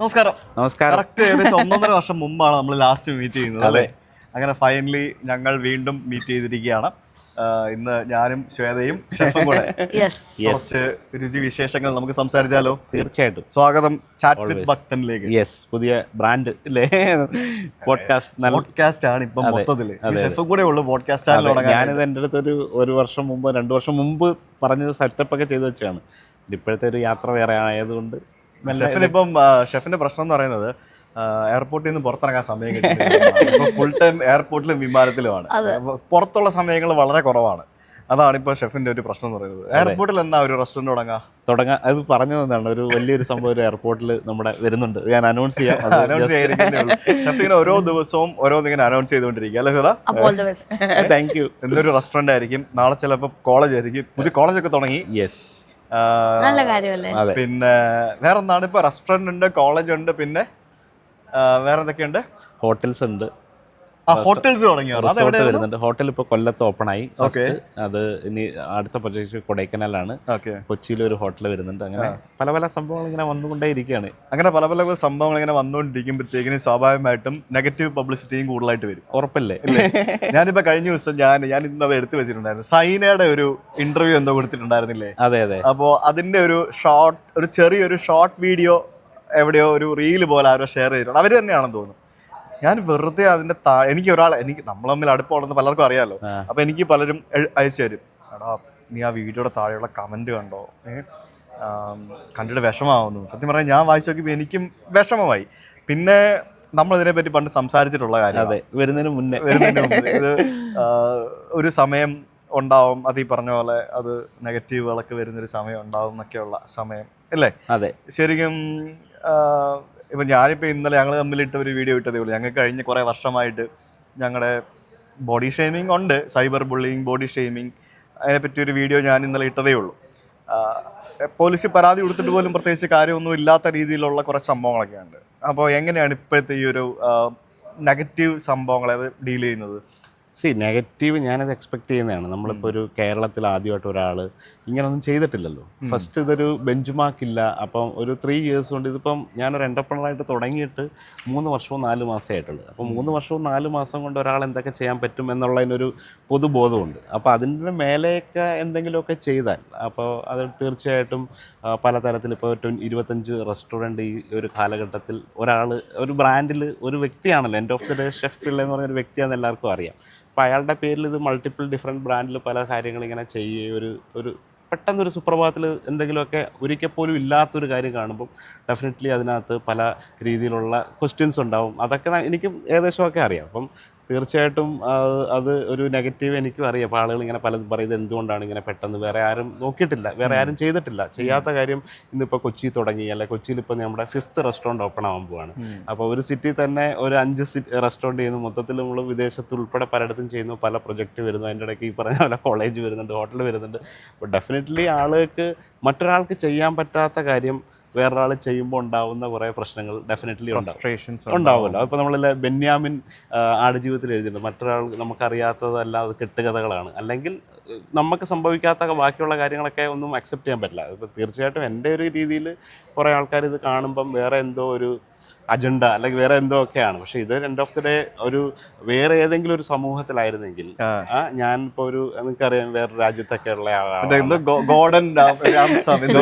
നമസ്കാരം. നമസ്കാരം. കറക്റ്റ് ഏകദേശം 1.5 വർഷം മുമ്പാണ് നമ്മൾ ലാസ്റ്റ് മീറ്റ് ചെയ്യുന്നത് അല്ലേ? അങ്ങനെ ഫൈനലി ഞങ്ങൾ വീണ്ടും മീറ്റ് ചെയ്തിരിക്കുകയാണ്. ഇന്ന് ഞാനും ശ്വേതയും ഷെഫും കൂടെ കുറച്ച് രുചി വിശേഷങ്ങൾ നമുക്ക് സംസാരിച്ചാലോ? തീർച്ചയായിട്ടും. സ്വാഗതം ചാറ്റ് വിത്ത് ഭക്തനിലേക്ക്. പുതിയ ബ്രാൻഡ് അല്ലേ? പോഡ്കാസ്റ്റ് ആണ് ഇപ്പം മൊത്തത്തില്. ഷെഫും കൂടെ ഉള്ളു പോഡ്കാസ്റ്റ് ചാനൽ തുടങ്ങാൻ. ഞാനിത് എൻ്റെ അടുത്ത് ഒരു വർഷം മുമ്പ് 2 വർഷം മുമ്പ് പറഞ്ഞത് സെറ്റപ്പ് ഒക്കെ ചെയ്ത് വെച്ചാണ്. ഇപ്പോഴത്തെ ഒരു യാത്ര വേറെ ആയതുകൊണ്ട് ഷെഫിന്റെ പ്രശ്നം എന്ന് പറയുന്നത് എയർപോർട്ടിൽ നിന്ന് പുറത്തിറങ്ങാൻ സമയം കിട്ടുന്നില്ല. ഫുൾ ടൈം എയർപോർട്ടിലും വിമാനത്തിലുമാണ്. പുറത്തുള്ള സമയങ്ങൾ വളരെ കുറവാണ്. അതാണ് ഇപ്പോൾ ഷെഫിന്റെ ഒരു പ്രശ്നം എന്ന് പറയുന്നത്. എയർപോർട്ടിൽ എന്നാ ഒരു റെസ്റ്റോറൻറ്റ് തുടങ്ങാൻ അത് പറഞ്ഞു തന്നാണ്. ഒരു വലിയൊരു സംഭവം ഒരു എയർപോർട്ടിൽ നമ്മുടെ വരുന്നുണ്ട്. ഞാൻ അനൗൺസ് ചെയ്യാം. ഷെഫിങ്ങനെ ഓരോ ദിവസവും ഓരോന്നിങ്ങനെ അനൗൺസ് ചെയ്തുകൊണ്ടിരിക്കുക അല്ലേ ചേട്ടാ? Thank you. എന്തൊരു റെസ്റ്റോറന്റ് ആയിരിക്കും, നാളെ ചിലപ്പോൾ കോളേജ് ആയിരിക്കും. പുതിയ കോളേജൊക്കെ തുടങ്ങി. നല്ല കാര്യമല്ലേ? പിന്നെ വേറെന്താണ്, ഇപ്പൊ റെസ്റ്റോറന്റ് ഉണ്ട്, കോളേജ് ഉണ്ട്, പിന്നെ വേറെ എന്തൊക്കെയുണ്ട്? ഹോട്ടൽസ് ഉണ്ട്. ഹോട്ടൽസ് വരുന്നുണ്ട്. ഹോട്ടൽ ഇപ്പൊ കൊല്ലത്ത് ഓപ്പൺ ആയി. അത് ഇനി അടുത്ത പ്രൊജക്ട് കൊടൈക്കനാലാണ്. കൊച്ചിയിൽ ഒരു ഹോട്ടൽ വരുന്നുണ്ട്. അങ്ങനെ പല പല സംഭവങ്ങൾ ഇങ്ങനെ വന്നുകൊണ്ടേയിരിക്കുകയാണ്. അങ്ങനെ പല പല സംഭവങ്ങൾ ഇങ്ങനെ വന്നുകൊണ്ടിരിക്കുമ്പോഴത്തേക്കിന് സ്വാഭാവികമായിട്ടും നെഗറ്റീവ് പബ്ലിസിറ്റിയും കൂടുതലായിട്ട് വരും. ഉറപ്പല്ലേ? ഞാനിപ്പോ കഴിഞ്ഞ ദിവസം ഞാൻ ഇന്ന് അത് എടുത്തു വെച്ചിട്ടുണ്ടായിരുന്നു. സൈനയുടെ ഒരു ഇന്റർവ്യൂ എന്തോ കൊടുത്തിട്ടുണ്ടായിരുന്നില്ലേ? അതെ അതെ. അപ്പോ അതിന്റെ ഒരു ചെറിയൊരു ഷോർട്ട് വീഡിയോ എവിടെയോ ഒരു റീല് പോലെ ആരോ ഷെയർ ചെയ്തിട്ടുണ്ട്. അവര് തന്നെയാണെന്ന് തോന്നുന്നു. ഞാൻ വെറുതെ അതിന്റെ എനിക്ക് നമ്മൾ തമ്മിൽ അടുപ്പമുണ്ടെന്ന് പലർക്കും അറിയാലോ. അപ്പൊ എനിക്ക് പലരും അയച്ചു തരും, എടാ നീ ആ വീഡിയോയുടെ താഴെയുള്ള കമന്റ് കണ്ടോ, കണ്ടിട്ട് വിഷമാവുന്നു. സത്യം പറഞ്ഞാൽ ഞാൻ വായിച്ചു നോക്കിയപ്പോൾ എനിക്കും വിഷമമായി. പിന്നെ നമ്മൾ ഇതിനെപ്പറ്റി പണ്ട് സംസാരിച്ചിട്ടുള്ള കാര്യം, വരുന്നതിന് മുന്നേ ഇത് ഒരു സമയം ഉണ്ടാവും, അത് ഈ പറഞ്ഞ പോലെ അത് നെഗറ്റീവുകളൊക്കെ വരുന്നൊരു സമയം ഉണ്ടാവും എന്നൊക്കെയുള്ള സമയം അല്ലേ? അതെ, ശരിക്കും. ഇപ്പം ഞാനിപ്പോൾ ഇന്നലെ ഞങ്ങൾ തമ്മിലിട്ട് ഒരു വീഡിയോ ഇട്ടതേ ഉള്ളൂ. ഞങ്ങൾക്ക് കഴിഞ്ഞ കുറേ വർഷമായിട്ട് ഞങ്ങളുടെ ബോഡി ഷെയ്മിങ് ഉണ്ട്, സൈബർ ബുള്ളിങ്, ബോഡി ഷെയ്മിങ്, അതിനെപ്പറ്റി ഒരു വീഡിയോ ഞാൻ ഇന്നലെ ഇട്ടതേ ഉള്ളൂ. പോലീസിൽ പരാതി കൊടുത്തിട്ട് പോലും പ്രത്യേകിച്ച് കാര്യമൊന്നും ഇല്ലാത്ത രീതിയിലുള്ള കുറച്ച് സംഭവങ്ങളൊക്കെ ഉണ്ട്. അപ്പോൾ എങ്ങനെയാണ് ഇപ്പോഴത്തെ ഈ ഒരു നെഗറ്റീവ് സംഭവങ്ങളെ ഡീൽ ചെയ്യുന്നത്? നെഗറ്റീവ് ഞാനത് എക്സ്പെക്ട് ചെയ്യുന്നതാണ്. നമ്മളിപ്പോൾ ഒരു കേരളത്തിൽ ആദ്യമായിട്ട് ഒരാൾ ഇങ്ങനൊന്നും ചെയ്തിട്ടില്ലല്ലോ. ഫസ്റ്റ് ഇതൊരു ബെഞ്ച് മാർക്ക് ഇല്ല. അപ്പം ഒരു 3 years കൊണ്ട് ഇതിപ്പം ഞാനൊരു എൻ്റർപ്രണറായിട്ട് തുടങ്ങിയിട്ട് 3 വർഷവും 4 മാസമേ ആയിട്ടുള്ളൂ. അപ്പോൾ 3 വർഷവും 4 മാസം കൊണ്ട് ഒരാൾ എന്തൊക്കെ ചെയ്യാൻ പറ്റും എന്നുള്ളതിനൊരു പൊതുബോധമുണ്ട്. അപ്പോൾ അതിൻ്റെ മേലെയൊക്കെ എന്തെങ്കിലുമൊക്കെ ചെയ്താൽ അപ്പോൾ അത് തീർച്ചയായിട്ടും പലതരത്തിൽ ഇപ്പോൾ 25 റെസ്റ്റോറൻറ്റ് ഈ ഒരു കാലഘട്ടത്തിൽ ഒരു ബ്രാൻഡിൽ ഒരു വ്യക്തിയാണല്ലോ. End of the day chef Pillai എന്ന് പറഞ്ഞൊരു വ്യക്തിയാണെന്ന് എല്ലാവർക്കും അറിയാം. അപ്പോൾ അയാളുടെ പേരിൽ ഇത് മൾട്ടിപ്പിൾ ഡിഫറെൻറ്റ് ബ്രാൻഡിൽ പല കാര്യങ്ങളിങ്ങനെ ചെയ്യുക, ഒരു പെട്ടെന്നൊരു സുപ്രഭാതത്തിൽ എന്തെങ്കിലുമൊക്കെ ഒരിക്കൽ പോലും ഇല്ലാത്തൊരു കാര്യം കാണുമ്പം ഡെഫിനറ്റ്ലി അതിനകത്ത് പല രീതിയിലുള്ള ക്വസ്റ്റ്യൻസ് ഉണ്ടാവും. അതൊക്കെ എനിക്കും ഏകദേശമൊക്കെ അറിയാം. അപ്പം തീർച്ചയായിട്ടും അത് ഒരു നെഗറ്റീവ് എനിക്കും അറിയാം. അപ്പോൾ ആളുകൾ ഇങ്ങനെ പലതും പറയുന്നത് എന്തുകൊണ്ടാണ് ഇങ്ങനെ പെട്ടെന്ന്, വേറെ ആരും നോക്കിയിട്ടില്ല, വേറെ ആരും ചെയ്തിട്ടില്ല, ചെയ്യാത്ത കാര്യം ഇന്നിപ്പോൾ കൊച്ചി തുടങ്ങി, അല്ലെ കൊച്ചിയിൽ ഇപ്പോൾ നമ്മുടെ 5th റെസ്റ്റോറൻറ്റ് ഓപ്പൺ ആവാൻ പോവാണ്. അപ്പോൾ ഒരു സിറ്റി തന്നെ ഒരു 5 റെസ്റ്റോറൻറ്റ് ചെയ്യുന്നു. മൊത്തത്തിൽ നമ്മൾ വിദേശത്ത് ഉൾപ്പെടെ പലയിടത്തും ചെയ്യുന്നു, പല പ്രൊജക്റ്റ് വരുന്നു. അതിൻ്റെ ഇടയ്ക്ക് ഈ പറഞ്ഞ പോലെ കോളേജ് വരുന്നുണ്ട്, ഹോട്ടൽ വരുന്നുണ്ട്. അപ്പോൾ ഡെഫിനറ്റ്ലി ആളുകൾക്ക് മറ്റൊരാൾക്ക് ചെയ്യാൻ പറ്റാത്ത കാര്യം വേറൊരാൾ ചെയ്യുമ്പോൾ ഉണ്ടാവുന്ന കുറേ പ്രശ്നങ്ങൾ ഡെഫിനറ്റ്ലി ഉണ്ടാവുമല്ലോ. അതിപ്പോൾ നമ്മൾ ബെന്യാമിൻ ആടുജീവിതത്തിൽ എഴുതിയിട്ടുണ്ട്, മറ്റൊരാൾ നമുക്കറിയാത്തതല്ല അത് കെട്ടുകഥകളാണ്, അല്ലെങ്കിൽ നമുക്ക് സംഭവിക്കാത്ത ബാക്കിയുള്ള കാര്യങ്ങളൊക്കെ ഒന്നും അക്സെപ്റ്റ് ചെയ്യാൻ പറ്റില്ല. അതിപ്പോൾ തീർച്ചയായിട്ടും എൻ്റെ ഒരു രീതിയിൽ കുറേ ആൾക്കാർ ഇത് കാണുമ്പം വേറെ എന്തോ ഒരു അജണ്ട അല്ലെങ്കിൽ വേറെ എന്തോ ഒക്കെയാണ്. പക്ഷെ ഇത് എൻഡ് ഓഫ് ദി ഡേ വേറെ ഏതെങ്കിലും ഒരു സമൂഹത്തിലായിരുന്നെങ്കിൽ, ഞാൻ ഇപ്പോൾ നിങ്ങൾക്കറിയാം വേറെ രാജ്യത്തൊക്കെ ഉള്ള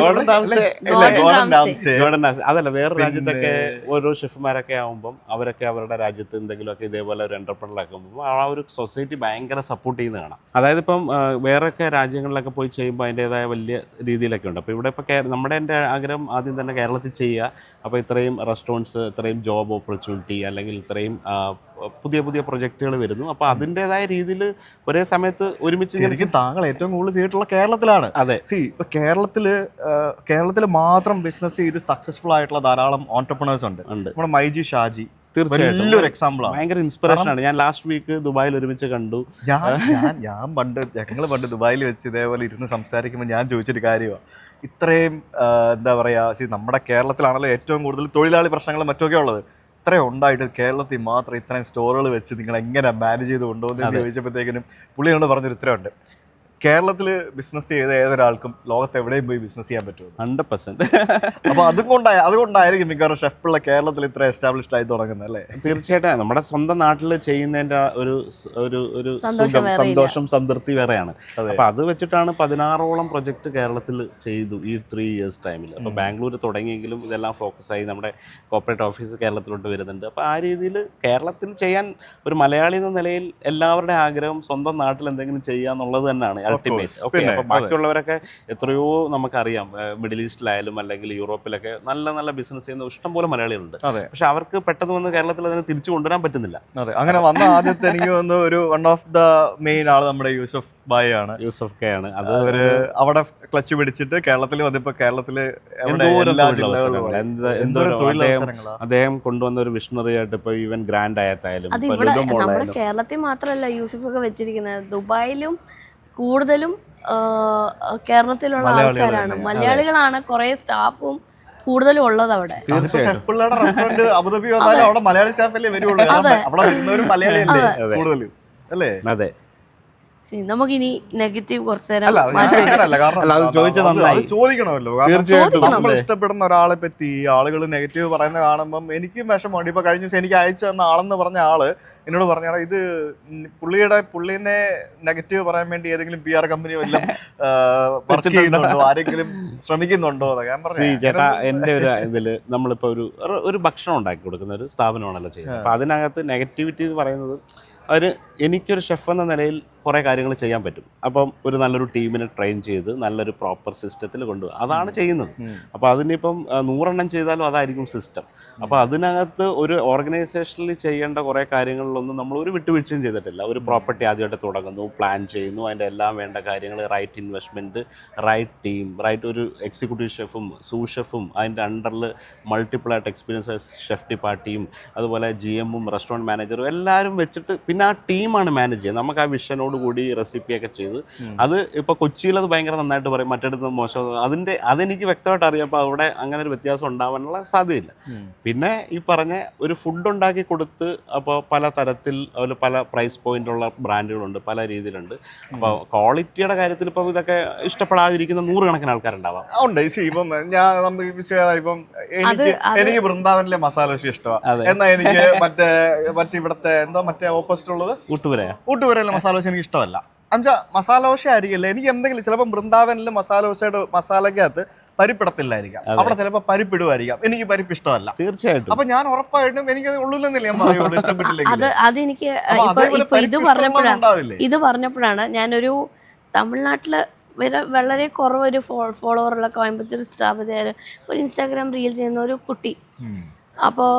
അതല്ല, വേറെ രാജ്യത്തൊക്കെ ഓരോ ഷെഫ്മാരൊക്കെ ആകുമ്പം അവരൊക്കെ അവരുടെ രാജ്യത്ത് എന്തെങ്കിലുമൊക്കെ ഇതേപോലെ ഒരു എൻ്റർപ്രണറാക്കുമ്പോൾ ആ ഒരു സൊസൈറ്റി ഭയങ്കര സപ്പോർട്ട് ചെയ്യുന്ന കാണാം. അതായത് ഇപ്പം വേറൊക്കെ രാജ്യങ്ങളിലൊക്കെ പോയി ചെയ്യുമ്പോൾ അതിൻ്റെതായ വലിയ രീതിയിലൊക്കെ ഉണ്ട്. അപ്പോൾ ഇവിടെ ഇപ്പോൾ എൻ്റെ ആഗ്രഹം ആദ്യം തന്നെ കേരളത്തിൽ ചെയ്യുക. അപ്പോൾ ഇത്രയും റെസ്റ്റോറൻറ്റ്സ്, ഇത്രയും ജോബ് ഓപ്പർച്യൂണിറ്റി, അല്ലെങ്കിൽ ഇത്രയും പുതിയ പുതിയ പ്രൊജക്റ്റുകൾ വരുന്നു. അപ്പോൾ അതിൻ്റെതായ രീതിയിൽ ഒരേ സമയത്ത് ഒരുമിച്ച് താങ്കൾ ഏറ്റവും കൂടുതൽ ചെയ്തിട്ടുള്ള കേരളത്തിലാണ്. അതെ, ഇപ്പൊ കേരളത്തിൽ മാത്രം ബിസിനസ് ചെയ്ത് സക്സസ്ഫുൾ ആയിട്ടുള്ള ധാരാളം ഓൺടർപ്രണേഴ്സ് ഉണ്ട്. നമ്മുടെ മൈജി ഷാജി വലിയൊരു എക്സാമ്പിൾ ആണ്, ഭയങ്കര ഇൻസ്പിറേഷൻ ആണ്. ഞാൻ ലാസ്റ്റ് വീക്ക് ദുബായിൽ ഒരുമിച്ച് കണ്ടു. ഞങ്ങൾ പണ്ട് ദുബായിൽ വെച്ച് ഇതേപോലെ ഇരുന്ന് സംസാരിക്കുമ്പോൾ ഞാൻ ചോദിച്ചൊരു കാര്യമാണ്, ഇത്രയും എന്താ പറയുക, നമ്മുടെ കേരളത്തിലാണല്ലോ ഏറ്റവും കൂടുതൽ തൊഴിലാളി പ്രശ്നങ്ങളും മറ്റൊക്കെ ഉള്ളത്. ഇത്രയും ഉണ്ടായിട്ട് കേരളത്തിൽ മാത്രം ഇത്രയും സ്റ്റോറുകൾ വെച്ച് നിങ്ങൾ എങ്ങനെ മാനേജ് ചെയ്ത് കൊണ്ടുപോകുന്നത് ചോദിച്ചപ്പോഴത്തേക്കിനും പുള്ളിയോട് പറഞ്ഞൊരു ഉത്തരവുണ്ട്, കേരളത്തിൽ ബിസിനസ് ചെയ്ത ഏതൊരാൾക്കും ലോകത്ത് എവിടെയും പോയി ബിസിനസ് ചെയ്യാൻ പറ്റുമോ? 100%. അപ്പൊ അതുകൊണ്ടായിരിക്കും മിക്കവാറും ഷെഫ് പിള്ള കേരളത്തിൽ ഇത്ര എസ്റ്റാബ്ലിഷ്ഡ് ആയി തുടങ്ങുന്നത് അല്ലേ? തീർച്ചയായിട്ടും നമ്മുടെ സ്വന്തം നാട്ടിൽ ചെയ്യുന്നതിന്റെ ഒരു സന്തോഷം വേറെയില്ല. സന്തോഷം സംതൃപ്തി വേറെയാണ്. അപ്പൊ അത് വെച്ചിട്ടാണ് 16ഓളം പ്രൊജക്ട് കേരളത്തിൽ ചെയ്തു ഈ 3 ഇയേഴ്സ് ടൈമിൽ. അപ്പൊ ബാംഗ്ലൂർ തുടങ്ങിയെങ്കിലും ഇതെല്ലാം ഫോക്കസ് ആയി നമ്മുടെ കോർപ്പറേറ്റ് ഓഫീസ് കേരളത്തിലോട്ട് വരുന്നുണ്ട്. അപ്പൊ ആ രീതിയിൽ കേരളത്തിൽ ചെയ്യാൻ ഒരു മലയാളി എന്ന നിലയിൽ എല്ലാവരുടെ ആഗ്രഹം സ്വന്തം നാട്ടിൽ എന്തെങ്കിലും ചെയ്യുക എന്നുള്ളത് തന്നെയാണ് അൾട്ടിമേറ്റ്. ഓക്കെ, അപ്പൊ ബാക്കിയുള്ളവരൊക്കെ എത്രയോ നമുക്കറിയാം, മിഡിൽ ഈസ്റ്റിലായാലും അല്ലെങ്കിൽ യൂറോപ്പിലൊക്കെ നല്ല നല്ല ബിസിനസ് ചെയ്യുന്ന ഇഷ്ടംപോലെ മലയാളികളുണ്ട്. പക്ഷെ അവർക്ക് പെട്ടെന്ന് വന്ന് കേരളത്തിൽ അതിനെ തിരിച്ചു കൊണ്ടുവരാൻ പറ്റുന്നില്ല. അതെ, അങ്ങനെ വന്ന ആദ്യത്തെ എനിക്ക് തോന്നുന്നു ഒരു വൺ ഓഫ് ദ മെയിൻ ആള് നമ്മുടെ യൂസഫ് ഭായ് ആണ്. യൂസഫ് കെ ആണ്. അത് അവര് അവിടെ ക്ലച്ച് പിടിച്ചിട്ട് കേരളത്തിൽ വന്നപ്പോ കേരളത്തില് അദ്ദേഹം കൊണ്ടുവന്ന ഒരു വിഷണറി ആയിട്ട് ഇപ്പൊ ഈവൻ ഗ്രാൻഡ് ആയത്തായാലും അത് ഇവിടെ നമ്മുടെ കേരളത്തിൽ മാത്രമല്ല യൂസഫ് ഒക്കെ വെച്ചിരിക്കുന്നത്, ദുബായിലും കൂടുതലും കേരളത്തിലുള്ള ആൾക്കാരാണ്, മലയാളികളാണ്. കുറെ സ്റ്റാഫും കൂടുതലും ഉള്ളത് അവിടെ. ഷെഫ് പിള്ളയുടെ റെസ്റ്റോറന്റ് അബുദാബി വന്നാലും അവിടെ മലയാളി സ്റ്റാഫല്ലേ വരുള്ളൂ. അവിടെ വരുന്നവരും മലയാളിയല്ലേ കൂടുതലും അല്ലേ? അതെ. നമുക്കിനി നെഗറ്റീവ് കുറച്ചു നേരം ചോദിക്കണമല്ലോ. നമ്മൾ ഇഷ്ടപ്പെടുന്ന ഒരാളെ പറ്റി ആളുകൾ നെഗറ്റീവ് പറയുന്നത് കാണുമ്പം എനിക്ക് വിഷമമുണ്ട്. ഇപ്പൊ കഴിഞ്ഞ ദിവസം എനിക്ക് അയച്ചു തന്ന ആളെന്ന് പറഞ്ഞ ആള് എന്നോട് പറഞ്ഞാൽ ഇത് പുള്ളിനെ നെഗറ്റീവ് പറയാൻ വേണ്ടി ഏതെങ്കിലും PR കമ്പനി വല്ലതും വർക്ക് ചെയ്യുന്നുണ്ടോ, ആരെങ്കിലും ശ്രമിക്കുന്നുണ്ടോ? ഞാൻ പറഞ്ഞു ചേട്ടാ, എന്റെ ഒരു ഇതില് നമ്മളിപ്പോ ഒരു ഭക്ഷണം ഉണ്ടാക്കി കൊടുക്കുന്ന ഒരു സ്ഥാപനമാണല്ലോ ചെയ്യുന്നത്. അപ്പൊ അതിനകത്ത് നെഗറ്റിവിറ്റി എന്ന് പറയുന്നത് എനിക്കൊരു ഷെഫ് എന്ന നിലയിൽ കുറേ കാര്യങ്ങൾ ചെയ്യാൻ പറ്റും. അപ്പം ഒരു നല്ലൊരു ടീമിനെ ട്രെയിൻ ചെയ്ത് നല്ലൊരു പ്രോപ്പർ സിസ്റ്റത്തിൽ കൊണ്ടുപോകും, അതാണ് ചെയ്യുന്നത്. അപ്പോൾ അതിനിപ്പം 100 ചെയ്താലും അതായിരിക്കും സിസ്റ്റം. അപ്പോൾ അതിനകത്ത് ഒരു ഓർഗനൈസേഷനിൽ ചെയ്യേണ്ട കുറേ കാര്യങ്ങളിലൊന്നും നമ്മൾ ഒരു വിട്ടുവീഴ്ചയും ചെയ്തിട്ടില്ല. ഒരു പ്രോപ്പർട്ടി ആദ്യമായിട്ട് തുടങ്ങുന്നു, പ്ലാൻ ചെയ്യുന്നു, അതിൻ്റെ എല്ലാം വേണ്ട കാര്യങ്ങൾ, right investment, right team, right ഒരു എക്സിക്യൂട്ടീവ് ഷെഫും സൂസ് ഷെഫും അതിൻ്റെ അണ്ടറിൽ മൾട്ടിപ്പിളായിട്ട് എക്സ്പീരിയൻസ് ഷെഫ് ഡിപ്പാർട്ടിയും അതുപോലെ GM-ഉം റെസ്റ്റോറൻറ്റ് മാനേജറും എല്ലാവരും വെച്ചിട്ട് പിന്നെ ആ ടീമാണ് മാനേജ് ചെയ്യുന്നത്. നമുക്ക് ആ വിഷനോട് കൂടി റെസിപ്പിയൊക്കെ ചെയ്ത് അത് ഇപ്പോൾ കൊച്ചിയിൽ അത് ഭയങ്കര നന്നായിട്ട് പറയും, മറ്റടുത്ത് മോശം. അതെനിക്ക് വ്യക്തമായിട്ട് അറിയാം. അപ്പോൾ അവിടെ അങ്ങനെ ഒരു വ്യത്യാസം ഉണ്ടാവാനുള്ള സാധ്യതയില്ല. പിന്നെ ഈ പറഞ്ഞ ഒരു ഫുഡ് ഉണ്ടാക്കി കൊടുത്ത് അപ്പോൾ പല തരത്തിൽ പല പ്രൈസ് പോയിന്റുള്ള ബ്രാൻഡുകളുണ്ട്, പല രീതിയിലുണ്ട്. അപ്പോൾ ക്വാളിറ്റിയുടെ കാര്യത്തിൽ ഇപ്പം ഇതൊക്കെ ഇഷ്ടപ്പെടാതിരിക്കുന്ന 100 കണക്കിന് ആൾക്കാരുണ്ടാവാം. ഉണ്ട്. ഇപ്പം എനിക്ക് വൃന്ദാവനിലെ മസാല ദോശ ഇഷ്ടമാണ്, എന്നാൽ എനിക്ക് മറ്റിവിടത്തെ മറ്റേ ഓപ്പോസിറ്റ് ഉള്ളത് ഊട്ടുപുരയിലെ മസാല ദോശ എനിക്ക് ഇഷ്ടമല്ല. മസാല ദോശ ആയിരിക്കില്ല, എനിക്ക് എന്തെങ്കിലും ചിലപ്പോൾ വൃന്ദാവനിലെ മസാല ദോശയുടെ മസാലക്കകത്ത് പരിപ്പിടത്തില്ലായിരിക്കാം, അവിടെ ചിലപ്പോൾ പരിപ്പിടുമായിരിക്കാം, എനിക്ക് പരിപ്പ് ഇഷ്ടമല്ല. തീർച്ചയായിട്ടും. അപ്പൊ ഞാൻ ഉറപ്പായിട്ടും എനിക്ക് ഉള്ളിലെന്നില്ല ഞാൻ പറയുള്ളൂ ഇഷ്ടപ്പെട്ടില്ലെങ്കിൽ. അതെനിക്ക് ഇത് പറഞ്ഞപ്പോഴാണ് ഞാനൊരു തമിഴ്നാട്ടില് വളരെ കുറവൊരു ഫോളോവറുള്ള കോയമ്പത്തൂർ സ്ഥാപിതര് ഒരു ഇൻസ്റ്റാഗ്രാം റീൽ ചെയ്യുന്ന ഒരു കുട്ടി. അപ്പോൾ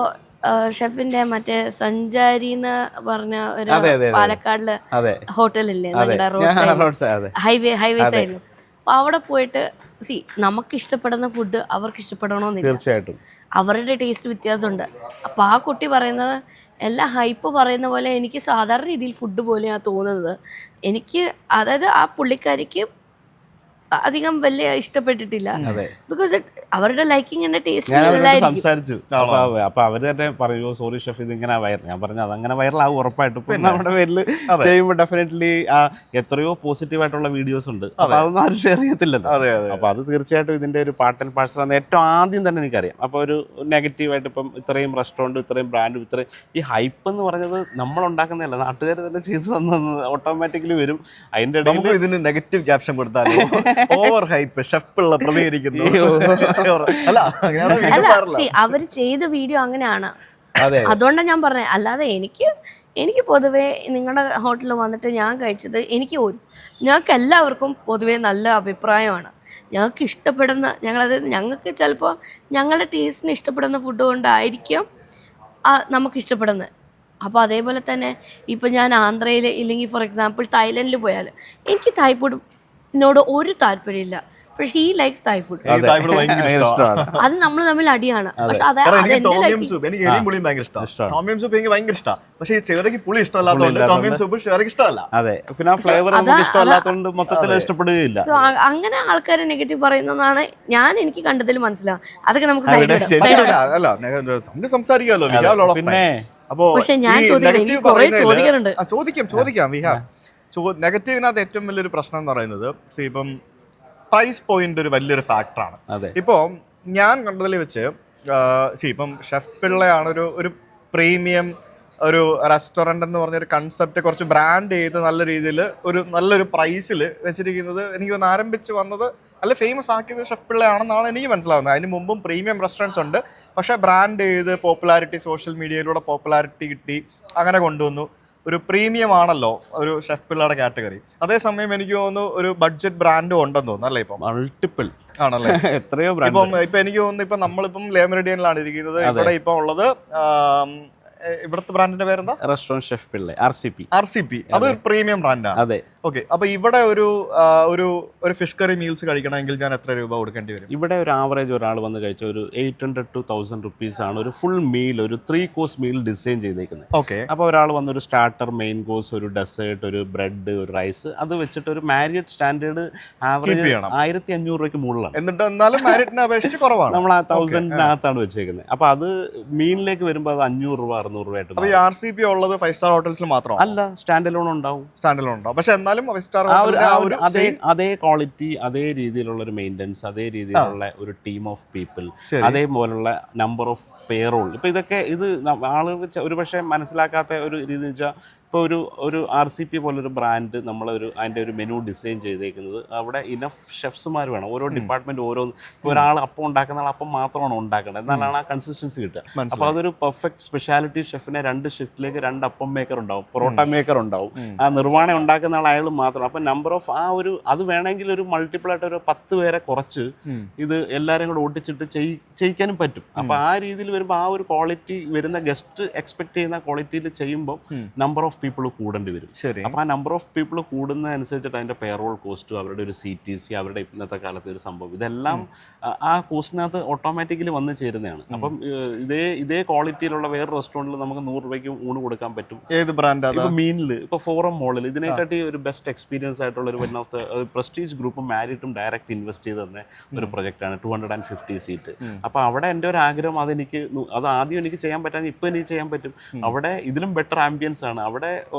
ഷെഫിന്റെ മറ്റേ സഞ്ചാരി എന്ന് പറഞ്ഞ ഒരു പാലക്കാടില് ഹോട്ടലില്ലേ നിങ്ങളുടെ റോഡ് സൈഡ് ഹൈവേ സൈഡിൽ, അപ്പൊ അവിടെ പോയിട്ട് നമുക്ക് ഇഷ്ടപ്പെടുന്ന ഫുഡ് അവർക്ക് ഇഷ്ടപ്പെടണമെന്നില്ല, തീർച്ചയായിട്ടും അവരുടെ ടേസ്റ്റ് വ്യത്യാസമുണ്ട്. അപ്പൊ ആ കുട്ടി പറയുന്നത് എല്ലാം ഹൈപ്പ് പറയുന്ന പോലെ എനിക്ക് സാധാരണ രീതിയിൽ ഫുഡ് പോലെയാണ് തോന്നുന്നത്. എനിക്ക് അതായത് ആ പുള്ളിക്കാരിക്ക് അധികം വലിയ ഇഷ്ടപ്പെട്ടിട്ടില്ല. ബിക്കോസ് അവരുടെ ലൈക്കിങ്ങിന്റെ ടേസ്റ്റ് സംസാരിച്ചു. അപ്പൊ അവര് തന്നെ പറയൂ, സോറി ഷെഫ് ഇത് ഇങ്ങനെ വൈറൽ. ഞാൻ പറഞ്ഞു അതങ്ങനെ വൈറലാവും ഉറപ്പായിട്ടും. നമ്മുടെ പേരിൽ ചെയ്യുമ്പോൾ ഡെഫിനറ്റ്ലി എത്രയോ പോസിറ്റീവായിട്ടുള്ള വീഡിയോസ് ഉണ്ട്, അപ്പൊ അതൊന്നും ആരും ഷെയർ ചെയ്യത്തില്ലല്ലോ. അപ്പൊ അത് തീർച്ചയായിട്ടും ഇതിന്റെ ഒരു പാർട്ട് ആൻഡ് പാർസൽ ആണ്. ഏറ്റവും ആദ്യം തന്നെ എനിക്കറിയാം. അപ്പൊ ഒരു നെഗറ്റീവായിട്ട് ഇപ്പം ഇത്രയും റെസ്റ്റോറൻറ്റ്, ഇത്രയും ബ്രാൻഡും, ഇത്രയും ഈ ഹൈപ്പ് എന്ന് പറഞ്ഞത് നമ്മൾ ഉണ്ടാക്കുന്നതല്ല, നാട്ടുകാർ തന്നെ ചെയ്തു തന്നത് ഓട്ടോമാറ്റിക്കലി വരും. അതിന്റെ ഇടയിൽ ഇതിന് നെഗറ്റീവ് ക്യാപ്ഷൻ കൊടുത്താൽ ഓവർ ഹൈപ്പ് ഷെഫ് പിള്ള പ്രതികരിക്കുന്നു. അല്ല, അവര് ചെയ്ത വീഡിയോ അങ്ങനെയാണ്, അതുകൊണ്ടാണ് ഞാൻ പറഞ്ഞത്. അല്ലാതെ എനിക്ക് പൊതുവേ നിങ്ങളുടെ ഹോട്ടലിൽ വന്നിട്ട് ഞാൻ കഴിച്ചത് ഞങ്ങൾക്ക് എല്ലാവർക്കും പൊതുവേ നല്ല അഭിപ്രായമാണ്. ഞങ്ങൾക്ക് ഇഷ്ടപ്പെടുന്ന ഞങ്ങൾക്ക് ചിലപ്പോൾ ഞങ്ങളുടെ ടേസ്റ്റിന് ഇഷ്ടപ്പെടുന്ന ഫുഡ് കൊണ്ടായിരിക്കും നമുക്ക് ഇഷ്ടപ്പെടുന്നത്. അപ്പോൾ അതേപോലെ തന്നെ ഇപ്പം ഞാൻ ആന്ധ്രയിൽ ഇല്ലെങ്കിൽ ഫോർ എക്സാമ്പിൾ തായ്ലൻഡിൽ പോയാൽ എനിക്ക് തായ് ഫുഡിനോട് ഒരു താല്പര്യമില്ല, പക്ഷെ ഹീ ലൈക്സ് തായ് ഫുഡ്. അത് നമ്മൾ തമ്മിൽ അടിയാണ്. പക്ഷെ അങ്ങനെ ആൾക്കാരെ നെഗറ്റീവ് പറയുന്നതാണ് എനിക്ക് കണ്ടതിൽ മനസ്സിലാവും. അതൊക്കെ നമുക്ക് സംസാരിക്കാമല്ലോ. പക്ഷെ ഞാൻ ചോദിക്കാം, എനിക്ക് കുറെ ചോദിക്കാനുണ്ട്. ചോദിക്കാം. നെഗറ്റീവിനകത്ത് ഏറ്റവും വലിയൊരു പ്രശ്നം എന്ന് പറയുന്നത് ഇപ്പം പ്രൈസ് പോയിന്റ് ഒരു വലിയൊരു ഫാക്ടറാണ്. അതെ. ഇപ്പോൾ ഞാൻ കണ്ടതിൽ വെച്ച് ഇപ്പം ഷെഫ് പിള്ളയാണ് ഒരു പ്രീമിയം ഒരു റെസ്റ്റോറൻ്റ് എന്ന് പറഞ്ഞൊരു കൺസെപ്റ്റ് കുറച്ച് ബ്രാൻഡ് ചെയ്ത് നല്ല രീതിയിൽ നല്ലൊരു പ്രൈസിൽ വെച്ചിരിക്കുന്നത് എനിക്ക് ഒന്ന് ആരംഭിച്ച് വന്നത് അല്ല ഫേമസ് ആക്കിയത് ഷെഫ് പിള്ളയാണെന്നാണ് എനിക്ക് മനസ്സിലാവുന്നത്. അതിന് മുമ്പും പ്രീമിയം റെസ്റ്റോറൻറ്റ്സ് ഉണ്ട്, പക്ഷേ ബ്രാൻഡ് ചെയ്ത് പോപ്പുലാരിറ്റി സോഷ്യൽ മീഡിയയിലൂടെ പോപ്പുലാരിറ്റി കിട്ടി അങ്ങനെ കൊണ്ടുവന്നു. ഒരു പ്രീമിയം ആണല്ലോ ഒരു ഷെഫ് പിള്ളയുടെ കാറ്റഗറി. അതേസമയം എനിക്ക് തോന്നുന്നു ഒരു ബഡ്ജറ്റ് ബ്രാൻഡും ഉണ്ടെന്ന് തോന്നുന്നു അല്ലേ? ഇപ്പം മൾട്ടിപ്പിൾ ആണല്ലേ? എത്രയോ ഇപ്പൊ എനിക്ക് തോന്നുന്നു ഇപ്പൊ നമ്മളിപ്പം ലേ മെറിഡിയനിലാണ് ഇരിക്കുന്നത്. ഇവിടെ ഇപ്പൊ ഉള്ളത് ഇവിടുത്തെ ബ്രാൻഡിന്റെ പേരെന്താ? Restaurant chef Pillai RCP. അത് പ്രീമിയം ബ്രാൻഡാണ്. അതെ. ഓക്കെ, അപ്പൊ ഇവിടെ ഒരു ഫിഷ് കറി മീൽസ് കഴിക്കണമെങ്കിൽ ഞാൻ എത്ര രൂപ കൊടുക്കേണ്ടി വരും? ഇവിടെ ഒരു ആവറേജ് ഒരാൾ വന്ന് കഴിച്ച ഒരു 800 to 1000 റുപ്പീസ് ആണ് ഒരു ഫുൾ മീൽ, ഒരു 3 course മീൽ ഡിസൈൻ ചെയ്തേക്കുന്നത്. ഓക്കെ, അപ്പോൾ ഒരാൾ വന്നൊരു സ്റ്റാർട്ടർ, മെയിൻ കോഴ്സ്, ഒരു ഡെസേർട്ട്, ഒരു ബ്രെഡ്, ഒരു റൈസ്, അത് വെച്ചിട്ട് ഒരു മാരിയറ്റ് സ്റ്റാൻഡേർഡ് ആവറേജ് 1500 രൂപയ്ക്ക് മുകളിലാണ്. എന്നിട്ട് എന്നാലും മാരിയറ്റിനെ അപേക്ഷിച്ച് കുറവാണ്. നമ്മൾ ആ 1000-നകത്താണ് വെച്ചേക്കുന്നത്. അപ്പൊ അത് മീനിലേക്ക് വരുമ്പോൾ അത് 500 രൂപ 600 രൂപയായിട്ട്. അപ്പൊ ഈ RCP ഉള്ളത് 5 സ്റ്റാർ ഹോട്ടൽസിൽ മാത്രം അല്ല, സ്റ്റാൻഡ് അലോൺ ഉണ്ടാവും. പക്ഷെ എന്നാലും 5 സ്റ്റാർ അതേ ക്വാളിറ്റി, അതേ രീതിയിലുള്ള ഒരു മെയിൻ്റെനൻസ്, അതേ രീതിയിലുള്ള ഒരു ടീം ഓഫ് പീപ്പിൾ, അതേപോലുള്ള നമ്പർ ഓഫ് പേറോൾ. ഇപ്പൊ ഇതൊക്കെ ആളുകൾ ഒരു പക്ഷേ മനസ്സിലാക്കാത്ത ഒരു രീതി വെച്ചാൽ ഇപ്പോൾ ഒരു RCP പോലൊരു ബ്രാൻഡ് അതിൻ്റെ ഒരു മെനു ഡിസൈൻ ചെയ്തേക്കുന്നത് അവിടെ ഇനഫ് ഷെഫ്സുമാർ വേണം. ഓരോ ഡിപ്പാർട്ട്മെൻറ്റ് ഓരോന്ന്. ഇപ്പോൾ ഒരാൾ അപ്പം ഉണ്ടാക്കുന്ന ആൾ അപ്പം മാത്രമാണ് ഉണ്ടാക്കേണ്ടത്, എന്നാലാണ് ആ കൺസിസ്റ്റൻസി കിട്ടുക. അപ്പോൾ അതൊരു പെർഫെക്റ്റ് സ്പെഷ്യാലിറ്റി ഷെഫിനെ 2 ഷിഫ്റ്റിലേക്ക് 2 അപ്പം മേക്കർ ഉണ്ടാവും, പൊറോട്ട മേക്കർ ഉണ്ടാവും. ആ നിർവ്വാണം ഉണ്ടാക്കുന്ന ആൾ അയാൾ മാത്രം. അപ്പം നമ്പർ ഓഫ് അത് വേണമെങ്കിൽ ഒരു മൾട്ടിപ്പിൾ ആയിട്ട് ഒരു 10 പേരെ കുറച്ച് ഇത് എല്ലാവരും കൂടെ ഓട്ടിച്ചിട്ട് ചെയ്യിക്കാനും പറ്റും. അപ്പോൾ ആ രീതിയിൽ വരുമ്പോൾ ആ ഒരു ക്വാളിറ്റി വരുന്ന ഗസ്റ്റ് എക്സ്പെക്ട് ചെയ്യുന്ന ക്വാളിറ്റിയിൽ ചെയ്യുമ്പോൾ നമ്പർ ഓഫ് പീപ്പിൾ കൂടേണ്ടി വരും. അപ്പോൾ ആ നമ്പർ ഓഫ് പീപ്പിൾ കൂടുന്നതനുസരിച്ചിട്ട് അതിൻ്റെ പേറോൾ കോസ്റ്റ്, അവരുടെ ഒരു CTC, അവരുടെ ഇന്നത്തെ കാലത്തെ ഒരു സംഭവം, ഇതെല്ലാം ആ കോസ്റ്റിനകത്ത് ഓട്ടോമാറ്റിക്കലി വന്ന് ചേരുന്നതാണ്. അപ്പം ഇതേ ക്വാളിറ്റിയിലുള്ള വേറെ റെസ്റ്റോറൻറ്റിൽ നമുക്ക് 100 രൂപയ്ക്ക് ഊണ് കൊടുക്കാൻ പറ്റും. ഏത് ബ്രാൻഡ്? ഇപ്പോൾ മീനിൽ, ഇപ്പോൾ ഫോറം മോളിൽ ഇതിനെക്കാട്ടി ഒരു ബെസ്റ്റ് എക്സ്പീരിയൻസ് ആയിട്ടുള്ള ഒരു വൺ ഓഫ് ദ പ്രസ്റ്റീജ് ഗ്രൂപ്പും മാരിറ്റും ഡയറക്റ്റ് ഇൻവെസ്റ്റ് ചെയ്ത് തന്നെ ഒരു പ്രൊജക്റ്റാണ് 250 സീറ്റ്. അപ്പോൾ അവിടെ എൻ്റെ ഒരു ആഗ്രഹം അത് ആദ്യം എനിക്ക് ചെയ്യാൻ പറ്റാൻ ഇപ്പോൾ എനിക്ക് ചെയ്യാൻ പറ്റും. അവിടെ ഇതിലും ബെറ്റർ ആംബിയൻസ് ആണ്. അവിടെ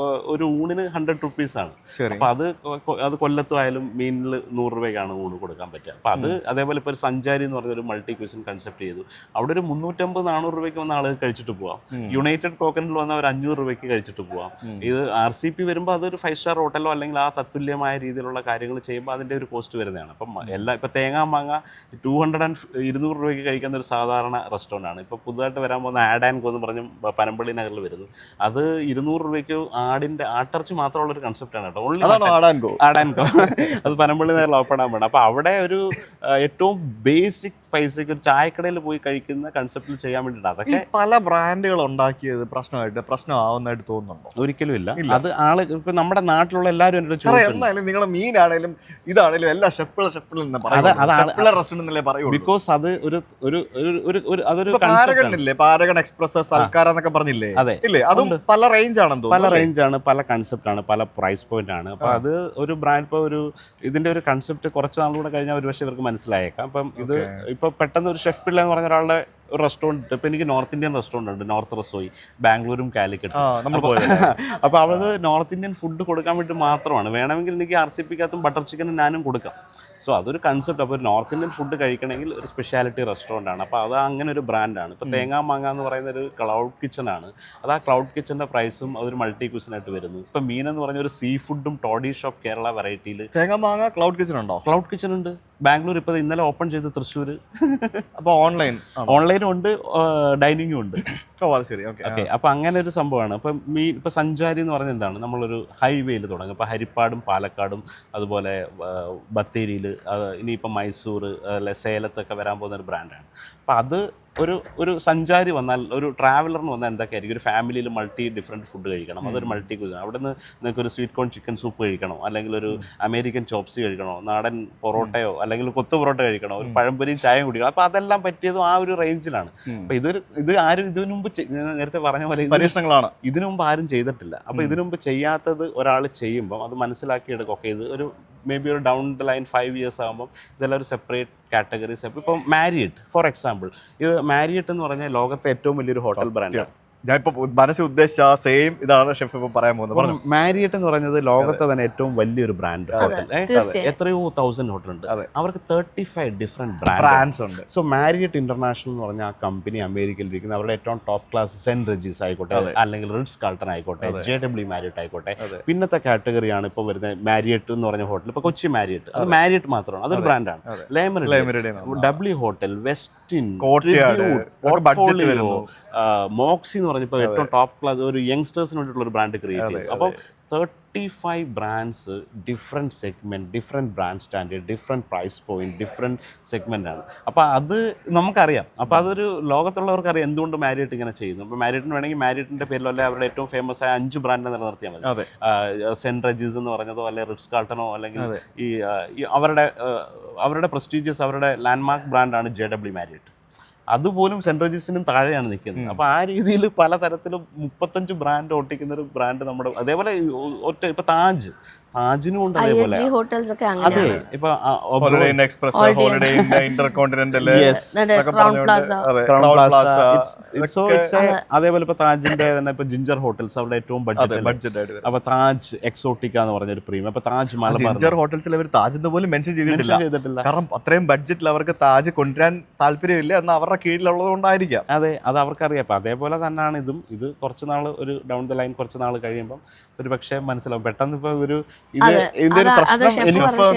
ഒരു ഊണിന് 100 റുപ്പീസാണ്. അപ്പോൾ അത് കൊല്ലത്തുമായാലും മീനിൽ 100 രൂപയ്ക്കാണ് ഊണ് കൊടുക്കാൻ പറ്റുക. അപ്പോൾ അതേപോലെ ഇപ്പോൾ ഒരു സഞ്ചാരി എന്ന് പറഞ്ഞൊരു മൾട്ടി ക്യൂസിൻ കൺസെപ്റ്റ് ചെയ്തു. അവിടെ ഒരു 350-400 രൂപയ്ക്ക് വന്ന ആളുകൾ കഴിച്ചിട്ട് പോവാം. യുണൈറ്റഡ് കോക്കനിൽ വന്ന ഒരു 500 രൂപയ്ക്ക് കഴിച്ചിട്ട് പോവാം. ഇത് RCP വരുമ്പോൾ അതൊരു 5 സ്റ്റാർ ഹോട്ടലോ അല്ലെങ്കിൽ ആ തത്തുല്യമായ രീതിയിലുള്ള കാര്യങ്ങൾ ചെയ്യുമ്പോൾ അതിൻ്റെ ഒരു കോസ്റ്റ് വരുന്നതാണ്. അപ്പം ഇപ്പോൾ തേങ്ങാ മാങ്ങ 200 രൂപയ്ക്ക് കഴിക്കുന്ന ഒരു സാധാരണ റെസ്റ്റോറൻ്റ് ആണ്. ഇപ്പോൾ പുതുതായിട്ട് വരാൻ പോകുന്ന ആഡ് ആൻഡ് ഗോ എന്ന് പറഞ്ഞ് പനമ്പള്ളി നഗറിൽ വരുന്നത്. അത് 200 രൂപയ്ക്ക് ആട്ടിറച്ചി മാത്രമുള്ള ഒരു കൺസെപ്റ്റാണ് കേട്ടോ. ആടാൻകോ അത് പനമ്പള്ളി നഗറിൽ ഓപ്പൺ ആകാൻ വേണം. അപ്പോൾ അവിടെ ഒരു ഏറ്റവും ബേസിക് പൈസയ്ക്ക് ഒരു ചായക്കടയിൽ പോയി കഴിക്കുന്ന കൺസെപ്റ്റിൽ ചെയ്യാൻ വേണ്ടിയിട്ട് അതൊക്കെ പല ബ്രാൻഡുകൾ ഉണ്ടാക്കിയത് പ്രശ്നമാവുന്നതായിട്ട് തോന്നുന്നുണ്ടോ? ഒരിക്കലും ഇല്ല. അത് ആള് ഇപ്പൊ നമ്മുടെ നാട്ടിലുള്ള എല്ലാവരും എന്നാലും നിങ്ങളെ മീനാണേലും ഇതാണേലും എല്ലാ ബിക്കോസ് അത് അതൊരു പാരഗൺ എക്സ്പ്രസ് സൽക്കാര എന്നൊക്കെ പറഞ്ഞില്ലേ? അതെ, ഇല്ലേ? അതും പല റേഞ്ചാണ്, പല കൺസെപ്റ്റാണ്, പല പ്രൈസ് പോയിന്റ് ആണ്. അപ്പൊ അത് ഒരു ബ്രാൻഡ് ഇപ്പോൾ ഇതിന്റെ ഒരു കൺസെപ്റ്റ് കുറച്ച് നാളുകൂടെ കഴിഞ്ഞാൽ ഒരു പക്ഷേ ഇവർക്ക് മനസ്സിലായേക്കാം. അപ്പം ഇത് ഇപ്പൊ പെട്ടെന്ന് ഒരു ഷെഫ് പിള്ള എന്ന് പറഞ്ഞ ഒരാളുടെ ഒരു റെസ്റ്റോറൻറ്റ്, ഇപ്പോൾ എനിക്ക് നോർത്ത് ഇന്ത്യൻ റെസ്റ്റോറൻറ്റ് ഉണ്ട്, നോർത്ത് റസോയി, ബാംഗ്ലൂരും കാലിക്കറ്റും. അപ്പോൾ അവിടെ നോർത്ത് ഇന്ത്യൻ ഫുഡ് കൊടുക്കാൻ വേണ്ടി മാത്രമാണ്. വേണമെങ്കിൽ എനിക്ക് RCPക്കകത്തും ബട്ടർ ചിക്കനും ഞാനും കൊടുക്കാം. സോ അതൊരു കൺസെപ്റ്റ്. അപ്പോൾ ഒരു നോർത്ത് ഇന്ത്യൻ ഫുഡ് കഴിക്കണമെങ്കിൽ ഒരു സ്പെഷ്യാലിറ്റി റെസ്റ്റോറൻ്റ് ആണ്. അപ്പോൾ അത് അങ്ങനെ ഒരു ബ്രാൻഡാണ്. ഇപ്പോൾ തേങ്ങാ മാങ്ങ എന്ന് പറയുന്ന ഒരു ക്ലൗഡ് കിച്ചൺ ആണ്. അത് ആ ക്ലൗഡ് കിച്ചൻ്റെ പ്രൈസും അതൊരു മൾട്ടി ക്യൂസിനായിട്ട് വരുന്നു. ഇപ്പോൾ മീൻ എന്ന് പറഞ്ഞ ഒരു സീ ഫുഡും ടോഡി ഷോപ്പ് കേരള വെറൈറ്റിയിൽ തേങ്ങാ മാങ്ങ ക്ലൗഡ് കിച്ചൺ ഉണ്ടോ? ക്ലൗഡ് കിച്ചൺ ഉണ്ട്. ബാംഗ്ലൂർ ഇപ്പോൾ ഇന്നലെ ഓപ്പൺ ചെയ്ത് തൃശ്ശൂർ. അപ്പോൾ ഓൺലൈനും ഉണ്ട്, ഡൈനിങ്ങും ഉണ്ട്. ശരി, ഓക്കെ. അപ്പോൾ അങ്ങനെ ഒരു സംഭവമാണ്. അപ്പം ഇപ്പോൾ സഞ്ചാരി എന്ന് പറഞ്ഞാൽ എന്താണ്, നമ്മളൊരു ഹൈവേയിൽ തുടങ്ങും. ഇപ്പോൾ ഹരിപ്പാടും പാലക്കാടും അതുപോലെ ബത്തേരിയിൽ, ഇനിയിപ്പോൾ മൈസൂർ, സേലത്തൊക്കെ വരാൻ പോകുന്ന ഒരു ബ്രാൻഡാണ്. അപ്പോൾ അത് ഒരു സഞ്ചാരി വന്നാൽ, ഒരു ട്രാവലറിന് വന്നാൽ എന്തൊക്കെയായിരിക്കും, ഒരു ഫാമിലിയിൽ ഡിഫറെൻറ്റ് ഫുഡ് കഴിക്കണം, അതൊരു മൾട്ടി ക്യൂസിൻ. അവിടെ നിന്ന് നിങ്ങൾക്ക് ഒരു സ്വീറ്റ് കോൺ ചിക്കൻ സൂപ്പ് കഴിക്കണോ, അല്ലെങ്കിൽ ഒരു അമേരിക്കൻ ചോപ്സി കഴിക്കണോ, നാടൻ പൊറോട്ടയോ അല്ലെങ്കിൽ കൊത്തു പൊറോട്ട കഴിക്കണോ, ഒരു പഴംപൊരിയും ചായയും കുടിക്കണം. അപ്പോൾ അതെല്ലാം പറ്റിയതും ആ ഒരു റേഞ്ചിലാണ്. അപ്പോൾ ഇത് ആരും ഇതിനു മുമ്പ് നേരത്തെ പറഞ്ഞ പോലെ പരീക്ഷണങ്ങളാണ്. ഇതിനു മുമ്പ് ആരും ചെയ്തിട്ടില്ല. അപ്പോൾ ഇതിനു മുമ്പ് ചെയ്യാത്തത് ഒരാൾ ചെയ്യുമ്പോൾ അത് മനസ്സിലാക്കിയെടുക്കും. ഓക്കെ, ഇത് ഒരു മേ ബി ഒരു ഡൗൺ ദ ലൈൻ 5 ഇയേഴ്സ് ആകുമ്പോൾ ഇതെല്ലാം ഒരു സെപ്പറേറ്റ് കാറ്റഗറീസ്. ഇപ്പം മാരിയറ്റ് ഫോർ എക്സാമ്പിൾ, ഇത് മാരിയറ്റ് എന്ന് പറഞ്ഞാൽ ലോകത്തെ ഏറ്റവും വലിയൊരു ഹോട്ടൽ ബ്രാൻഡാണ്. ഞാൻ ഇപ്പൊ മനസ്സിൽ ഉദ്ദേശിച്ച സെയിം ഇതാണ് ഷെഫ് ഇപ്പൊ പറയാൻ പോകുന്നത്. മാരിയറ്റ് എന്ന് പറയുന്നത് ലോകത്തെ തന്നെ ഏറ്റവും വലിയൊരു ബ്രാൻഡ് ഹോട്ടൽ. എത്രയോ 1000 ഹോട്ടൽ ഉണ്ട്. അവർക്ക് 35 ഡിഫറെന്റ് ബ്രാൻഡ്സ് ഉണ്ട്. സോ മാരിയറ്റ് ഇന്റർനാഷണൽ എന്ന് പറഞ്ഞ ആ കമ്പനി അമേരിക്കയിൽ ഇരിക്കുന്ന അവരുടെ ഏറ്റവും ടോപ്പ് ക്ലാസ് സെന്റ് റെജീസ് ആയിക്കോട്ടെ, അല്ലെങ്കിൽ റിട്സ് കാൾട്ടൺ ആയിക്കോട്ടെ, JW മാരിയറ്റ് ആയിക്കോട്ടെ, പിന്നത്തെ കാറ്റഗറിയാണ് ഇപ്പോൾ വരുന്നത് മാരിയറ്റ് എന്ന് പറഞ്ഞ ഹോട്ടൽ. ഇപ്പൊ കൊച്ചി മാരിയറ്റ്, അത് മാരിയറ്റ് മാത്രമാണ്, അതൊരു ബ്രാൻഡാണ്. W ഹോട്ടൽ, വെസ്റ്റിൻ, മോക്സി എന്ന് പറഞ്ഞപ്പോൾ ഏറ്റവും ടോപ്പ് ക്ലാസ് ഒരു യങ്സ്റ്റേഴ്സിന് വേണ്ടിയിട്ടുള്ള ഒരു ബ്രാൻഡ് ക്രിയേറ്റ് ചെയ്തു. അപ്പം 35 brands, different segment, different brand standard, different price point, different സെഗ്മെൻ്റാണ്. അപ്പോൾ അത് നമുക്കറിയാം. അപ്പോൾ അതൊരു ലോകത്തുള്ളവർക്ക് അറിയാം എന്തുകൊണ്ട് മാരിയറ്റ് ഇങ്ങനെ ചെയ്യുന്നു. അപ്പോൾ മാരിയറ്റിന് വേണമെങ്കിൽ മാരിയറ്റിൻ്റെ പേരിലോ അല്ലെ അവരുടെ ഏറ്റവും ഫേമസ് ആയ 5 ബ്രാൻഡിനെ നിലനിർത്തിയാൽ മതി. സെൻറ്റ് റെജീസ് എന്ന് പറഞ്ഞതോ അല്ലെ റിട്സ് കാൾട്ടനോ അല്ലെങ്കിൽ ഈ അവരുടെ പ്രസ്റ്റീജിയസ് അവരുടെ ലാൻഡ്മാർക്ക് ബ്രാൻഡാണ് JW മാരിയറ്റ്. അതുപോലും സെൻറ്റ് റെജീസിനും താഴെയാണ് നിൽക്കുന്നത്. അപ്പോൾ ആ രീതിയിൽ പലതരത്തിലും 35 ബ്രാൻഡ് ഒട്ടിക്കുന്ന ഒരു ബ്രാൻഡ് നമ്മുടെ. അതേപോലെ ഒറ്റ ഇപ്പൊ താജിനും ഉണ്ട് അതേപോലെ. അതെ, ഇപ്പൊ അതേപോലെ ഇപ്പൊ താജിന്റെ തന്നെ ഇപ്പൊ ജിഞ്ചർ ഹോട്ടൽസ് അവരുടെ ഏറ്റവും ബഡ്ജറ്റ്. അപ്പൊ താജ് എക്സോട്ടിക്ക എന്ന് പറഞ്ഞൊരു പ്രീമിയം. അപ്പൊ താജ് മലബാർ ജിഞ്ചർ ഹോട്ടൽസിൽ അവർ താജിന്റെ പോലും മെൻഷൻ ചെയ്തിട്ടില്ല. കാരണം അത്രയും ബഡ്ജറ്റിൽ അവർക്ക് താജ് കൊണ്ടുവരാൻ താല്പര്യമില്ല എന്ന് അവരുടെ കീഴിലുള്ളത് കൊണ്ടായിരിക്കാം. അതെ, അത് അവർക്കറിയാം. അപ്പൊ അതേപോലെ തന്നെയാണ് ഇതും. ഇത് കുറച്ച് നാൾ ഒരു ഡൗൺ ദ ലൈൻ കുറച്ച് നാൾ കഴിയുമ്പോൾ ഒരു പക്ഷേ മനസ്സിലാവും. പെട്ടെന്ന് ഇപ്പൊ ഒരു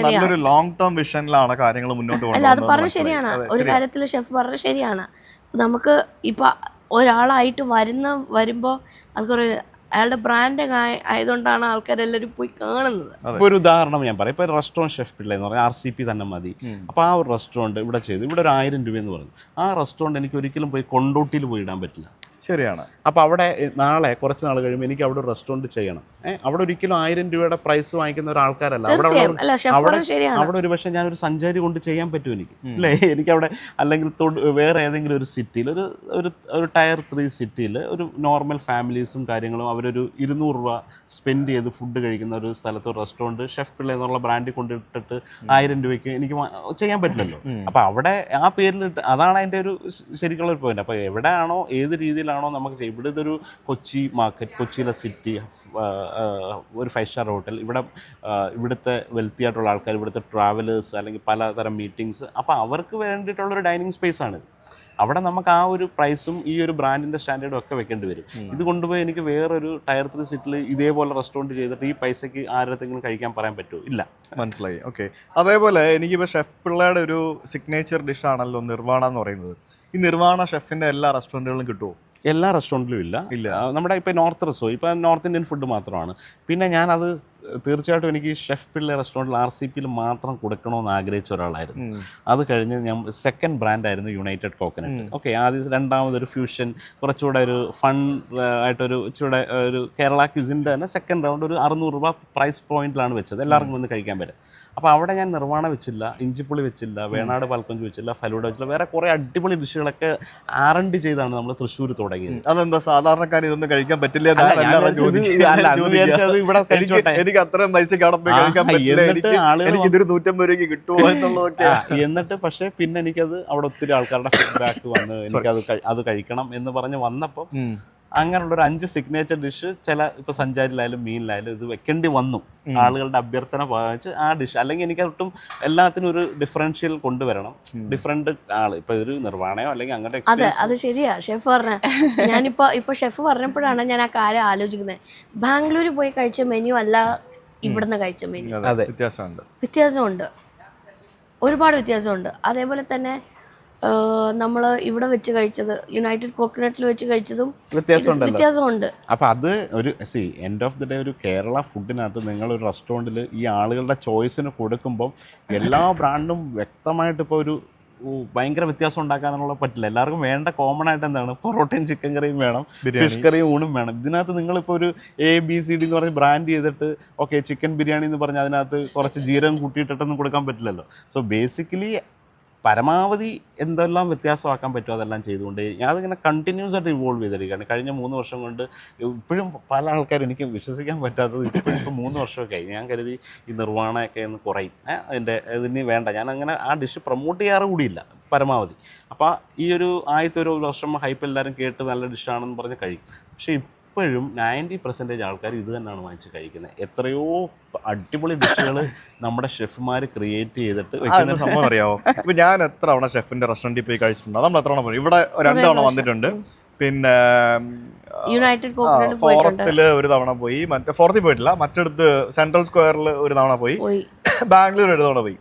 നല്ലൊരു ലോങ് ടേം വിഷനിലാണ് കാര്യങ്ങൾ മുന്നോട്ട് പോകുന്നത്. അത് പറഞ്ഞ ശരിയാണ്. ഒരു കാര്യത്തിൽ ഷെഫ് പറഞ്ഞ ശരിയാണ്. നമുക്ക് ഇപ്പൊ ഒരാളായിട്ട് വരുമ്പോ ആൾക്കാർ അയാളുടെ ബ്രാൻഡ് ആയതുകൊണ്ടാണ് ആൾക്കാരെല്ലാവരും പോയി കാണുന്നത്. ഇപ്പോൾ ഒരു ഉദാഹരണം ഞാൻ പറയാം. ഇപ്പോൾ റെസ്റ്റോറൻറ്റ് ഷെഫ് പിള്ള എന്ന് പറഞ്ഞാൽ RCP തന്നെ മതി. അപ്പോൾ ആ ഒരു റെസ്റ്റോറൻറ്റ് ഇവിടെ ചെയ്തു, ഇവിടെ ഒരു 1000 രൂപയെന്ന് പറഞ്ഞു. ആ റെസ്റ്റോറൻറ്റ് എനിക്ക് ഒരിക്കലും പോയി കൊണ്ടോട്ടിയിൽ പോയി ഇടാൻ പറ്റില്ല. ശരിയാണ്. അപ്പോൾ അവിടെ നാളെ കുറച്ച് നാൾ കഴിയുമ്പോൾ എനിക്ക് അവിടെ ഒരു റെസ്റ്റോറൻറ്റ് ചെയ്യണം. അവിടെ ഒരിക്കലും 1000 രൂപയുടെ പ്രൈസ് വാങ്ങിക്കുന്ന ഒരാൾക്കാരല്ല. അവിടെ ഒരു പക്ഷേ ഞാനൊരു സഞ്ചാരി കൊണ്ട് ചെയ്യാൻ പറ്റും എനിക്ക്, അല്ലേ? എനിക്കവിടെ അല്ലെങ്കിൽ വേറെ ഏതെങ്കിലും ഒരു സിറ്റിയിൽ ഒരു ടയർ 3 സിറ്റിയിൽ ഒരു നോർമൽ ഫാമിലീസും കാര്യങ്ങളും അവരൊരു 200 രൂപ സ്പെൻഡ് ചെയ്ത് ഫുഡ് കഴിക്കുന്ന ഒരു സ്ഥലത്ത് ഒരു റെസ്റ്റോറൻറ്റ് ഷെഫ് പിള്ള എന്നുള്ള ബ്രാൻഡിൽ കൊണ്ടിട്ടിട്ട് 1000 രൂപയ്ക്ക് എനിക്ക് ചെയ്യാൻ പറ്റില്ലല്ലോ. അപ്പോൾ അവിടെ ആ പേരിലിട്ട് അതാണ് അതിൻ്റെ ഒരു ശരിക്കുള്ള ഒരു പോയിന്റ്. അപ്പോൾ എവിടെയാണോ ഏത് രീതിയിലാണോ നമുക്ക് ചെയ്യും. ഇവിടെ ഇതൊരു കൊച്ചി മാർക്കറ്റ്, കൊച്ചിയിലെ സിറ്റി, ഒരു 5 സ്റ്റാർ ഹോട്ടൽ, ഇവിടുത്തെ വെൽത്തി ആയിട്ടുള്ള ആൾക്കാർ, ഇവിടുത്തെ ട്രാവലേഴ്സ് അല്ലെങ്കിൽ പലതരം മീറ്റിങ്സ്. അപ്പോൾ അവർക്ക് വേണ്ടിയിട്ടുള്ളൊരു ഡൈനിങ് സ്പേസ് ആണ്. അവിടെ നമുക്ക് ആ ഒരു പ്രൈസും ഈ ഒരു ബ്രാൻഡിൻ്റെ സ്റ്റാൻഡേർഡും ഒക്കെ വെക്കേണ്ടി വരും. ഇത് കൊണ്ടുപോയി എനിക്ക് വേറൊരു ടയർ 3 സിറ്റിയിൽ ഇതേപോലെ റെസ്റ്റോറൻറ്റ് ചെയ്തിട്ട് ഈ പൈസയ്ക്ക് ആരെങ്കിലും കഴിക്കാൻ പറയാൻ പറ്റുമോ? ഇല്ല. മനസ്സിലായി. ഓക്കെ. അതേപോലെ എനിക്കിപ്പോൾ ഷെഫ് പിള്ളയുടെ ഒരു സിഗ്നേച്ചർ ഡിഷാണല്ലോ നിർവാണ എന്ന് പറയുന്നത്. ഈ നിർവാണ ഷെഫിൻ്റെ എല്ലാ റെസ്റ്റോറൻറ്റുകളിലും കിട്ടുമോ? എല്ലാ റെസ്റ്റോറൻറ്റിലും ഇല്ല. നമ്മുടെ ഇപ്പോൾ നോർത്ത് റെസ്റ്റോ ഇപ്പോൾ നോർത്ത് ഇന്ത്യൻ ഫുഡ് മാത്രമാണ്. പിന്നെ ഞാനത് തീർച്ചയായിട്ടും എനിക്ക് ഷെഫ് പിള്ള റെസ്റ്റോറൻറ്റിൽ RCPയിൽ മാത്രം കൊടുക്കണമെന്ന് ആഗ്രഹിച്ച ഒരാളായിരുന്നു. അത് കഴിഞ്ഞ് ഞാൻ സെക്കൻഡ് ബ്രാൻഡായിരുന്നു യുണൈറ്റഡ് കോക്കനട്ട്. ഓക്കെ, ആദ്യം രണ്ടാമതൊരു ഫ്യൂഷൻ, കുറച്ചുകൂടെ ഒരു ഫൺ ആയിട്ടൊരു ഇച്ചിരി ഒരു കേരള ക്യൂസിൻ്റെ തന്നെ സെക്കൻഡ് റൗണ്ട് ഒരു 600 രൂപ പ്രൈസ് പോയിന്റിലാണ് വെച്ചത്. എല്ലാവർക്കും വന്ന് കഴിക്കാൻ പറ്റും. അപ്പോൾ അവിടെ ഞാൻ നിർവ്വാണ വെച്ചില്ല, ഇഞ്ചിപ്പുളി വെച്ചില്ല, വേണാട് പാൽക്കൊഞ്ച് വെച്ചില്ല, ഫലൂഡ വെച്ചില്ല, വേറെ കുറേ അടിപൊളി ഡിഷുകളൊക്കെ R&D ചെയ്താണ് നമ്മൾ തൃശ്ശൂർ തുടങ്ങിയത്. അതെന്താ സാധാരണക്കാർ ഇതൊന്നും കഴിക്കാൻ പറ്റില്ല? എനിക്ക് അത്രയും പൈസക്ക് അവിടെ പോയി കഴിക്കാൻ പറ്റില്ല, എനിക്ക് ഇതൊരു 150 രൂപയ്ക്ക് കിട്ടുമോ എന്നുള്ളതൊക്കെ. എന്നിട്ട് പക്ഷേ പിന്നെ എനിക്കത് അവിടെ ഒത്തിരി ആൾക്കാരുടെ ഫീഡ്ബാക്ക് വന്ന് എനിക്കത് കഴിക്കണം എന്ന് പറഞ്ഞ് വന്നപ്പോൾ അങ്ങനെയുള്ളൊരു 5 സിഗ്നേച്ചർ ഡിഷ് ചില ഇപ്പോൾ സഞ്ചാരിയിലായാലും മീനിലായാലും ഇത് വെക്കേണ്ടി വന്നു. ആളുകളുടെ അഭ്യർത്ഥന വാങ്ങിച്ച് ആ ഡിഷ്, അല്ലെങ്കിൽ എനിക്ക് ഒട്ടും എല്ലാത്തിനും ഒരു ഡിഫറൻഷ്യൽ കൊണ്ടുവരണം. ഡിഫറെന്റ് ആള് ഇപ്പൊ ഒരു നിർവ്വാണയോ അല്ലെങ്കിൽ അങ്ങനെ. അതെ, അത് ശരിയാ ഷെഫ് പറഞ്ഞ. ഞാനിപ്പോ ഷെഫ് പറഞ്ഞപ്പോഴാണ് ഞാൻ ആ കാര്യം ആലോചിക്കുന്നത്. ബാംഗ്ലൂർ പോയി കഴിച്ച മെനു അല്ല ഇവിടുന്ന് കഴിച്ച മെനു. വ്യത്യാസമുണ്ട്, ഒരുപാട് വ്യത്യാസമുണ്ട്. അതേപോലെ തന്നെ നമ്മൾ ഇവിടെ വെച്ച് കഴിച്ചത്, യുണൈറ്റഡ് കോക്കനട്ടിൽ വെച്ച് കഴിച്ചതും വ്യത്യാസമുണ്ട്. അപ്പോൾ അത് ഒരു എൻഡ് ഓഫ് ദി ഡേ ഒരു കേരള ഫുഡിനകത്ത് നിങ്ങളൊരു റെസ്റ്റോറൻറ്റിൽ ഈ ആളുകളുടെ ചോയ്സിന് കൊടുക്കുമ്പോൾ എല്ലാ ബ്രാൻഡും വ്യക്തമായിട്ട് ഇപ്പോൾ ഒരു ഭയങ്കര വ്യത്യാസം ഉണ്ടാക്കാനുള്ള പറ്റില്ല. എല്ലാവർക്കും വേണ്ട കോമൺ ആയിട്ട് എന്താണ്, പൊറോട്ടയും ചിക്കൻ കറിയും വേണം, ഫിഷ് കറിയും ഊണും വേണം. ഇതിനകത്ത് നിങ്ങളിപ്പോൾ ഒരു ABCD എന്ന് പറഞ്ഞ് ബ്രാൻഡ് ചെയ്തിട്ട് ഓക്കെ ചിക്കൻ ബിരിയാണി എന്ന് പറഞ്ഞ് അതിനകത്ത് കുറച്ച് ജീരകം കൂട്ടിയിട്ടൊന്നും കൊടുക്കാൻ പറ്റില്ലല്ലോ. സോ ബേസിക്കലി പരമാവധി എന്തെല്ലാം വ്യത്യാസമാക്കാൻ പറ്റുമോ അതെല്ലാം ചെയ്തുകൊണ്ട് അതിങ്ങനെ കണ്ടിന്യൂസ് ആയിട്ട് ഇവോൾവ് ചെയ്തിരിക്കുകയാണ്. കഴിഞ്ഞ 3 വർഷം കൊണ്ട് ഇപ്പോഴും പല ആൾക്കാരും എനിക്ക് വിശ്വസിക്കാൻ പറ്റാത്തത് ഇപ്പോൾ 3 വർഷമൊക്കെ ആയി. ഞാൻ കരുതി ഈ നിർവ്വാണയൊക്കെ ഒന്ന് കുറയും, അതിൻ്റെ ഇതിന് വേണ്ട, ഞാൻ അങ്ങനെ ആ ഡിഷ് പ്രൊമോട്ട് ചെയ്യാറ് കൂടിയില്ല പരമാവധി. അപ്പോൾ ഈ ഒരു ആദ്യത്തെ ഒരു വർഷം ഹൈപ്പ് എല്ലാവരും കേട്ട് നല്ല ഡിഷാണെന്ന് പറഞ്ഞ് കഴിയും. പക്ഷേ ഇപ്പോഴും 90% ആൾക്കാർ ഇത് തന്നെയാണ് വാങ്ങിച്ച് കഴിക്കുന്നത്. എത്രയോ അടിപൊളി ഡിഷുകൾ നമ്മുടെ ഷെഫ്മാർ ക്രിയേറ്റ് ചെയ്തിട്ട് വെക്കുന്ന സംഭവം അറിയാമോ? ഇപ്പൊ ഞാൻ എത്ര തവണ ഷെഫിന്റെ റെസ്റ്റോറൻറ്റിൽ പോയി കഴിച്ചിട്ടുണ്ടോ? നമ്മൾ എത്ര തവണ പോയി? ഇവിടെ 2 തവണ വന്നിട്ടുണ്ട്. പിന്നെ യുണൈറ്റഡ് ഫോറത്തില് ഒരു തവണ പോയി, മറ്റേ ഫോറത്തിൽ പോയിട്ടില്ല, മറ്റടുത്ത് സെൻട്രൽ സ്ക്വയറിൽ ഒരു തവണ പോയി, ബാംഗ്ലൂർ ഒരു തവണ പോയി.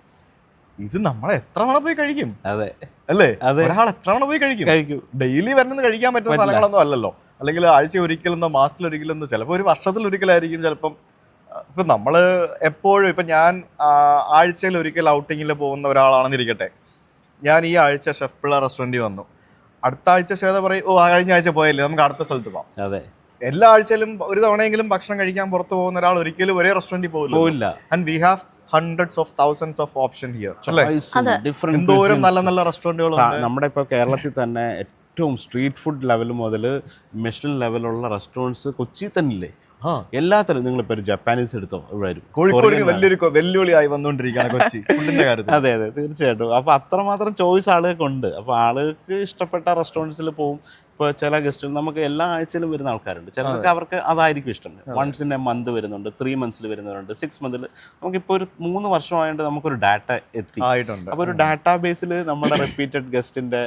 ഇത് നമ്മൾ എത്ര തവണ പോയി കഴിക്കും? അതെ അല്ലേ? ഒരാൾ എത്ര തവണ പോയി കഴിക്കും? ഡെയിലി വരുന്നത് കഴിക്കാൻ പറ്റുന്ന സ്ഥലങ്ങളൊന്നും അല്ലല്ലോ. അല്ലെങ്കിൽ ആഴ്ച ഒരിക്കലെന്നോ മാസത്തിലൊരിക്കലെന്നോ, ചിലപ്പോൾ ഒരു വർഷത്തിലൊരിക്കലായിരിക്കും. ചിലപ്പം ഇപ്പം നമ്മൾ എപ്പോഴും, ഇപ്പം ഞാൻ ആഴ്ചയിൽ ഒരിക്കൽ ഔട്ടിങ്ങിൽ പോകുന്ന ഒരാളാണെന്നിരിക്കട്ടെ, ഞാൻ ഈ ആഴ്ച ഷെഫ് പിള്ള റെസ്റ്റോറൻറ്റിൽ വന്നു, അടുത്ത ആഴ്ച ശ്വേത പറയും, ഓ കഴിഞ്ഞ ആഴ്ച പോയല്ലേ, നമുക്ക് അടുത്ത സ്ഥലത്ത് പോകാം. അതെ, എല്ലാ ആഴ്ചയിലും ഒരു തവണയെങ്കിലും ഭക്ഷണം കഴിക്കാൻ പുറത്ത് പോകുന്ന ഒരാൾ ഒരിക്കലും ഒരേ റെസ്റ്റോറൻറ്റിൽ പോകില്ല. And we have hundreds of thousands of option here. എന്തോരം നല്ല നല്ല റെസ്റ്റോറൻറ്റുകളുണ്ട് നമ്മുടെ. ഇപ്പോൾ കേരളത്തിൽ തന്നെ ഏറ്റവും സ്ട്രീറ്റ് ഫുഡ് ലെവൽ മുതൽ മിഷലിൻ ലെവലുള്ള റെസ്റ്റോറൻറ്റ്സ് കൊച്ചി തന്നെ ഇല്ലേ? എല്ലാത്തരം. നിങ്ങളിപ്പോൾ ഒരു ജപ്പാനീസ് എടുത്തോ, ഇവിടെ വരും. കോഴിക്കോട് വലിയൊരു വെല്ലുവിളിയായി വന്നുകൊണ്ടിരിക്കുകയാണ് കൊച്ചി ഫുഡിന്റെ കാര്യത്തിൽ. അതെ തീർച്ചയായിട്ടും. അപ്പോൾ അത്രമാത്രം ചോയ്സ് ആളുകൾക്കുണ്ട്. അപ്പോൾ ആളുകൾക്ക് ഇഷ്ടപ്പെട്ട റെസ്റ്റോറൻറ്റ്സിൽ പോവും. ഇപ്പോൾ ചില ഗസ്റ്റുകൾ നമുക്ക് എല്ലാ ആഴ്ചയിലും വരുന്ന ആൾക്കാരുണ്ട്. ചിലർക്ക് അവർക്ക് അതായിരിക്കും ഇഷ്ടം. വൺസ് ഇൻ എ മന്ത് വരുന്നുണ്ട്, 3 months വരുന്നവരുണ്ട്, 6 months. നമുക്കിപ്പോൾ ഒരു 3 വർഷമായിട്ട് നമുക്കൊരു ഡാറ്റ എത്തിയിട്ടുണ്ട്. അപ്പോൾ ഒരു ഡാറ്റാ ബേസിൽ നമ്മുടെ റിപ്പീറ്റഡ് ഗസ്റ്റിൻ്റെ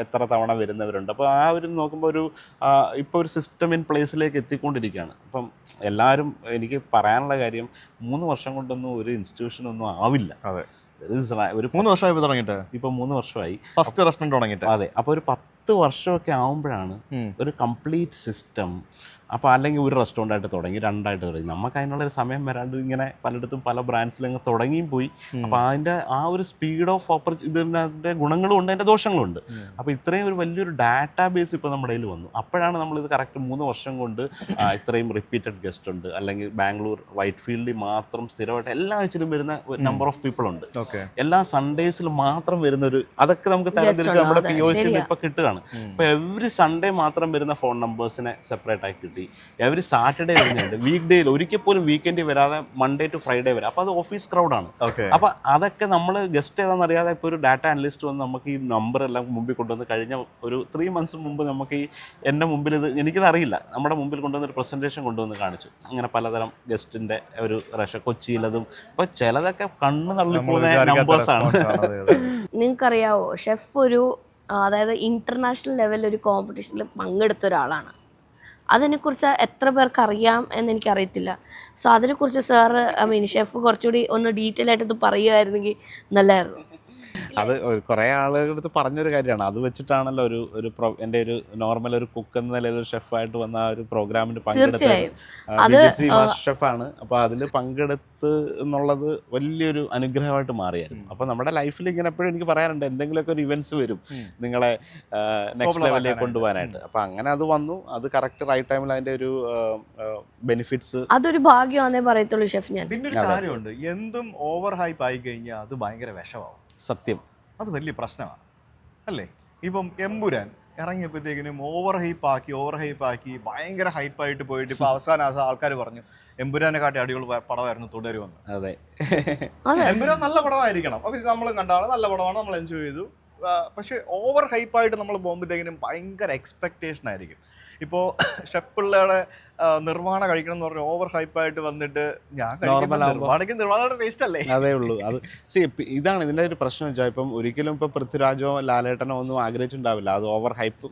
എത്ര തവണ വരുന്നവരുണ്ട്. അപ്പോൾ ആ ഒരു നോക്കുമ്പോൾ ഒരു ഇപ്പോൾ ഒരു സിസ്റ്റം ഇൻ പ്ലേസിലേക്ക് എത്തിക്കൊണ്ടിരിക്കുകയാണ്. അപ്പം എല്ലാവരും, എനിക്ക് പറയാനുള്ള കാര്യം, 3 വർഷം കൊണ്ടൊന്നും ഒരു ഇൻസ്റ്റിറ്റ്യൂഷനൊന്നും ആവില്ല. അതെ, ഒരു 3 വർഷമായി തുടങ്ങിയിട്ട്. ഇപ്പം 3 വർഷമായി ഫസ്റ്റ് റെസ്റ്റോറൻറ്റ് തുടങ്ങിയിട്ട്. അതെ, അപ്പോൾ ഒരു 10 വർഷമൊക്കെ ആകുമ്പോഴാണ് ഒരു കംപ്ലീറ്റ് സിസ്റ്റം. അപ്പോൾ അല്ലെങ്കിൽ ഒരു റെസ്റ്റോറൻ്റായിട്ട് തുടങ്ങി, 2ആയിട്ട് തുടങ്ങി. നമുക്ക് അതിനുള്ളൊരു സമയം വരാണ്ട് ഇങ്ങനെ പലയിടത്തും പല ബ്രാൻഡ്സിലും തുടങ്ങിയും പോയി. അപ്പോൾ അതിൻ്റെ ആ ഒരു സ്പീഡ് ഓഫ് ഇതിൻ്റെ ഗുണങ്ങളും ഉണ്ട്, അതിൻ്റെ ദോഷങ്ങളും ഉണ്ട്. അപ്പോൾ ഇത്രയും ഒരു വലിയൊരു ഡാറ്റാ ബേസ് ഇപ്പോൾ നമ്മുടെ കയ്യിൽ വന്നു. അപ്പോഴാണ് നമ്മളിത് കറക്റ്റ് 3 വർഷം കൊണ്ട് ഇത്രയും റിപ്പീറ്റഡ് ഗസ്റ്റ് ഉണ്ട്. അല്ലെങ്കിൽ ബാംഗ്ലൂർ വൈറ്റ് ഫീൽഡിൽ മാത്രം സ്ഥിരമായിട്ട് എല്ലാ ആഴ്ചയിലും വരുന്ന നമ്പർ ഓഫ് പീപ്പിൾ ഉണ്ട്. എല്ലാ സൺഡേസിൽ മാത്രം വരുന്നൊരു, അതൊക്കെ നമുക്ക് തരംതിരിച്ച് നമ്മുടെ POC ഇപ്പോൾ കിട്ടുകയാണ്. ഇപ്പോൾ എവറി സൺഡേ മാത്രം വരുന്ന ഫോൺ നമ്പേഴ്സിനെ സെപ്പറേറ്റ് ആക്കി കിട്ടി. എവറി സാറ്റർഡേ വരുന്നുണ്ട്. വീക്ക് ഡേയിൽ ഒരിക്കൽ പോലും വീക്കെൻഡിൽ വരാതെ മൺഡേ ടു ഫ്രൈഡേ വരാം. അപ്പോൾ അത് ഓഫീസ് ക്രൗഡാണ്. അപ്പോൾ അതൊക്കെ നമ്മൾ ഗസ്റ്റ് ഏതാണെന്നറിയാതെ ഇപ്പോൾ ഒരു ഡാറ്റ അനലിസ്റ്റ് വന്ന് നമുക്ക് ഈ നമ്പർ എല്ലാം മുമ്പിൽ കൊണ്ടുവന്ന്, കഴിഞ്ഞ ഒരു 3 months മുമ്പ് നമുക്ക് ഈ എൻ്റെ മുമ്പിൽ എനിക്കിത് അറിയില്ല, നമ്മുടെ മുമ്പിൽ കൊണ്ടുവന്ന് ഒരു പ്രസൻറ്റേഷൻ കൊണ്ടുവന്ന് കാണിച്ചു. അങ്ങനെ പലതരം ഗസ്റ്റിൻ്റെ ഒരു കൊച്ചിയിലതും. അപ്പോൾ ചിലതൊക്കെ കണ്ണ് തള്ളിപ്പോകുന്ന നമ്പേഴ്സാണ്. നിങ്ങൾക്കറിയാവോ, ഷെഫ് ഒരു അതായത് ഇൻ്റർനാഷണൽ ലെവലിൽ ഒരു കോമ്പറ്റീഷനിൽ പങ്കെടുത്ത ഒരാളാണ്. അതിനെക്കുറിച്ച് എത്ര പേർക്ക് അറിയാം എന്നെനിക്കറിയത്തില്ല. സോ അതിനെക്കുറിച്ച് സാറ് ഷെഫ് കുറച്ചുകൂടി ഒന്ന് ഡീറ്റെയിൽ ആയിട്ട് ഇത് പറയുമായിരുന്നെങ്കിൽ നല്ലതായിരുന്നു. അത് കുറേ ആളുകളുടെ അടുത്ത് പറഞ്ഞൊരു കാര്യമാണ്. അത് വെച്ചിട്ടാണല്ലോ ഒരു എൻ്റെ ഒരു നോർമൽ ഒരു കുക്ക് എന്ന നിലയിൽ ഒരു ഷെഫായിട്ട് വന്ന ആ ഒരു പ്രോഗ്രാമിന് പങ്കെടുത്തത്. BBC മാസ്റ്റർ ഷെഫാണ്. അപ്പോൾ അതിൽ പങ്കെടുത്ത് എന്നുള്ളത് വലിയൊരു അനുഗ്രഹമായിട്ട് മാറിയായിരുന്നു. അപ്പോൾ നമ്മുടെ ലൈഫിൽ ഇങ്ങനെ എപ്പോഴും എനിക്ക് പറയാറുണ്ട്, എന്തെങ്കിലുമൊക്കെ ഒരു ഇവൻറ്റ്സ് വരും നിങ്ങളെ നെക്സ്റ്റ് ലെവലിലേക്ക് കൊണ്ടുപോകാനായിട്ട്. അപ്പോൾ അങ്ങനെ അത് വന്നു. അത് കറക്റ്റ് റൈറ്റ് ടൈമിൽ അതിൻ്റെ ഒരു ബെനിഫിറ്റ്സ്, അതൊരു ഭാഗ്യമാണെന്നേ പറയത്തുള്ളൂ ഷെഫ്. ഞാൻ പിന്നെ ഒരു കാര്യമുണ്ട്, എന്തും ഓവർ ഹൈപ്പ് ആയി കഴിഞ്ഞാൽ അത് ഭയങ്കര വിഷമാവും. സത്യം, അത് വലിയ പ്രശ്നമാണ് അല്ലേ? ഇപ്പം എമ്പുരാൻ ഇറങ്ങിയപ്പോഴത്തേക്കിനും ഓവർ ഹൈപ്പാക്കി ഭയങ്കര ഹൈപ്പായിട്ട് പോയിട്ട് ഇപ്പോൾ അവസാനം ആൾക്കാർ പറഞ്ഞു എമ്പുരാനെ കാട്ടി അടിപൊളി പടമായിരുന്നു തുടരുമെന്ന്. അതെ, എമ്പുരാൻ നല്ല പടമായിരിക്കണം. അപ്പോൾ നമ്മൾ കണ്ടാണ് നല്ല പടമാണ്, നമ്മൾ എൻജോയ് ചെയ്തു. പക്ഷേ ഓവർ ഹൈപ്പായിട്ട് നമ്മൾ പോകുമ്പോഴത്തേക്കിനും ഭയങ്കര എക്സ്പെക്റ്റേഷൻ ആയിരിക്കും. ഇപ്പോൾ ഷെഫ് പിള്ളയുടെ നിർവ്വാണ കഴിക്കണം എന്ന് പറഞ്ഞാൽ ഓവർ ഹൈപ്പായിട്ട് വന്നിട്ട് ഞാൻ നിർവ്വാണയുടെ ടേസ്റ്റ് അല്ലേ? അതേ ഉള്ളൂ. അത് ഇതാണ് ഇതിൻ്റെ ഒരു പ്രശ്നം വെച്ചാൽ, ഇപ്പം ഒരിക്കലും ഇപ്പോൾ പൃഥ്വിരാജോ ലാലേട്ടനോ ഒന്നും ആഗ്രഹിച്ചിട്ടുണ്ടാവില്ല അത് ഓവർ ഹൈപ്പ്.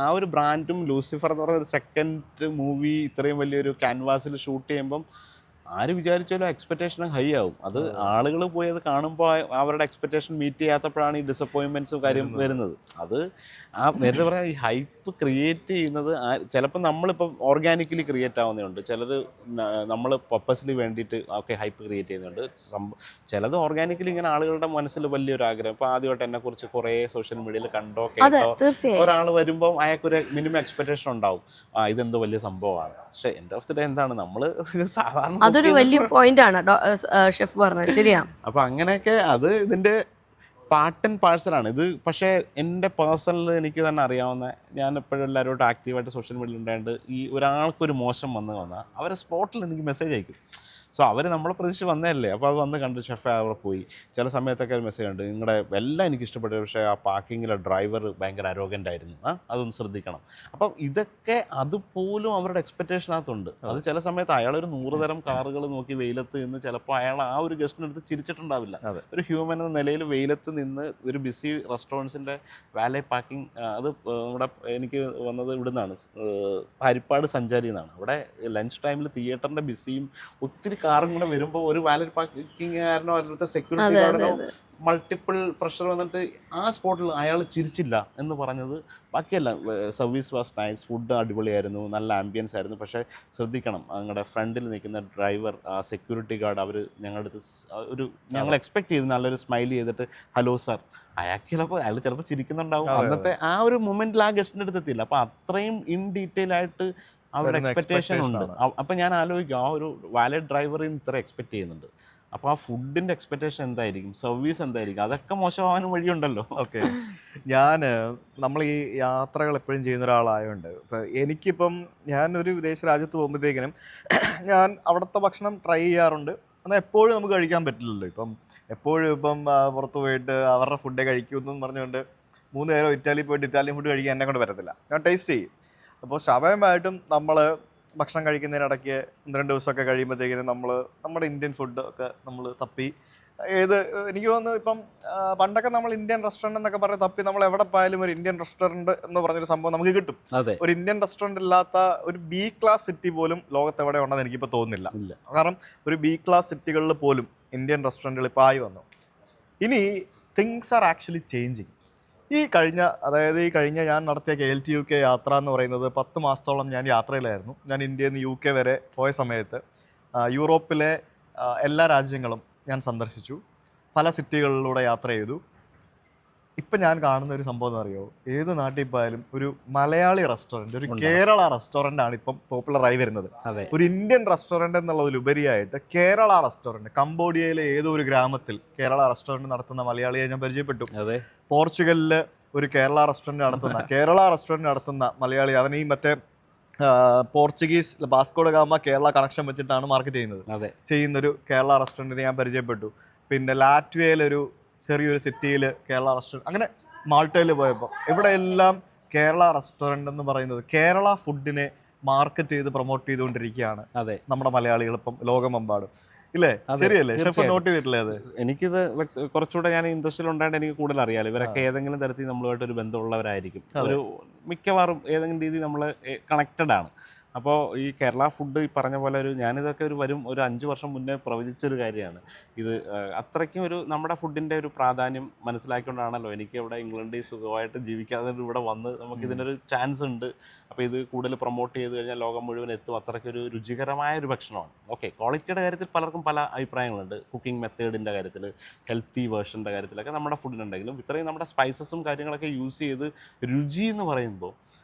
ആ ഒരു ബ്രാൻഡും ലൂസിഫർ എന്ന് പറയുന്ന ഒരു സെക്കൻഡ് മൂവി ഇത്രയും വലിയൊരു ക്യാൻവാസിൽ ഷൂട്ട് ചെയ്യുമ്പം ആര് വിചാരിച്ചാലും എക്സ്പെക്റ്റേഷൻ ഹൈ ആവും. അത് ആളുകൾ പോയി അത് കാണുമ്പോൾ അവരുടെ എക്സ്പെക്റ്റേഷൻ മീറ്റ് ചെയ്യാത്തപ്പോഴാണ് ഈ ഡിസപ്പോയിൻമെൻറ്റ്സും കാര്യം വരുന്നത്. അത് നേരത്തെ പറഞ്ഞാൽ ഈ ഹൈപ്പ് ക്രിയേറ്റ് ചെയ്യുന്നത് ചിലപ്പോൾ നമ്മളിപ്പോൾ ഓർഗാനിക്കലി ക്രിയേറ്റ് ആവുന്നതുണ്ട്, ചിലർ നമ്മൾ പർപ്പസ്ലി വേണ്ടിയിട്ട് ഹൈപ്പ് ക്രിയേറ്റ് ചെയ്യുന്നുണ്ട്. ചിലത് ഓർഗാനിക്കലി ഇങ്ങനെ ആളുകളുടെ മനസ്സിൽ വലിയൊരു ആഗ്രഹം. ഇപ്പോൾ ആദ്യമായിട്ട് എന്നെക്കുറിച്ച് കുറേ സോഷ്യൽ മീഡിയയിൽ കണ്ടോ കേട്ടോ ഒരാൾ വരുമ്പോൾ അയാൾക്കൊരു മിനിമം എക്സ്പെക്റ്റേഷൻ ഉണ്ടാവും, ഇതെന്തോ വലിയ സംഭവമാണ്. പക്ഷേ എൻഡ് ഓഫ് ദി ഡേ എന്താണ്, നമ്മൾ സാധാരണ അതൊരു വലിയ പോയിന്റ് ആണ് ഷെഫ് പറഞ്ഞത്, ശരിയാ. അപ്പൊ അങ്ങനെയൊക്കെ അത് ഇതിന്റെ പാർട്ട് ആൻഡ് പാഴ്സലാണ് ഇത്. പക്ഷേ എൻ്റെ പേഴ്സണൽ എനിക്ക് തന്നെ അറിയാവുന്ന, ഞാൻ എപ്പോഴും എല്ലാവരോടും ആക്റ്റീവായിട്ട് സോഷ്യൽ മീഡിയയിൽ ഉണ്ടായിട്ട് ഈ ഒരാൾക്കൊരു മോശം വന്നാൽ അവരെ സ്പോട്ടിൽ എനിക്ക് മെസ്സേജ് അയക്കും. സോ അവർ നമ്മളെ പ്രതീക്ഷിച്ച് വന്നതല്ലേ, അപ്പോൾ അത് വന്ന് കണ്ട് ഷെഫ് അവിടെ പോയി. ചില സമയത്തൊക്കെ ഒരു മെസ്സേജ് ഉണ്ട്, നിങ്ങളുടെ എല്ലാം എനിക്ക് ഇഷ്ടപ്പെട്ടു, പക്ഷേ ആ പാർക്കിങ്ങിലെ ഡ്രൈവർ ഭയങ്കര അരോഗൻ്റ് ആയിരുന്നു, അതൊന്ന് ശ്രദ്ധിക്കണം. അപ്പം ഇതൊക്കെ അതുപോലും അവരുടെ എക്സ്പെക്റ്റേഷനകത്തുണ്ട്. അത് ചില സമയത്ത് അയാളൊരു 100 തരം കാറുകൾ നോക്കി വെയിലത്ത് നിന്ന് ചിലപ്പോൾ അയാൾ ആ ഒരു ഗസ്റ്റിനടുത്ത് ചിരിച്ചിട്ടുണ്ടാവില്ല. ഒരു ഹ്യൂമൻ എന്ന നിലയിൽ വെയിലത്ത് നിന്ന് ഒരു ബിസി റെസ്റ്റോറൻറ്റ്സിൻ്റെ വാലെ പാർക്കിംഗ്, അത് നമ്മുടെ എനിക്ക് വന്നത് ഇവിടെ നിന്നാണ്, ഹരിപ്പാട് സഞ്ചാരി എന്നാണ്. അവിടെ ലഞ്ച് ടൈമിൽ തിയേറ്ററിൻ്റെ ബിസിയും ഒത്തിരി കാറും കൂടെ വരുമ്പോൾ ഒരു വാലറ്റ് പാർക്കിങ്ങുകാരനോ അതിലത്തെ സെക്യൂരിറ്റി ഗാർഡിനോ മൾട്ടിപ്പിൾ പ്രഷർ വന്നിട്ട് ആ സ്പോട്ടിൽ അയാൾ ചിരിച്ചില്ല എന്ന് പറഞ്ഞത്. ബാക്കിയല്ല, സർവീസ് വാസ് നൈസ്, ഫുഡ് അടിപൊളിയായിരുന്നു, നല്ല ആംബിയൻസ് ആയിരുന്നു. പക്ഷേ ശ്രദ്ധിക്കണം, ഞങ്ങളുടെ ഫ്രണ്ടിൽ നിൽക്കുന്ന ഡ്രൈവർ, ആ സെക്യൂരിറ്റി ഗാർഡ്, അവർ ഞങ്ങളുടെ അടുത്ത് ഒരു ഞങ്ങൾ എക്സ്പെക്ട് ചെയ്ത് നല്ലൊരു സ്മൈൽ ചെയ്തിട്ട് ഹലോ സാർ, അയാൾ ചിലപ്പോൾ ചിരിക്കുന്നുണ്ടാവും. അന്നത്തെ ആ ഒരു മൊമെൻറ്റിൽ ആ ഗസ്റ്റിൻ്റെ അടുത്ത് എത്തിയില്ല. അപ്പോൾ അത്രയും ഇൻ ഡീറ്റെയിൽ ആയിട്ട് അവരുടെ എക്സ്പെക്റ്റേഷൻ ഉണ്ട്. അപ്പം ഞാൻ ആലോചിക്കും, ആ ഒരു വാലറ്റ് ഡ്രൈവറിൽ നിന്ന് ഇത്ര എക്സ്പെക്ട് ചെയ്യുന്നുണ്ട്, അപ്പോൾ ആ ഫുഡിൻ്റെ എക്സ്പെക്റ്റേഷൻ എന്തായിരിക്കും, സർവീസ് എന്തായിരിക്കും, അതൊക്കെ മോശമാവാനും വഴിയുണ്ടല്ലോ. ഓക്കെ, നമ്മൾ ഈ യാത്രകൾ എപ്പോഴും ചെയ്യുന്ന ഒരാളായതുകൊണ്ട് ഇപ്പം ഞാനൊരു വിദേശ രാജ്യത്ത് പോകുമ്പോഴത്തേക്കിനും ഞാൻ അവിടുത്തെ ഭക്ഷണം ട്രൈ ചെയ്യാറുണ്ട്. എന്നാൽ എപ്പോഴും നമുക്ക് കഴിക്കാൻ പറ്റില്ലല്ലോ. എപ്പോഴും പുറത്ത് പോയിട്ട് അവരുടെ ഫുഡേ കഴിക്കുമെന്നും പറഞ്ഞുകൊണ്ട് 3 നേരം ഇറ്റാലിയിൽ പോയിട്ട് ഇറ്റാലിയൻ ഫുഡ് കഴിക്കാൻ എന്നെ കൊണ്ട് പറ്റത്തില്ല. ഞാൻ ടേസ്റ്റ് ചെയ്യും. അപ്പോൾ സ്വാഭാവികമായിട്ടും നമ്മൾ ഭക്ഷണം കഴിക്കുന്നതിനിടയ്ക്ക് 1-2 ദിവസമൊക്കെ കഴിയുമ്പോഴത്തേക്കിനും നമ്മുടെ ഇന്ത്യൻ ഫുഡ് ഒക്കെ നമ്മൾ തപ്പി എനിക്ക് തോന്നുന്നു പണ്ടൊക്കെ നമ്മൾ ഇന്ത്യൻ റെസ്റ്റോറൻറ്റ് എന്നൊക്കെ പറഞ്ഞ് തപ്പി നമ്മൾ എവിടെ പോയാലും ഒരു ഇന്ത്യൻ റെസ്റ്റോറൻറ്റ് എന്ന് പറഞ്ഞൊരു സംഭവം നമുക്ക് കിട്ടും. ഒരു ഇന്ത്യൻ റെസ്റ്റോറൻറ്റ് ഇല്ലാത്ത ഒരു ബി ക്ലാസ് സിറ്റി പോലും ലോകത്ത് എവിടെ ഉണ്ടെന്ന് എനിക്കിപ്പോൾ തോന്നുന്നില്ല. കാരണം ഒരു ബി ക്ലാസ് സിറ്റികളിൽ പോലും ഇന്ത്യൻ റെസ്റ്റോറൻറ്റുകൾ ഇപ്പോൾ ആയി വന്നു. ഇനി തിങ്സ് ആർ ആക്ച്വലി ചേഞ്ചിങ്. ഈ കഴിഞ്ഞ ഞാൻ നടത്തിയ KLT UK യാത്ര എന്ന് പറയുന്നത് 10 മാസത്തോളം ഞാൻ യാത്രയിലായിരുന്നു. ഞാൻ ഇന്ത്യയിൽ നിന്ന് UK വരെ പോയ സമയത്ത് യൂറോപ്പിലെ എല്ലാ രാജ്യങ്ങളും ഞാൻ സന്ദർശിച്ചു, പല സിറ്റികളിലൂടെ യാത്ര ചെയ്തു. ഇപ്പം ഞാൻ കാണുന്ന ഒരു സംഭവം എന്ന് അറിയോ, ഏത് നാട്ടിൽ പോയാലും ഒരു മലയാളി റെസ്റ്റോറൻറ്റ്, ഒരു കേരള റെസ്റ്റോറൻ്റ് ആണ് ഇപ്പം പോപ്പുലറായി വരുന്നത്. ഒരു ഇന്ത്യൻ റെസ്റ്റോറൻറ്റ് എന്നുള്ളതിലുപരിയായിട്ട് കേരള റെസ്റ്റോറൻറ്റ്, കംബോഡിയയിലെ ഏതോ ഒരു ഗ്രാമത്തിൽ കേരള റെസ്റ്റോറൻറ്റ് നടത്തുന്ന മലയാളിയെ ഞാൻ പരിചയപ്പെട്ടു. പോർച്ചുഗലിൽ ഒരു കേരള റെസ്റ്റോറൻറ്റ് നടത്തുന്ന മലയാളി, അവൻ ഈ മറ്റേ Portuguese Vasco da Gama Kerala connection വെച്ചിട്ടാണ് മാർക്കറ്റ് ചെയ്യുന്നൊരു കേരള റെസ്റ്റോറൻറ്റിനെ ഞാൻ പരിചയപ്പെട്ടു. പിന്നെ ലാറ്റ്വിയയിലൊരു ചെറിയൊരു സിറ്റിയിൽ കേരള റെസ്റ്റോറൻറ്റ്, അങ്ങനെ മാൾട്ടയിൽ പോയപ്പോൾ ഇവിടെയെല്ലാം കേരള റെസ്റ്റോറൻറ്റ് എന്ന് പറയുന്നത് കേരള ഫുഡിനെ മാർക്കറ്റ് ചെയ്ത് പ്രൊമോട്ട് ചെയ്തുകൊണ്ടിരിക്കുകയാണ് നമ്മുടെ മലയാളികൾ ഇപ്പം ലോകമെമ്പാടും. ഇല്ലേ? ശരിയല്ലേ? ഷെഫ് നോട്ട് ചെയ്തിട്ടില്ലേ അത്? എനിക്കിത് കുറച്ചുകൂടെ ഞാൻ ഇൻഡസ്ട്രിയിൽ ഉണ്ടായിട്ട് എനിക്ക് കൂടുതൽ അറിയാലോ. ഇവരൊക്കെ ഏതെങ്കിലും തരത്തിൽ നമ്മളുമായിട്ട് ഒരു ബന്ധമുള്ളവരായിരിക്കും. ഒരു മിക്കവാറും ഏതെങ്കിലും രീതിയിൽ നമ്മൾ കണക്റ്റഡ് ആണ്. അപ്പോൾ ഈ കേരള ഫുഡ് ഈ പറഞ്ഞ പോലെ ഞാനിതൊക്കെ ഒരു 5 വർഷം മുന്നേ പ്രവചിച്ചൊരു കാര്യമാണ് ഇത്. അത്രയ്ക്കും നമ്മുടെ ഫുഡിൻ്റെ ഒരു പ്രാധാന്യം മനസ്സിലാക്കിക്കൊണ്ടാണല്ലോ എനിക്ക് ഇവിടെ ഇംഗ്ലണ്ടിൽ സുഖമായിട്ട് ജീവിക്കാതെ ഇവിടെ വന്ന് നമുക്കിതിനൊരു ചാൻസ് ഉണ്ട്. അപ്പോൾ ഇത് കൂടുതൽ പ്രൊമോട്ട് ചെയ്ത് കഴിഞ്ഞാൽ ലോകം മുഴുവൻ എത്തും. അത്രയ്ക്കൊരു രുചികരമായ ഒരു ഭക്ഷണമാണ്. ഓക്കെ, ക്വാളിറ്റിയുടെ കാര്യത്തിൽ പലർക്കും പല അഭിപ്രായങ്ങളുണ്ട്. കുക്കിംഗ് മെത്തേഡിൻ്റെ കാര്യത്തിൽ, ഹെൽത്തി വേർഷൻ്റെ കാര്യത്തിലൊക്കെ നമ്മുടെ ഫുഡിനുണ്ടെങ്കിലും ഇത്രയും നമ്മുടെ സ്പൈസസും കാര്യങ്ങളൊക്കെ യൂസ് ചെയ്ത് രുചി എന്ന് പറയുമ്പോൾ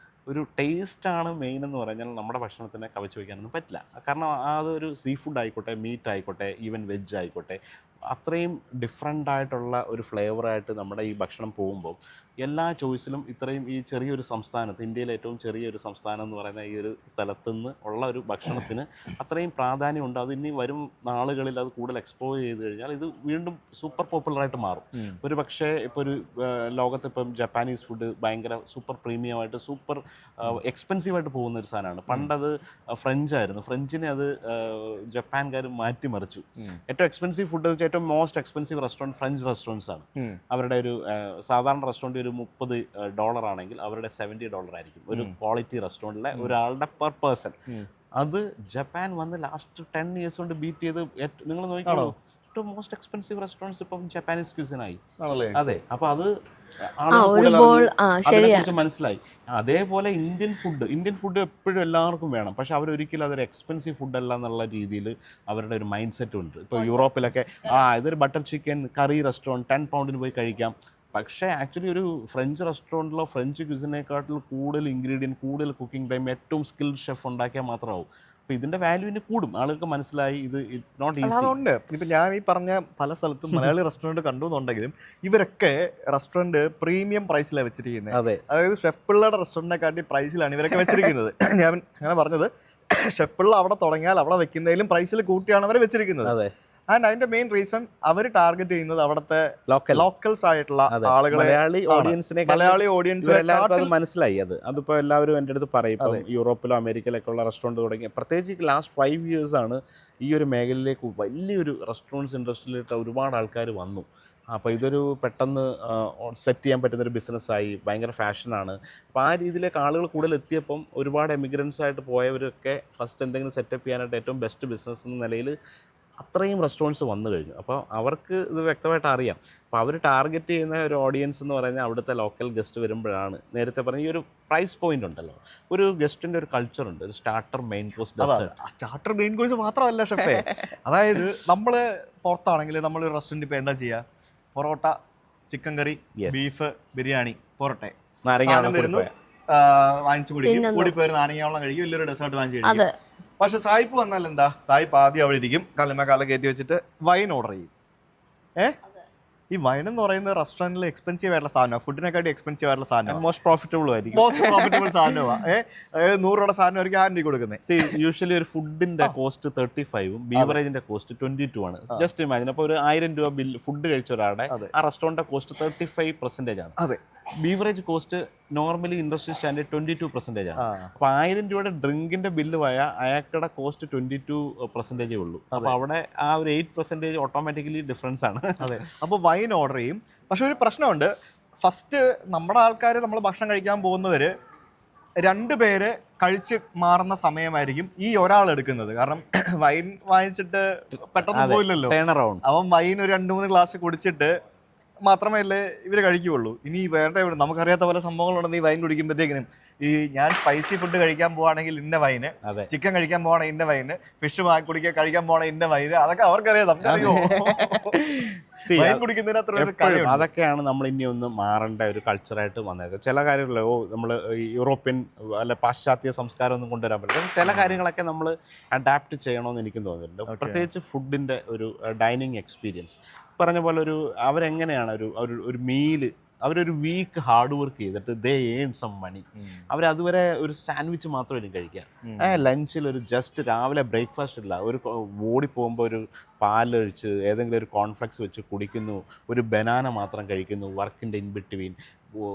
ഒരു ടേസ്റ്റാണ് മെയിൻ എന്ന് പറഞ്ഞാൽ നമ്മുടെ ഭക്ഷണത്തിനെ കവച്ച് വയ്ക്കാനൊന്നും പറ്റില്ല. കാരണം അതൊരു സീ ഫുഡ് ആയിക്കോട്ടെ, മീറ്റ് ആയിക്കോട്ടെ, ഈവൻ വെജ് ആയിക്കോട്ടെ, അത്രയും ഡിഫറെൻ്റ് ആയിട്ടുള്ള ഒരു ഫ്ലേവറായിട്ട് നമ്മുടെ ഈ ഭക്ഷണം പോകുമ്പോൾ എല്ലാ ചോയ്സിലും ഇത്രയും ഈ ചെറിയൊരു സംസ്ഥാനത്ത്, ഇന്ത്യയിലെ ഏറ്റവും ചെറിയൊരു സംസ്ഥാനം എന്ന് പറയുന്ന ഈ ഒരു സ്ഥലത്തു നിന്ന് ഉള്ള ഒരു ഭക്ഷണത്തിന് അത്രയും പ്രാധാന്യമുണ്ട്. അത് ഇനി വരും നാളുകളിൽ അത് കൂടുതൽ എക്സ്പ്ലോർ ചെയ്ത് കഴിഞ്ഞാൽ ഇത് വീണ്ടും സൂപ്പർ പോപ്പുലറായിട്ട് മാറും. ഒരു പക്ഷേ ഇപ്പോൾ ഒരു ലോകത്ത് ഇപ്പം ജപ്പാനീസ് ഫുഡ് ഭയങ്കര സൂപ്പർ പ്രീമിയമായിട്ട് സൂപ്പർ എക്സ്പെൻസീവായിട്ട് പോകുന്ന ഒരു സാധനമാണ്. പണ്ടത് ഫ്രഞ്ചായിരുന്നു. ഫ്രഞ്ചിനെ അത് ജപ്പാൻകാർ മാറ്റിമറിച്ചു. ഏറ്റവും എക്സ്പെൻസീവ് ഫുഡ് വെച്ചാൽ ഏറ്റവും most expensive restaurant French restaurants ആണ്. അവരുടെ ഒരു സാധാരണ റെസ്റ്റോറൻറ്റ് ഒരു $30 ആണെങ്കിൽ അവരുടെ $70 ആയിരിക്കും ഒരു ക്വാളിറ്റി റെസ്റ്റോറൻറ്റിലെ ഒരാളുടെ പെർ പേഴ്സൺ. അത് ജപ്പാൻ വന്ന് ലാസ്റ്റ് 10 years കൊണ്ട് ബീറ്റ് ചെയ്ത് നിങ്ങൾ നോക്കിക്കോളൂ. ഏറ്റവും മോസ്റ്റ് എക്സ്പെൻസീവ് റെസ്റ്റോറൻറ്റ്സ് ഇപ്പം ജപ്പാനീസ് ക്യൂസിനായി. അതെ, അപ്പോൾ അത് അതിനെക്കുറിച്ച് മനസ്സിലായി. അതേപോലെ ഇന്ത്യൻ ഫുഡ് എപ്പോഴും എല്ലാവർക്കും വേണം. പക്ഷെ അവരൊരിക്കലും അതൊരു എക്സ്പെൻസീവ് ഫുഡല്ല എന്നുള്ള രീതിയിൽ അവരുടെ ഒരു മൈൻഡ് സെറ്റ് ഉണ്ട്. ഇപ്പോൾ യൂറോപ്പിലൊക്കെ ഇതൊരു ബട്ടർ ചിക്കൻ കറി റെസ്റ്റോറൻറ്റ് £10 പോയി കഴിക്കാം. പക്ഷേ ആക്ച്വലി ഒരു ഫ്രഞ്ച് റെസ്റ്റോറൻറ്റിലോ ഫ്രഞ്ച് ക്യൂസിനേക്കാട്ടിൽ കൂടുതൽ ഇൻഗ്രീഡിയൻറ്റ്, കൂടുതൽ കുക്കിംഗ് ടൈം, ഏറ്റവും സ്കിൽഡ് ഷെഫ് ഉണ്ടാക്കിയാൽ മാത്രമാവും. അപ്പോൾ ഇതിൻ്റെ വാല്യൂവിന് കൂടും, ആളുകൾക്ക് മനസ്സിലായി ഇത് നോട്ട് ഈസി. അതുകൊണ്ട് ഇപ്പം ഞാൻ ഈ പറഞ്ഞ പല സ്ഥലത്തും മലയാളി റെസ്റ്റോറൻറ്റ് കണ്ടുവെന്നുണ്ടെങ്കിലും ഇവരൊക്കെ റെസ്റ്റോറൻറ്റ് പ്രീമിയം പ്രൈസിലാണ് വെച്ചിരിക്കുന്നത്. അതെ, അതായത് ഷെഫ് പിള്ളയുടെ റെസ്റ്റോറൻറ്റിനെക്കാട്ടി പ്രൈസിലാണ് ഇവരൊക്കെ വെച്ചിരിക്കുന്നത്. ഞാൻ അങ്ങനെ പറഞ്ഞത് ഷെഫ് പിള്ള അവിടെ തുടങ്ങിയാൽ അവിടെ വെക്കുന്നതിലും പ്രൈസിൽ കൂട്ടിയാണ് അവർ വെച്ചിരിക്കുന്നത്. അതെ. ആൻഡ് അതിന്റെ മെയിൻ റീസൺ അവർ ടാർഗറ്റ് ചെയ്യുന്നത് അവിടുത്തെ ലോക്കൽസ് ആയിട്ടുള്ള ആളുകളെ, മലയാളി ഓഡിയൻസിനെ എല്ലാവർക്കും അത് മനസ്സിലായി. അതിപ്പോൾ എല്ലാവരും എൻ്റെ അടുത്ത് പറയും, ഇപ്പം യൂറോപ്പിലോ അമേരിക്കയിലൊക്കെ ഉള്ള റെസ്റ്റോറൻറ്റ് തുടങ്ങി, പ്രത്യേകിച്ച് ലാസ്റ്റ് 5 years ആണ് ഈ ഒരു മേഖലയിലേക്ക് വലിയൊരു റെസ്റ്റോറൻറ്റ്സ് ഇൻഡസ്ട്രിയിലിട്ട് ഒരുപാട് ആൾക്കാർ വന്നു. അപ്പോൾ ഇതൊരു പെട്ടെന്ന് സെറ്റ് ചെയ്യാൻ പറ്റുന്നൊരു ബിസിനസ്സായി, ഭയങ്കര ഫാഷനാണ്. അപ്പോൾ ആ രീതിയിലേക്ക് ആളുകൾ കൂടുതൽ എത്തിയപ്പം ഒരുപാട് എമിഗ്രൻസ് ആയിട്ട് പോയവരൊക്കെ ഫസ്റ്റ് എന്തെങ്കിലും സെറ്റപ്പ് ചെയ്യാനായിട്ട് ഏറ്റവും ബെസ്റ്റ് ബിസിനസ് എന്ന നിലയിൽ അത്രയും റെസ്റ്റോറൻറ്റ്സ് വന്നു കഴിഞ്ഞു. അപ്പോൾ അവർക്ക് ഇത് വ്യക്തമായിട്ട് അറിയാം. അപ്പോൾ അവർ ടാർഗറ്റ് ചെയ്യുന്ന ഒരു ഓഡിയൻസ് എന്ന് പറയുന്നത് അവിടുത്തെ ലോക്കൽ ഗസ്റ്റ് വരുമ്പോഴാണ്. നേരത്തെ പറഞ്ഞ ഈ ഒരു പ്രൈസ് പോയിന്റ് ഉണ്ടല്ലോ, ഒരു ഗസ്റ്റിൻ്റെ ഒരു കൾച്ചറുണ്ട്, ഒരു starter, main course, dessert. Starter main course മാത്രമല്ല ഷെഫേ. അതായത് നമ്മൾ പുറത്താണെങ്കിൽ നമ്മൾ റെസ്റ്റോറൻറ്റ് ഇപ്പോൾ എന്താ ചെയ്യുക, പൊറോട്ട, ചിക്കൻ കറി, ബീഫ്, ബിരിയാണി, പൊറോട്ടെ, നാരങ്ങ വരുന്നു, വാങ്ങിച്ചു കുടിക്കും, കൂടിപ്പോയി നാരങ്ങാവെള്ളം കഴിക്കും, വലിയൊരു ഡെസേർട്ട് വാങ്ങിച്ചു കഴിക്കും. പക്ഷെ സായിപ്പ് വന്നാൽ എന്താ, സായിപ്പ് ആദ്യം അവിടെ ഇരിക്കും, കാല കയറ്റി വെച്ചിട്ട് വൈൻ ഓർഡർ ചെയ്യും. ഈ വൈൻ എന്ന് പറയുന്നത് റെസ്റ്റോറൻറ്റിൽ എക്സ്പെൻസീവ് ആയിട്ടുള്ള സാധനമാണ്, ഫുഡിനെക്കാട്ടി എക്സ്പെൻസീവ് ആയിട്ടുള്ള സാധനം, മോസ്റ്റ് പ്രോഫിറ്റബിൾ ആയിരിക്കും, മോസ്റ്റ് പ്രോഫിറ്റബിൾ സാധനമാണ്. 100 രൂപയുടെ സാധനം ആയിരിക്കും 1000 രൂപ കൊടുക്കുന്നത്. യൂഷ്വലി ഒരു ഫുഡിന്റെ കോസ്റ്റ് 35ഉം ബീവറേജിന്റെ കോസ്റ്റ് 22 ആണ്. ജസ്റ്റ് ഇമാജിൻ, അപ്പോൾ ഒരു 1000 രൂപ ബില്ല് ഫുഡ് കഴിച്ച ഒരാളുടെ ആ റെസ്റ്റോറൻറ്റിന്റെ കോസ്റ്റ് 35% ആണ്. അതെ, beverage cost normally industry standard 22% ആണ്. അപ്പോൾ 1000 രൂപയുടെ ഡ്രിങ്കിന്റെ ബില്ല് പോയാൽ അയാളുടെ കോസ്റ്റ് 22% ഉള്ളൂ. അപ്പോൾ അവിടെ ആ ഒരു 8% ഓട്ടോമാറ്റിക്കലി ഡിഫറൻസ് ആണ്. അതെ, അപ്പോൾ വൈൻ ഓർഡർ ചെയ്യും. പക്ഷെ ഒരു പ്രശ്നമുണ്ട്, ഫസ്റ്റ് നമ്മുടെ ആൾക്കാർ, നമ്മൾ ഭക്ഷണം കഴിക്കാൻ പോകുന്നവർ 2 പേര് കഴിച്ച് മാറുന്ന സമയമായിരിക്കും ഈ ഒരാൾ എടുക്കുന്നത്. കാരണം വൈൻ വാങ്ങിച്ചിട്ട് പെട്ടെന്ന് പോയില്ലല്ലോ, അവൻ വൈൻ ഒരു 2-3 ഗ്ലാസ് കുടിച്ചിട്ട് മാത്രമല്ലേ ഇവർ കഴിക്കുകയുള്ളൂ. ഇനി വേറെ നമുക്കറിയാത്ത പല സംഭവങ്ങളുണ്ടെന്ന് ഈ വൈൻ കുടിക്കുമ്പോഴത്തേക്കിനും. ഈ ഞാൻ സ്പൈസി ഫുഡ് കഴിക്കാൻ പോവാണെങ്കിൽ ഇന്ന വൈന്, ചിക്കൻ കഴിക്കാൻ പോവാണെങ്കിൽ ഇന്ന വൈന്, ഫിഷ് കഴിക്കാൻ പോവാണെങ്കിൽ ഇന്ന വൈന്, അതൊക്കെ അവർക്കറിയാം, നമുക്കറിയോ. വൈൻ കുടിക്കുന്നതിന് അതൊക്കെയാണ് നമ്മൾ ഇനി ഒന്ന് മാറേണ്ട ഒരു കൾച്ചറായിട്ട് വന്നേക്കുന്നത്. ചില കാര്യങ്ങൾ നമ്മൾ യൂറോപ്യൻ അല്ല പാശ്ചാത്യ സംസ്കാരം ഒന്നും കൊണ്ടുവരാൻ പറ്റില്ല. ചില കാര്യങ്ങളൊക്കെ നമ്മൾ അഡാപ്റ്റ് ചെയ്യണമെന്ന് എനിക്കും തോന്നുന്നുണ്ട്. പ്രത്യേകിച്ച് ഫുഡിൻ്റെ ഒരു ഡൈനിങ് എക്സ്പീരിയൻസ് പറഞ്ഞ പോലെ അവരെങ്ങനെയാണ് ഒരു മീല്, അവരൊരു വീക്ക് ഹാർഡ് വർക്ക് ചെയ്തിട്ട് ദേ ഏൺ സം മണി. അവരതുവരെ ഒരു സാൻഡ്വിച്ച് മാത്രമായിരിക്കും കഴിക്കുക. ലഞ്ചിൽ ഒരു ജസ്റ്റ് രാവിലെ ബ്രേക്ക്ഫാസ്റ്റ് ഇല്ല, ഒരു ഓടി പോകുമ്പോൾ ഒരു പാലൊഴിച്ച് ഏതെങ്കിലും ഒരു കോൺഫ്ലെക്സ് വെച്ച് കുടിക്കുന്നു, ഒരു ബനാന മാത്രം കഴിക്കുന്നു, വർക്കിൻ്റെ ഇൻ ബിറ്റ്വീൻ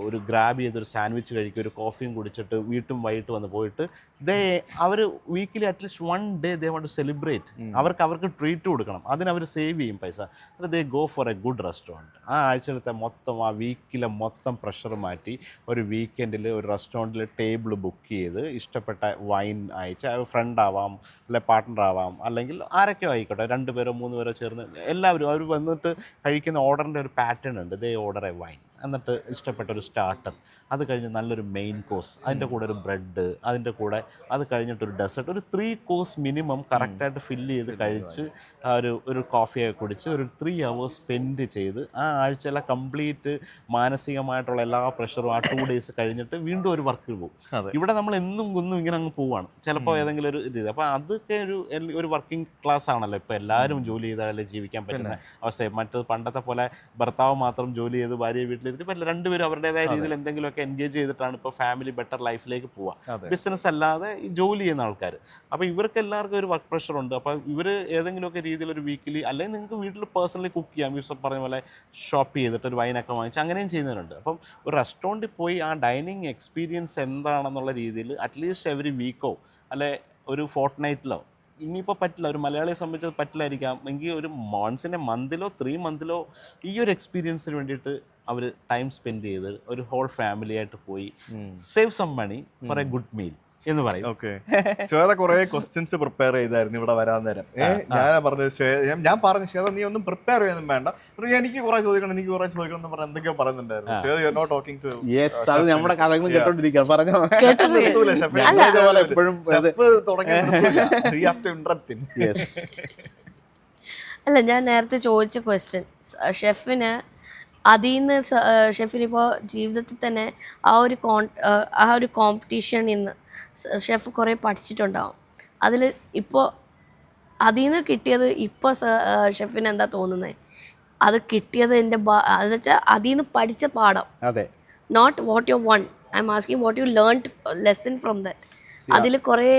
ഒരു ഗ്രാബ് ചെയ്തൊരു സാൻഡ്വിച്ച് കഴിക്കും, ഒരു കോഫിയും കുടിച്ചിട്ട് വീട്ടും വൈകിട്ട് വന്ന് പോയിട്ട് അവർ weekly at least 1 day they want to celebrate. അവർക്ക് ട്രീറ്റ് കൊടുക്കണം, അതിനവർ സേവ് ചെയ്യും പൈസ. They go for a good restaurant. ആ ആഴ്ചയിലത്തെ മൊത്തം, ആ വീക്കിലെ മൊത്തം പ്രഷർ മാറ്റി ഒരു വീക്കെൻഡിൽ ഒരു റെസ്റ്റോറൻറ്റിൽ ടേബിൾ ബുക്ക് ചെയ്ത് ഇഷ്ടപ്പെട്ട വൈൻ അയച്ച്, ഫ്രണ്ട് ആവാം, അല്ലെ പാർട്ട്ണർ ആവാം, അല്ലെങ്കിൽ ആരൊക്കെയോ ആയിക്കോട്ടെ, 2 പേരോ 3 പേരോ ചേർന്ന് എല്ലാവരും അവർ വന്നിട്ട് കഴിക്കുന്ന ഓർഡറിൻ്റെ ഒരു പാറ്റേൺ ഉണ്ട്. ദേ ഓർഡർ എ വൈൻ, എന്നിട്ട് ഇഷ്ടപ്പെട്ട ഒരു സ്റ്റാർട്ടർ, അത് കഴിഞ്ഞ് നല്ലൊരു മെയിൻ കോഴ്സ്, അതിൻ്റെ കൂടെ ഒരു ബ്രെഡ്, അതിൻ്റെ കൂടെ അത് കഴിഞ്ഞിട്ടൊരു ഡെസേർട്ട്, ഒരു 3 course മിനിമം കറക്റ്റായിട്ട് ഫില്ല് ചെയ്ത് കഴിച്ച് ഒരു കോഫിയൊക്കെ കുടിച്ച് ഒരു 3 hours സ്പെൻഡ് ചെയ്ത് ആ ആഴ്ചയിലെ കംപ്ലീറ്റ് മാനസികമായിട്ടുള്ള എല്ലാ പ്രഷറും ആ 2 days കഴിഞ്ഞിട്ട് വീണ്ടും ഒരു വർക്കിൽ പോകും. ഇവിടെ നമ്മൾ എന്നും ഒന്നും ഇങ്ങനെ അങ്ങ് പോവാണ്, ചിലപ്പോൾ ഏതെങ്കിലും ഒരു ഇത്. അപ്പോൾ അതൊക്കെ ഒരു വർക്കിംഗ് ക്ലാസ് ആണല്ലോ ഇപ്പോൾ. എല്ലാവരും ജോലി ചെയ്താലേ ജീവിക്കാൻ പറ്റുന്ന അവസ്ഥ. മറ്റത് പണ്ടത്തെ പോലെ ഭർത്താവ് മാത്രം ജോലി ചെയ്ത് ഭാര്യയെ വീട്ടിൽ ഇപ്പം 2 പേരും അവരുടേതായ രീതിയിൽ എന്തെങ്കിലുമൊക്കെ എൻഗേജ് ചെയ്തിട്ടാണ് ഇപ്പോൾ ഫാമിലി ബെറ്റർ ലൈഫിലേക്ക് പോവുക. ബിസിനസ് അല്ലാതെ ജോലി ചെയ്യുന്ന ആൾക്കാർ. അപ്പോൾ ഇവർക്ക് എല്ലാവർക്കും ഒരു വർക്ക് പ്രഷർ ഉണ്ട്. അപ്പോൾ ഇവർ ഏതെങ്കിലുമൊക്കെ രീതിയിൽ ഒരു വീക്കിലി, അല്ലെങ്കിൽ നിങ്ങൾക്ക് വീട്ടിൽ പേഴ്സണലി കുക്ക് ചെയ്യാം, യൂസർ പറഞ്ഞ പോലെ ഷോപ്പ് ചെയ്തിട്ട് ഒരു വൈനൊക്കെ വാങ്ങിച്ച് അങ്ങനെയും ചെയ്യുന്നവരുണ്ട്. അപ്പം ഒരു റെസ്റ്റോറൻറ്റിൽ പോയി ആ ഡൈനിങ് എക്സ്പീരിയൻസ് എന്താണെന്നുള്ള രീതിയിൽ അറ്റ്ലീസ്റ്റ് എവറി വീക്കോ അല്ലെ ഒരു ഫോർട്ട്നൈറ്റിലോ, ഇനിയിപ്പോൾ പറ്റില്ല, ഒരു മലയാളിയെ സംബന്ധിച്ചത് പറ്റില്ലായിരിക്കാം, എങ്കിൽ ഒരു മന്തിലോ 3 month്സിലോ ഈ ഒരു എക്സ്പീരിയൻസിന് വേണ്ടിയിട്ട് അവർ ടൈം സ്പെൻഡ് ചെയ്ത് ഒരു ഹോൾ ഫാമിലി ആയിട്ട് പോയി save some money for a good meal എന്ന് പറയും. ഓക്കെ, ശ്വേത കുറെ ക്വസ്റ്റ്യൻസ് പ്രിപ്പയർ ചെയ്തായിരുന്നു ഇവിടെ വരാൻ നേരം. ഞാൻ പറഞ്ഞു ശ്വേത നീ ഒന്നും പ്രിപ്പയർ ചെയ്യാനും വേണ്ട, എനിക്ക് കുറെ ചോദിക്കണം എന്ന് പറഞ്ഞ എന്തൊക്കെയോ പറയുന്നുണ്ടായിരുന്നു. Shweta you are not talking to നമ്മുടെ കഥകൾ കേട്ടോണ്ടിരിക്കുകയാണ്, പറഞ്ഞോ. അല്ല, ഞാൻ നേരത്തെ ചോദിച്ച ക്വസ്റ്റ്യൻ ഷെഫിന്, അതിൽ നിന്ന് ഷെഫിനിപ്പോൾ ജീവിതത്തിൽ തന്നെ ആ ഒരു കോമ്പറ്റീഷനിൽ നിന്ന് ഷെഫ് കുറേ പഠിച്ചിട്ടുണ്ടാവും. അതിൽ ഇപ്പോൾ അതിൽ നിന്ന് കിട്ടിയത് ഇപ്പോൾ ഷെഫിന് എന്താ തോന്നുന്നത്? അത് കിട്ടിയത് എൻ്റെ എന്ന് വെച്ചാൽ അതിൽ നിന്ന് പഠിച്ച പാഠം. അതെ. Not what you want, I'm asking what you learned lesson from that. അതിൽ കുറേ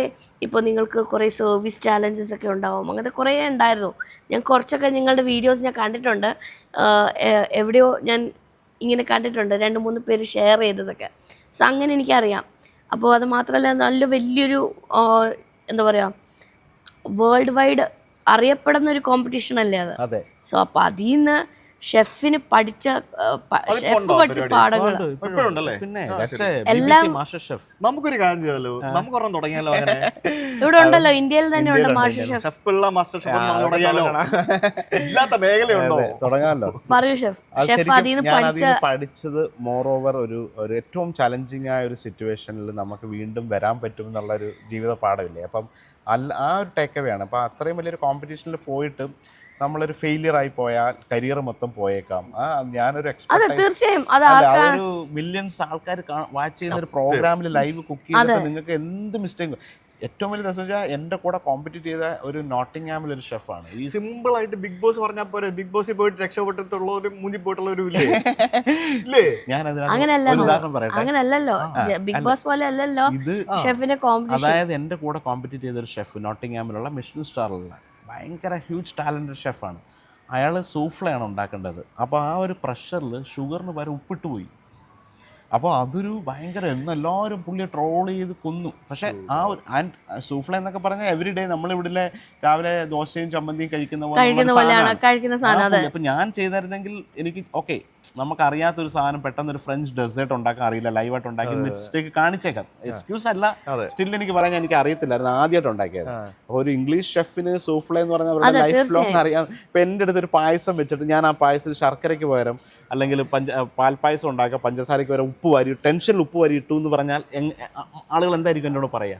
ഇപ്പോൾ നിങ്ങൾക്ക് കുറേ സർവീസ് ചാലഞ്ചസ് ഒക്കെ ഉണ്ടാവും, അങ്ങനത്തെ കുറേ ഉണ്ടായിരുന്നു. ഞാൻ കുറച്ചൊക്കെ നിങ്ങളുടെ വീഡിയോസ് ഞാൻ കണ്ടിട്ടുണ്ട്, എവിടെയോ ഞാൻ ഇങ്ങനെ കണ്ടിട്ടുണ്ട് 2-3 പേര് ഷെയർ ചെയ്തതൊക്കെ. സോ അങ്ങനെ എനിക്കറിയാം. അപ്പോൾ അത് മാത്രമല്ല നല്ല വലിയൊരു എന്താ പറയുക വേൾഡ് വൈഡ് അറിയപ്പെടുന്ന ഒരു കോമ്പറ്റീഷൻ അല്ലേ അത്. അതെ. സോ അപ്പോൾ അതിൽ നിന്ന് ഷെഫ് പഠിച്ച പാഠങ്ങൾ എല്ലാം നമുക്കൊരു കാര്യം ചെയ്താലോ, നമുക്കൊരെണ്ണം തുടങ്ങിയാലോ? അങ്ങനെ ഇവിടെ ഉണ്ടല്ലോ, ഇന്ത്യയിൽ തന്നെ ഉണ്ട് മാസ്റ്റർ ഷെഫ്. ഇല്ലാത്ത മേഖലയുണ്ടോ? തുടങ്ങാമല്ലോ. പറയൂ ഷെഫ്. ഷെഫ് അതിൽ നിന്ന് പഠിച്ചത് മോർ ഓവർ ഒരു ഏറ്റവും ചലഞ്ചിങ് ആയ ഒരു സിറ്റുവേഷനിൽ നമുക്ക് വീണ്ടും വരാൻ പറ്റും എന്നുള്ളൊരു ജീവിത പാഠമില്ലേ. അപ്പം ആ ഒരു ടേക്ക് അവേ ആണ്. അപ്പം അത്രയും വലിയൊരു കോമ്പറ്റീഷനിൽ പോയിട്ട് നമ്മളൊരു ഫെയിലിയർ ആയി പോയാൽ കരിയർ മൊത്തം പോയേക്കാം. ഞാനൊരു തീർച്ചയായും ഒരു മില്യൺസ് ആൾക്കാർ വാച്ച് ചെയ്യുന്ന ഒരു പ്രോഗ്രാമിൽ ലൈവ് കുക്ക് ചെയ്തിട്ട് നിങ്ങൾക്ക് എന്ത് മിസ്റ്റേക്ക്. ഏറ്റവും വലിയ രസം വെച്ചാൽ എന്റെ കൂടെ കോമ്പറ്റീറ്റ് ചെയ്ത ഒരു നോട്ടിംഗ്ഹാമിൽ ഒരു ഷെഫാണ്. ഈ സിമ്പിൾ ആയിട്ട് ബിഗ് ബോസ് പറഞ്ഞാൽ പോലെ ബിഗ് ബോസിൽ പോയിട്ട് രക്ഷപ്പെട്ടിട്ടുള്ള ഒരു മുന്നിൽ പോയിട്ടുള്ള ഒരു ഇല്ലേ? ഞാൻ ഉദാഹരണം പറയട്ടെ. അങ്ങനല്ലല്ലോ, ബിഗ് ബോസ് പോലെ അല്ലല്ലോ ഷെഫിന്റെ കോമ്പറ്റീഷൻ. അതായത് എന്റെ കൂടെ കോമ്പറ്റീറ്റ് ചെയ്ത ഒരു ഷെഫ് നോട്ടിംഗ്ഹാമിലുള്ള മിഷലിൻ സ്റ്റാറിലുള്ള ഭയങ്കര ഹ്യൂജ് ടാലന്റഡ് ഷെഫാണ്. അയാൾ സൂഫ്ലയാണ് ഉണ്ടാക്കേണ്ടത്. അപ്പോൾ ആ ഒരു പ്രഷറിൽ ഷുഗറിന് പകരം ഉപ്പിട്ട് പോയി. അപ്പോൾ അതൊരു ഭയങ്കര എല്ലാവരും പുള്ളിയെ ട്രോൾ ചെയ്ത് കൊന്നു. പക്ഷേ ആ ഒരു സൂഫ്ല എന്നൊക്കെ പറഞ്ഞാൽ എവറി ഡേ നമ്മളിവിടെ രാവിലെ ദോശയും ചമ്മന്തിയും കഴിക്കുന്ന പോലെ. അപ്പം ഞാൻ ചെയ്തായിരുന്നെങ്കിൽ എനിക്ക് ഓക്കെ, നമുക്കറിയാത്തൊരു സാധനം പെട്ടെന്ന് ഒരു ഫ്രഞ്ച് ഡെസേർട്ട് ഉണ്ടാക്കാൻ അറിയില്ല, ലൈവായിട്ട് ഉണ്ടാക്കി മിസ്റ്റേക്ക് കാണിച്ചേക്കാം, എക്സ്ക്യൂസ് അല്ല. സ്റ്റിൽ എനിക്ക് പറയാൻ എനിക്ക് അറിയത്തില്ലായിരുന്നു, ആദ്യമായിട്ട് ഉണ്ടാക്കിയത്. അപ്പോൾ ഒരു ഇംഗ്ലീഷ് ഷെഫിന് സൂഫ്ല എന്ന് പറഞ്ഞാൽ അവരുടെ ലൈഫ് ലോങ് അറിയാം. ഇപ്പം എൻ്റെ അടുത്തൊരു പായസം വെച്ചിട്ട് ഞാൻ ആ പായസം ശർക്കരയ്ക്ക് പകരം അല്ലെങ്കിൽ പാൽപ്പായസം ഉണ്ടാക്കുക, പഞ്ചസാരയ്ക്ക് വരെ ഉപ്പ് വാരി ടെൻഷനിൽ ഉപ്പ് വാരി ഇട്ടു എന്ന് പറഞ്ഞാൽ ആളുകൾ എന്തായിരിക്കും എന്നോട് പറയാ?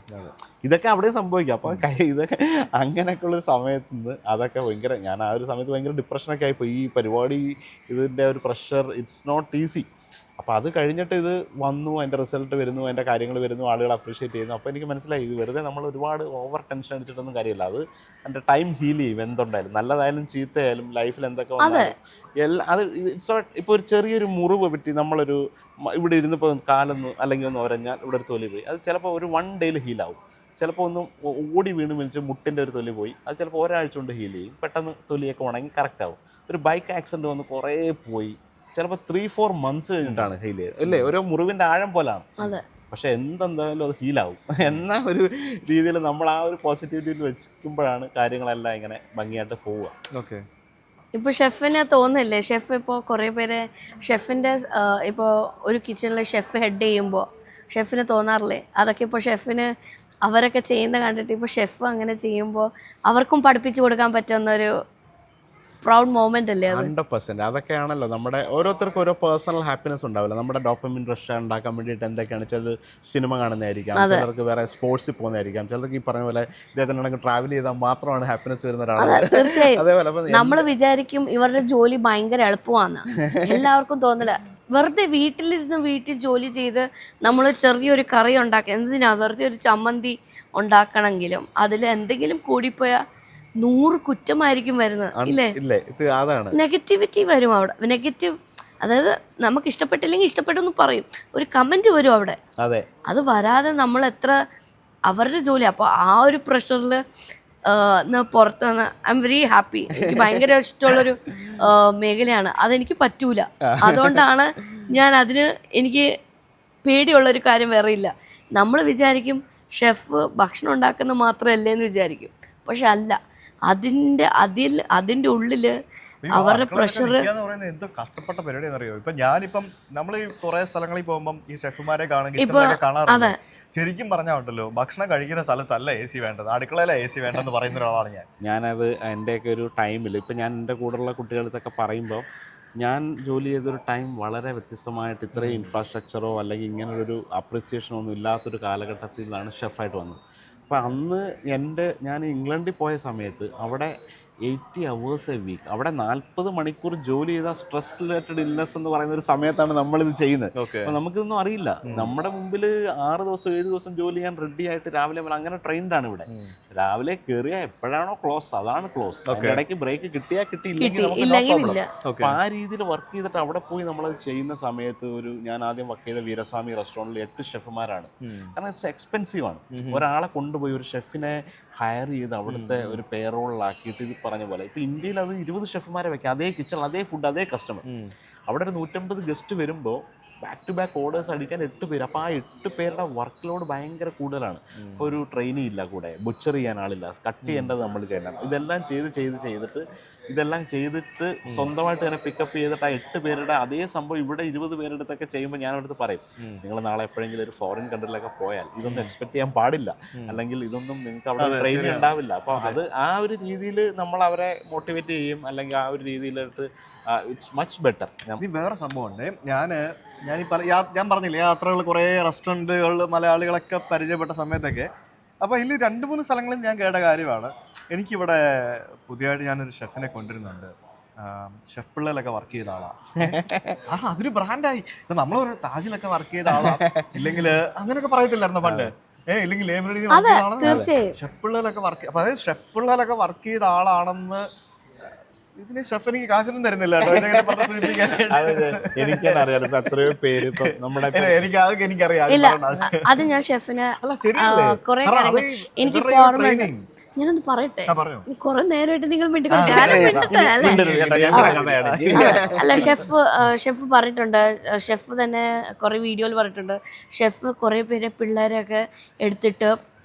ഇതൊക്കെ അവിടെ സംഭവിക്കാം. അപ്പോൾ ഇതൊക്കെ അങ്ങനെയൊക്കെ ഉള്ളൊരു സമയത്ത് നിന്ന് അതൊക്കെ ഭയങ്കര, ഞാൻ ആ ഒരു സമയത്ത് ഭയങ്കര ഡിപ്രഷനൊക്കെ ആയിപ്പോയി. ഈ പരിപാടി ഇതിൻ്റെ ഒരു പ്രഷർ, ഇറ്റ്സ് നോട്ട് ഈസി. അപ്പോൾ അത് കഴിഞ്ഞിട്ട് ഇത് വന്നു, അതിൻ്റെ റിസൾട്ട് വരുന്നു, അതിൻ്റെ കാര്യങ്ങൾ വരുന്നു, ആളുകൾ അപ്രീഷിയേറ്റ് ചെയ്യുന്നു. അപ്പോൾ എനിക്ക് മനസ്സിലായി ഇത് വെറുതെ നമ്മൾ ഒരുപാട് ഓവർ ടെൻഷൻ അടിച്ചിട്ടൊന്നും കാര്യമില്ല. അത് എൻ്റെ ടൈം ഹീൽ ചെയ്യും. എന്തുണ്ടായാലും നല്ലതായാലും ചീത്തയായാലും ലൈഫിൽ എന്തൊക്കെ വന്നാലും അത് ഇറ്റ്സ് ഇപ്പോൾ ഒരു ചെറിയൊരു മുറിവ് പറ്റി നമ്മളൊരു ഇവിടെ ഇരുന്നിപ്പോൾ കാലൊന്ന് അല്ലെങ്കിൽ ഒന്ന് ഒരഞ്ഞാൽ ഇവിടെ ഒരു തൊലി പോയി, അത് ചിലപ്പോൾ ഒരു 1 ഡേയിൽ ഹീലാവും. ചിലപ്പോൾ ഒന്ന് ഓടി വീണ് വിളിച്ച് മുട്ടിൻ്റെ ഒരു തൊലി പോയി, അത് ചിലപ്പോൾ ഒരാഴ്ച കൊണ്ട് ഹീൽ ചെയ്യും. പെട്ടെന്ന് തൊലിയൊക്കെ ഉണങ്ങി കറക്റ്റ് ആവും. ഒരു ബൈക്ക് ആക്സിഡൻറ്റ് വന്ന് കുറേ പോയി, ചിലപ്പോൾ 3-4 months കഴിഞ്ഞിട്ടാണ് ഹീൽ ചെയ്തത്. അല്ലേ, ഓരോ മുറിവിൻ്റെ ആഴം പോലാണ്. പക്ഷെ എന്തെന്തായാലും അത് ഹീലാവും എന്ന ഒരു രീതിയിൽ നമ്മൾ ആ ഒരു പോസിറ്റിവിറ്റിയിൽ വെക്കുമ്പോഴാണ് കാര്യങ്ങളെല്ലാം ഇങ്ങനെ ഭംഗിയായിട്ട് പോവുക. ഓക്കെ. ഇപ്പോൾ ഷെഫിനെ തോന്നില്ലേ, ഷെഫ് ഇപ്പോൾ കുറേ പേര് ഷെഫിൻ്റെ ഇപ്പോൾ ഒരു കിച്ചണിൽ ഷെഫ് ഹെഡ് ചെയ്യുമ്പോൾ ഷെഫിന് തോന്നാറില്ലേ? അതൊക്കെ ഇപ്പോൾ ഷെഫിന് അവരൊക്കെ ചെയ്യുന്ന കണ്ടിട്ട് ഇപ്പോൾ ഷെഫ് അങ്ങനെ ചെയ്യുമ്പോൾ അവർക്കും പഠിപ്പിച്ചു കൊടുക്കാൻ പറ്റുന്നൊരു പ്രൗഡ് മൊമെന്റ് അല്ലേ? 100%. അതൊക്കെയാണല്ലോ നമ്മുടെ ഓരോരുത്തർക്കും ഓരോ പേഴ്സണൽ ഹാപ്പിനെസ് ഉണ്ടാവില്ല. നമ്മുടെ ഡോപ്പമിൻ റഷ് ഉണ്ടാക്കാൻ വേണ്ടിയിട്ട് എന്തൊക്കെയാണ്, ചിലർ സിനിമ കാണുന്നതായിരിക്കാം, ചിലർക്ക് വേറെ സ്പോർട്സിൽ പോകുന്നതായിരിക്കാം, ചിലർക്ക് ഈ പറഞ്ഞ പോലെ ഇദ്ദേഹത്തിനാണെങ്കിൽ ട്രാവൽ ചെയ്താൽ മാത്രമാണ് ഹാപ്പിനെസ് വരുന്ന ഒരാളാണ്. തീർച്ചയായും നമ്മൾ വിചാരിക്കും ഇവരുടെ ജോലി ഭയങ്കര എളുപ്പമാണ്, എല്ലാവർക്കും തോന്നില്ല. വെറുതെ വീട്ടിൽ ജോലി ചെയ്ത് നമ്മൾ ചെറിയൊരു കറി ഉണ്ടാക്കുക, എന്തിനാ വെറുതെ ഒരു ചമ്മന്തി ഉണ്ടാക്കണമെങ്കിലും അതിൽ എന്തെങ്കിലും കൂടിപ്പോയാൽ 100 കുറ്റമായിരിക്കും വരുന്നത് ഇല്ലേ? നെഗറ്റിവിറ്റി വരും അവിടെ. നെഗറ്റീവ്, അതായത് നമുക്ക് ഇഷ്ടപ്പെട്ടില്ലെങ്കിൽ ഇഷ്ടപ്പെട്ടെന്ന് പറയും, ഒരു കമന്റ് വരും അവിടെ. അത് വരാതെ നമ്മൾ എത്ര അവരുടെ ജോലി. അപ്പോൾ ആ ഒരു പ്രഷറിൽ പുറത്ത് വന്ന് ഐ എം വെരി ഹാപ്പി. എനിക്ക് ഭയങ്കര ഇഷ്ടമുള്ളൊരു മേഖലയാണ്, അതെനിക്ക് പറ്റൂല. അതുകൊണ്ടാണ് ഞാൻ അതിന് എനിക്ക് പേടിയുള്ളൊരു കാര്യം വേറെ ഇല്ല. നമ്മൾ വിചാരിക്കും ഷെഫ് ഭക്ഷണം ഉണ്ടാക്കുന്ന മാത്രമല്ലേ എന്ന് വിചാരിക്കും, പക്ഷെ അല്ല. അതിന്റെ ഉള്ളില് അവരുടെ പ്രഷർ എന്തോ കഷ്ടപ്പെട്ട പരിപാടിയാണെന്ന് അറിയോ? ഇപ്പൊ ഞാനിപ്പം നമ്മൾ ഈ കുറെ സ്ഥലങ്ങളിൽ പോകുമ്പോൾ ഈ ഷെഫുമാരെ കാണാറുണ്ട്. ശരിക്കും പറഞ്ഞാൽ ഉണ്ടല്ലോ, ഭക്ഷണം കഴിക്കുന്ന സ്ഥലത്തല്ല AC വേണ്ടത്, അടുക്കളയിലെ AC വേണ്ടെന്ന് പറയുന്ന ഒരാളാണ് ഞാനത് എൻ്റെയൊക്കെ ഒരു ടൈമിൽ ഇപ്പം ഞാൻ എൻ്റെ കൂടെയുള്ള കുട്ടികളടുത്തൊക്കെ പറയുമ്പോൾ ഞാൻ ജോലി ചെയ്തൊരു ടൈം വളരെ വ്യത്യസ്തമായിട്ട് ഇത്രയും ഇൻഫ്രാസ്ട്രക്ചറോ അല്ലെങ്കിൽ ഇങ്ങനൊരു അപ്രിസിയേഷനോ ഒന്നും ഇല്ലാത്തൊരു കാലഘട്ടത്തിലാണ് ഷെഫായിട്ട് വന്നത്. അപ്പോൾ അന്ന് ഞാൻ ഇംഗ്ലണ്ടിൽ പോയ സമയത്ത് അവിടെ 80 hours എ വീക്ക്. അവിടെ 40 മണിക്കൂർ ജോലി ചെയ്ത സ്ട്രെസ് റിലേറ്റഡ് ഇൽനെസ് എന്ന് പറയുന്ന ഒരു സമയത്താണ് നമ്മളിത് ചെയ്യുന്നത്. അപ്പോൾ നമുക്കിതൊന്നും അറിയില്ല. നമ്മുടെ മുമ്പിൽ 6 ദിവസം 7 ദിവസം ജോലി ചെയ്യാൻ റെഡി ആയിട്ട് രാവിലെ അങ്ങനെ ട്രെയിൻഡ് ആണ് ഇവിടെ. രാവിലെ കയറിയാൽ എപ്പോഴാണോ ക്ലോസ് അതാണ് ക്ലോസ്. ഇടയ്ക്ക് ബ്രേക്ക് കിട്ടിയാൽ കിട്ടിയില്ലെങ്കിൽ അപ്പോൾ ആ രീതിയിൽ വർക്ക് ചെയ്തിട്ട് അവിടെ പോയി നമ്മളത് ചെയ്യുന്ന സമയത്ത് ഞാൻ ആദ്യം വർക്ക് ചെയ്ത വീരസ്വാമി റെസ്റ്റോറൻറ്റിൽ 8 ഷെഫുമാരാണ്. കാരണം ഇറ്റ്സ് എക്സ്പെൻസീവ് ആണ്. ഒരാളെ കൊണ്ടുപോയി ഒരു ഷെഫിനെ ഹയർ ചെയ്ത് അവിടുത്തെ ഒരു പേറോളിലാക്കിയിട്ട് ഇത് പറഞ്ഞ പോലെ ഇപ്പോൾ ഇന്ത്യയിൽ അത് 20 ഷെഫുമാരെ വെക്കാം, അതേ കിച്ചൺ, അതേ ഫുഡ്, അതേ കസ്റ്റമർ. അവിടെ ഒരു 150 ഗസ്റ്റ് വരുമ്പോൾ ബാക്ക് ടു ബാക്ക് ഓർഡേഴ്സ് അടിക്കാൻ 8 പേര്. അപ്പോൾ ആ 8 പേരുടെ വർക്ക് ലോഡ് ഭയങ്കര കൂടുതലാണ്. ഇപ്പോൾ ഒരു ട്രെയിനിങ് ഇല്ല, കൂടെ ബുച്ചർ ചെയ്യാൻ ആളില്ല, കട്ട് ചെയ്യേണ്ടത് നമ്മൾ ചെയ്യണം. ഇതെല്ലാം ചെയ്തിട്ട് സ്വന്തമായിട്ട് തന്നെ പിക്കപ്പ് ചെയ്തിട്ട് ആ 8 പേരുടെ അതേ സംഭവം ഇവിടെ 20 പേരുടെ അടുത്തൊക്കെ ചെയ്യുമ്പോൾ ഞാൻ അടുത്ത് പറയും, നിങ്ങൾ നാളെ എപ്പോഴെങ്കിലും ഒരു ഫോറിൻ കൺട്രിയിലൊക്കെ പോയാൽ ഇതൊന്നും എക്സ്പെക്ട് ചെയ്യാൻ പാടില്ല, അല്ലെങ്കിൽ ഇതൊന്നും നിങ്ങൾക്ക് അവിടെ ട്രെയിനിങ് ഉണ്ടാവില്ല. അപ്പോൾ അത് ആ ഒരു രീതിയിൽ നമ്മൾ അവരെ മോട്ടിവേറ്റ് ചെയ്യും, അല്ലെങ്കിൽ ആ ഒരു രീതിയിലിട്ട് ഇറ്റ്സ് മച്ച് ബെറ്റർ. വേറെ സംഭവമുണ്ട്. ഞാൻ പറഞ്ഞില്ലേ യാത്രകൾ, കുറേ റെസ്റ്റോറൻറ്റുകൾ മലയാളികളൊക്കെ പരിചയപ്പെട്ട സമയത്തൊക്കെ, അപ്പോൾ ഇതിൽ 2-3 സ്ഥലങ്ങളിൽ ഞാൻ കേട്ട കാര്യമാണ്. എനിക്കിവിടെ പുതിയതായിട്ട് ഞാനൊരു ഷെഫിനെ കൊണ്ടുവരുന്നുണ്ട്, ഷെഫ് പിള്ളേലൊക്കെ വർക്ക് ചെയ്ത ആളാണ്, കാരണം അതൊരു ബ്രാൻഡായി. നമ്മളൊരു താജിലൊക്കെ വർക്ക് ചെയ്ത ആളാണ്, ഇല്ലെങ്കിൽ അങ്ങനെയൊക്കെ പറയത്തില്ലായിരുന്നു പണ്ട്, ഇല്ലെങ്കിൽ ഷെഫ് പിള്ളേലൊക്കെ വർക്ക്. അപ്പോൾ അതായത് ഷെഫ് പിള്ളേലൊക്കെ വർക്ക് ചെയ്ത ആളാണെന്ന് ഇതിന് ഷെഫ് എനിക്ക് കാശൊന്നും തരുന്നില്ല എനിക്കറിയാം എത്രയോ പേര് നമ്മുടെ എനിക്കറിയാം. അത് ഞാൻ ഷെഫിന് കുറെ കാര്യങ്ങൾ എനിക്ക് ഓർമ്മയുണ്ട്. ഞാനൊന്ന് പറയട്ടെ, കുറെ നേരമായിട്ട് നിങ്ങൾ അല്ല, ഷെഫ് പറഞ്ഞിട്ടുണ്ട്, ഷെഫ് തന്നെ കുറെ വീഡിയോയിൽ പറഞ്ഞിട്ടുണ്ട്, ഷെഫ് കുറെ പേരെ പിള്ളേരെയൊക്കെ എടുത്തിട്ട്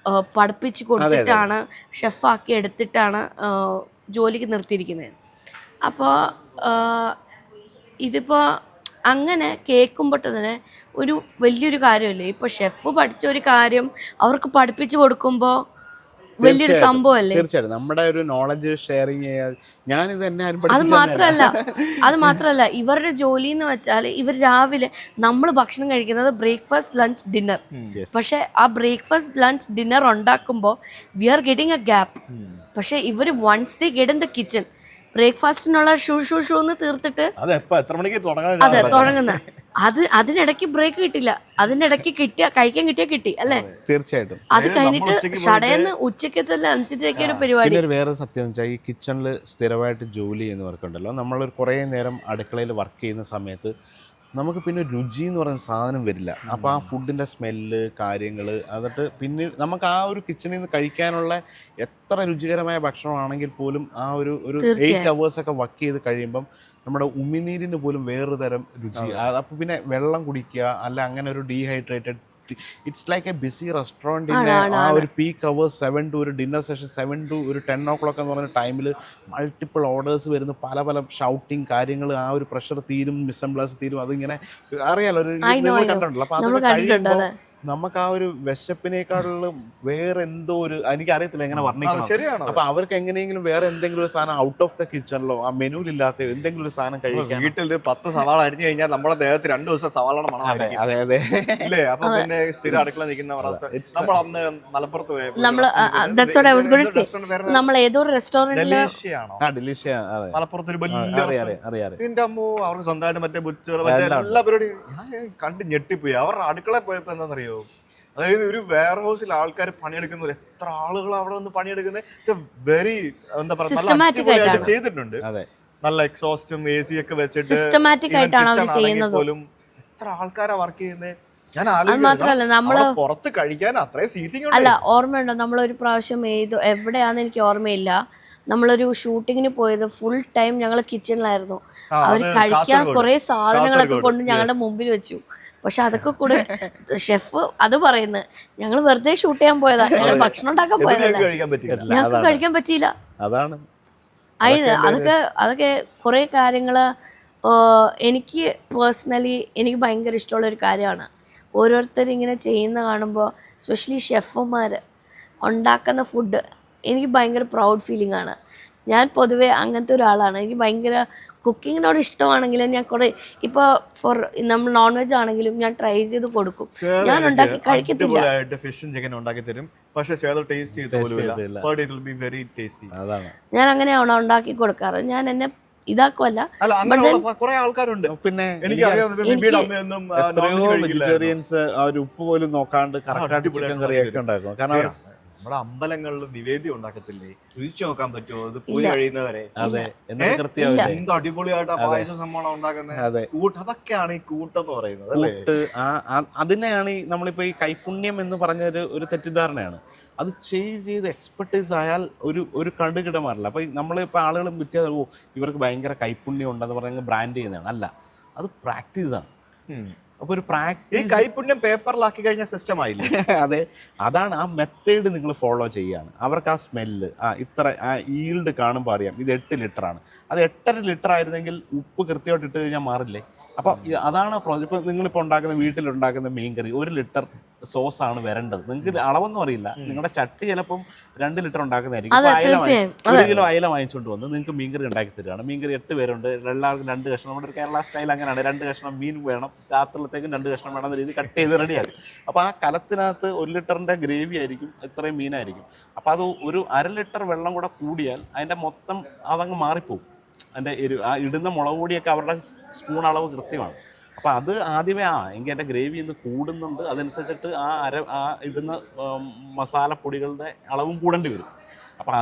പഠിപ്പിച്ച് കൊടുത്തിട്ടാണ്, ഷെഫാക്കി എടുത്തിട്ടാണ് ജോലിക്ക് നിർത്തിയിരിക്കുന്നത്. അപ്പോൾ ഇതിപ്പോൾ അങ്ങനെ കേൾക്കുമ്പോൾ തന്നെ ഒരു വലിയൊരു കാര്യമല്ലേ. ഇപ്പോൾ ഷെഫ് പഠിച്ച ഒരു കാര്യം അവർക്ക് പഠിപ്പിച്ചു കൊടുക്കുമ്പോൾ വലിയൊരു സംഭവമല്ലേ. തീർച്ചയായിട്ടും നമ്മുടെ ഒരു നോളജ് ഷെയറിങ് ഞാനിത് തന്നെ അത് മാത്രമല്ല ഇവരുടെ ജോലി എന്ന് വെച്ചാൽ ഇവർ രാവിലെ നമ്മൾ ഭക്ഷണം കഴിക്കുന്നത് ബ്രേക്ക്ഫാസ്റ്റ്, ലഞ്ച്, ഡിന്നർ. പക്ഷെ ആ ബ്രേക്ക്ഫാസ്റ്റ്, ലഞ്ച്, ഡിന്നർ ഉണ്ടാക്കുമ്പോൾ we are getting a gap. പക്ഷെ ഇവർ once they get in the kitchen, ബ്രേക്ക്ഫാസ്റ്റിനുള്ള ഷൂ എന്ന് തീർത്തിട്ട് അതെ തുടങ്ങുന്ന അതിനിടയ്ക്ക് ബ്രേക്ക് കിട്ടില്ല, അതിനിടയ്ക്ക് കഴിക്കാൻ കിട്ടി അല്ലേ. തീർച്ചയായിട്ടും അത് കഴിഞ്ഞിട്ട് ഷടയെന്ന് ഉച്ചക്കത്തെ ലഞ്ചിട്ടൊക്കെ ഒരു പരിപാടി. വേറെ സത്യം എന്ന് വെച്ചാൽ ഈ കിച്ചണിൽ സ്ഥിരമായിട്ട് ജോലി ചെയ്യുന്നവർക്കുണ്ടല്ലോ, നമ്മളൊരു കുറേ നേരം അടുക്കളയിൽ വർക്ക് ചെയ്യുന്ന സമയത്ത് നമുക്ക് പിന്നെ രുചി എന്ന് പറയുന്ന സാധനം വരില്ല. അപ്പോൾ ആ ഫുഡിൻ്റെ സ്മെല്ല് കാര്യങ്ങൾ എന്നിട്ട് പിന്നെ നമുക്ക് ആ ഒരു കിച്ചണിൽ നിന്ന് കഴിക്കാനുള്ള എത്ര രുചികരമായ ഭക്ഷണമാണെങ്കിൽ പോലും ആ ഒരു 8 hours ഒക്കെ വർക്ക് ചെയ്ത് കഴിയുമ്പം നമ്മുടെ ഉമിനീരിന് പോലും വേറൊരു തരം രുചി. അപ്പോൾ പിന്നെ വെള്ളം കുടിക്കുക അല്ല അങ്ങനെ ഒരു dehydrated, it's like a busy റെസ്റ്റോറൻറ്റിൻ്റെ ആ ഒരു പീക്ക് അവേഴ്സ് 7 to ഒരു ഡിന്നർ സെഷൻ 7 to ഒരു 10 o'clock എന്ന് പറയുന്ന ടൈമിൽ മൾട്ടിപ്പിൾ ഓർഡേഴ്സ് വരുന്നു, പല ഷൗട്ടിങ് കാര്യങ്ങൾ, ആ ഒരു പ്രഷർ തീരും, മിസ്സംബ്ലേഴ്സ് തീരും. അതിങ്ങനെ അറിയാലോ, ഒരു കണ്ടിട്ടുണ്ടല്ലോ. അപ്പോൾ അത് കഴിയുമ്പോൾ നമുക്ക് ആ ഒരു വിശപ്പിനേക്കാളും വേറെ എന്തോ ഒരു എനിക്കറിയത്തില്ല എങ്ങനെ വർണ്ണിക്കണം. അപ്പൊ അവർക്ക് എങ്ങനെയെങ്കിലും വേറെ എന്തെങ്കിലും ഒരു സാധനം ഔട്ട് ഓഫ് ദ കിച്ചണിലോ ആ മെനുവിലില്ലാത്ത എന്തെങ്കിലും ഒരു സാധനം കഴിക്കാം. വീട്ടിൽ 10 സവാള അരിഞ്ഞു കഴിഞ്ഞാൽ നമ്മുടെ ദേഹത്ത് 2 ദിവസം സവാള മണം. അതെ ഇല്ലേ. അപ്പൊ പിന്നെ സ്ഥിരം അടുക്കള നിൽക്കുന്ന നമ്മൾ അന്ന് മലപ്പുറത്ത് നമ്മൾ ഏതോ റെസ്റ്റോറന്റിൽ മലപ്പുറത്ത് ഒരു വലിയ ഇതിന്റെ അമ്മോ അവർക്ക് സ്വന്തമായിട്ട് മറ്റേ ബുച്ചർ എല്ലാ പരിപാടി കണ്ട് ഞെട്ടിപ്പോയി. അവരുടെ അടുക്കള പോയപ്പോ എന്താണെന്നറിയോ, അതായത് ഒരു വെയർ ഹൗസിൽ ആൾക്കാർ പണിയെടുക്കുന്ന എത്ര ആളുകൾ അവിടെ വന്ന് പണിയെടുക്കുന്നത് വെരി എന്താ പറയുക ചെയ്തിട്ടുണ്ട്. നല്ല എക്സോസ്റ്റും AC ഒക്കെ വെച്ചിട്ട് പോലും എത്ര ആൾക്കാരാ വർക്ക് ചെയ്യുന്നത്. ഞാൻ മാത്രല്ല നമ്മള് പുറത്ത് കഴിക്കാൻ അത്രയും സീറ്റിംഗ് അല്ല. ഓർമ്മയുണ്ടോ, നമ്മളൊരു പ്രാവശ്യം എവിടെയാന്ന് എനിക്ക് ഓർമ്മയില്ല, നമ്മളൊരു ഷൂട്ടിങ്ങിന് പോയത് ഫുൾ ടൈം ഞങ്ങൾ കിച്ചണിലായിരുന്നു. അവർ കഴിക്കാൻ കുറെ സാധനങ്ങളൊക്കെ കൊണ്ട് ഞങ്ങളുടെ മുമ്പിൽ വെച്ചു. പക്ഷെ അതൊക്കെ കൂടെ ഷെഫ് അത് പറയുന്നത് ഞങ്ങൾ വെറുതെ ഷൂട്ട് ചെയ്യാൻ പോയതാ, ഞങ്ങൾ ഭക്ഷണം ഉണ്ടാക്കാൻ പോയതല്ല, ഞങ്ങൾക്ക് കഴിക്കാൻ പറ്റിയില്ല. അതാണ് അതൊക്കെ കുറെ കാര്യങ്ങള് എനിക്ക് പേഴ്സണലി എനിക്ക് ഭയങ്കര ഇഷ്ടമുള്ളൊരു കാര്യമാണ്. ഓരോരുത്തരിങ്ങനെ ചെയ്യുന്ന കാണുമ്പോൾ സ്പെഷ്യലി ഷെഫുമാർ ഉണ്ടാക്കുന്ന ഫുഡ് എനിക്ക് ഭയങ്കര പ്രൗഡ് ഫീലിംഗ് ആണ്. ഞാൻ പൊതുവെ അങ്ങനത്തെ ഒരാളാണ്. എനിക്ക് ഭയങ്കര കുക്കിങ്ങിനോട് ഇഷ്ടമാണെങ്കിലും ഞാൻ കുറേ ഇപ്പോൾ നമ്മൾ നോൺ വെജ് ആണെങ്കിലും ഞാൻ ട്രൈ ചെയ്ത് കൊടുക്കും. ഞാൻ ഉണ്ടാക്കി കഴിക്കത്തില്ല. ഫിഷും ചിക്കനും ഉണ്ടാക്കി തരും, പക്ഷേ ടേസ്റ്റ് ചെയ്ത് ഞാൻ അങ്ങനെയാണോ ഉണ്ടാക്കി കൊടുക്കാറ്. ഞാൻ എന്നെ ഇതാക്കുമല്ല. കുറെ ആൾക്കാരുണ്ട് പിന്നെ എനിക്കറിയാം വെജിറ്റേറിയൻസ് ഉപ്പ് പോലും നോക്കാണ്ട് കറക്റ്റായിട്ട് ചിക്കൻ കറിയൊക്കെ ഉണ്ടാക്കും. കാരണം നമ്മുടെ അമ്പലങ്ങളിൽ നിവേദ്യം ഉണ്ടാക്കത്തില്ലേ, രുചിച്ചു നോക്കാൻ പറ്റുമോ? അത് പോയി കഴിയുന്നവരെ അതെ എന്ത് അടിപൊളിയായിട്ട് പായസ സംഭവം ഉണ്ടാക്കുന്നത്. അതൊക്കെയാണ് ഈ കൂട്ടെന്ന് പറയുന്നത് അല്ലേ. അതിനെയാണ് നമ്മളിപ്പോ ഈ കൈപുണ്യം എന്ന് പറഞ്ഞൊരു ഒരു തെറ്റിദ്ധാരണയാണ്. അത് ചെയ്ത് എക്സ്പെർട്ടൈസ് ആയാൽ ഒരു കടുകിട മാറില്ല. അപ്പൊ നമ്മളിപ്പോ ആളുകൾ വ്യത്യാസം ഇവർക്ക് ഭയങ്കര കൈപുണ്യം ഉണ്ടെന്ന് പറഞ്ഞ ബ്രാൻഡ് ചെയ്യുന്നതാണ്. അല്ല, അത് പ്രാക്ടീസാണ്. അപ്പൊ ഒരു പ്രാക്ടീസ്, കൈപുണ്യം പേപ്പറിലാക്കി കഴിഞ്ഞ സിസ്റ്റം ആയില്ലേ. അതെ, അതാണ് ആ മെത്തേഡ് നിങ്ങൾ ഫോളോ ചെയ്യാണ്. അവർക്ക് ആ സ്മെല്ല്, ഇത്ര ഈൽഡ് കാണുമ്പോൾ അറിയാം ഇത് 8 ലിറ്ററാണ്. അത് 8.5 ലിറ്റർ ആയിരുന്നെങ്കിൽ ഉപ്പ് കൃത്യമായിട്ട് ഇട്ട് കഴിഞ്ഞാൽ മാറില്ലേ. അപ്പോൾ അതാണ് ഇപ്പൊ നിങ്ങളിപ്പോൾ ഉണ്ടാക്കുന്ന വീട്ടിലുണ്ടാക്കുന്ന മീൻകറി 1 ലിറ്റർ സോസ് ആണ് വരേണ്ടത്. നിങ്ങൾക്ക് അളവൊന്നും അറിയില്ല. നിങ്ങളുടെ ചട്ടി ചിലപ്പം 2 ലിറ്റർ ഉണ്ടാക്കുന്നതായിരിക്കും. 1 കിലോ അയല വാങ്ങിച്ചുകൊണ്ട് വന്ന് നിങ്ങൾക്ക് മീൻകറി ഉണ്ടാക്കി തരികയാണ്. മീൻകറി 8 പേരുണ്ട്, എല്ലാവർക്കും 2 കഷ്ണം. നമ്മുടെ ഒരു കേരള സ്റ്റൈൽ അങ്ങനെയാണ്, 2 കഷ്ണം മീൻ വേണം, രാത്രിയിലത്തേക്കും 2 കഷ്ണം വേണം എന്ന രീതി കട്ട് ചെയ്ത് റെഡിയാക്കും. അപ്പോൾ ആ കലത്തിനകത്ത് 1 ലിറ്ററിന്റെ ഗ്രേവി ആയിരിക്കും, ഇത്രയും മീനായിരിക്കും. അപ്പോൾ അത് ഒരു 1/2 ലിറ്റർ വെള്ളം കൂടെ കൂടിയാൽ അതിന്റെ മൊത്തം അതങ്ങ് മാറിപ്പോകും. അതിൻ്റെ ആ ഇടുന്ന മുളക് പൊടിയൊക്കെ അവരുടെ സ്പൂൺ അളവ് കൃത്യമാണ്. അപ്പോൾ അത് ആദ്യമേ എങ്കിൽ എൻ്റെ ഗ്രേവി ഇന്ന് കൂടുന്നുണ്ട്, അതനുസരിച്ചിട്ട് ആ ഇടുന്ന മസാലപ്പൊടികളുടെ അളവും കൂടേണ്ടി വരും. അപ്പോൾ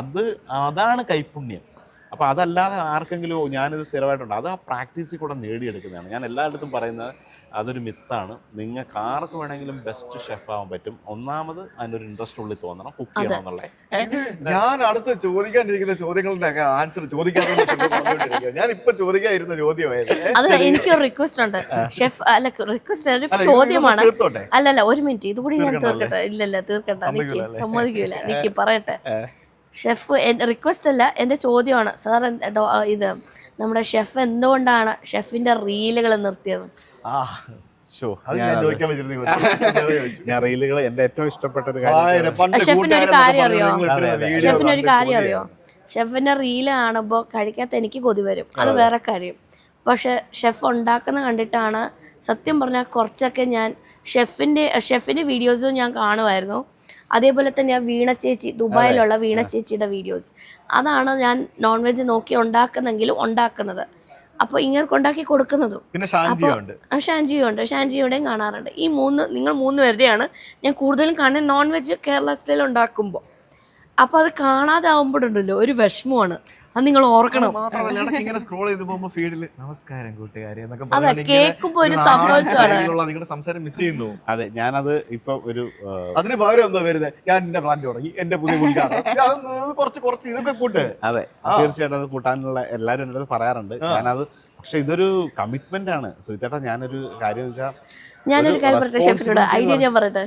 അതാണ് കൈപുണ്യം. അപ്പോൾ അതല്ലാതെ ആർക്കെങ്കിലും ഞാനിത് സ്ഥിരമായിട്ടുണ്ട്, അത് ആ പ്രാക്ടീസിൽ കൂടെ നേടിയെടുക്കുന്നതാണ്. ഞാൻ എല്ലായിടത്തും പറയുന്നത് അതൊരു മിത്താണ്. നിങ്ങൾക്ക് ആർക്ക് വേണമെങ്കിലും ബെസ്റ്റ് ഷെഫ് ആവാൻ പറ്റും. ഒന്നാമത് അതിനൊരു ഇൻട്രസ്റ്റ് ഉള്ളിൽ തോന്നണം, കുക്ക് ചെയ്യണം എന്നുള്ളത്. ഞാൻ അടുത്ത് ചോദിക്കാനിരിക്കുന്ന ചോദ്യങ്ങളുടെ ആൻസർ ചോദിക്കാതെ ഞാൻ ഇപ്പൊ ചോദിക്കാതിരുന്ന ചോദ്യമായിരുന്നു. അത് എനിക്കൊരു റിക്വസ്റ്റ് ഉണ്ട് ഷെഫ്. അല്ല, റിക്വസ്റ്റ് ഒരു ചോദ്യമാണ്. അല്ലല്ല, ഒരു മിനിറ്റ് ഇതുകൂടി ഞാൻ തീർക്കട്ടെ. ഇല്ലല്ല, തീർക്കട്ടെ. എനിക്ക് സമ്മതിക്കൂല, എനിക്ക് പറയട്ടെ. ഷെഫ് റിക്വസ്റ്റ് അല്ല, എൻ്റെ ചോദ്യമാണ്. സാർ ഇത് നമ്മുടെ ഷെഫ് എന്തുകൊണ്ടാണ് ഷെഫിന്റെ റീലുകൾ നിർത്തിയത്? ഞാൻ റീലുകൾ എൻ്റെ ഏറ്റവും ഇഷ്ടപ്പെട്ട ഒരു കാര്യം. ഷെഫിനൊരു കാര്യം അറിയോ? ഷെഫിന്റെ റീല് കാണുമ്പോൾ കഴിക്കാത്ത എനിക്ക് കൊതി വരും, അത് വേറെ കാര്യം. പക്ഷെ ഷെഫ് ഉണ്ടാക്കുന്ന കണ്ടിട്ടാണ് സത്യം പറഞ്ഞാൽ കുറച്ചൊക്കെ ഞാൻ ഷെഫിന്റെ വീഡിയോസും ഞാൻ കാണുമായിരുന്നു. അതേപോലെ തന്നെ ആ വീണ ചേച്ചി, ദുബായിലുള്ള വീണ ചേച്ചിയുടെ വീഡിയോസ്, അതാണ് ഞാൻ നോൺ വെജ് നോക്കി ഉണ്ടാക്കുന്നത്. അപ്പോൾ ഇങ്ങനെ ഉണ്ടാക്കി കൊടുക്കുന്നതും. ഷാൻജിയുടെയും കാണാറുണ്ട്. നിങ്ങൾ 3 പേരുടെയാണ് ഞാൻ കൂടുതലും കാണുന്നത് നോൺ വെജ് കേരള സ്റ്റൈൽ ഉണ്ടാക്കുമ്പോൾ. അപ്പോൾ അത് കാണാതെ ആവുമ്പോഴുണ്ടല്ലോ ഒരു വിഷമമാണ്. അത് നിങ്ങൾ ഓർക്കണം. നമസ്കാരം കൂട്ടുകാരെ കേൾക്കുമ്പോ ഒരു സന്തോഷമാണ്. സംസാരം മിസ് ചെയ്യുന്നു. അതെ, ഞാനത് ഇപ്പൊ ഒരു അതിന് പകരം എന്താ വരുന്നത്, ഞാൻ എന്റെ ബ്രാൻഡ് തുടങ്ങി, എന്റെ പുതിയ കുറച്ച് ഇതൊക്കെ കൂട്ട്. അതെ, തീർച്ചയായിട്ടും അത് കൂട്ടാനുള്ള എല്ലാവരും എൻ്റെ അടുത്ത് പറയാറുണ്ട്. ഞാനത് പക്ഷെ ഇതൊരു കമ്മിറ്റ്മെന്റ് ആണ് സുഹിത്തേട്ടാ. ഞാനൊരു കാര്യം വെച്ചാൽ ഞാനൊരു കാര്യം പറയട്ടെ ഷെഫിനോട്, ഐഡിയ ഞാൻ പറയട്ടെ.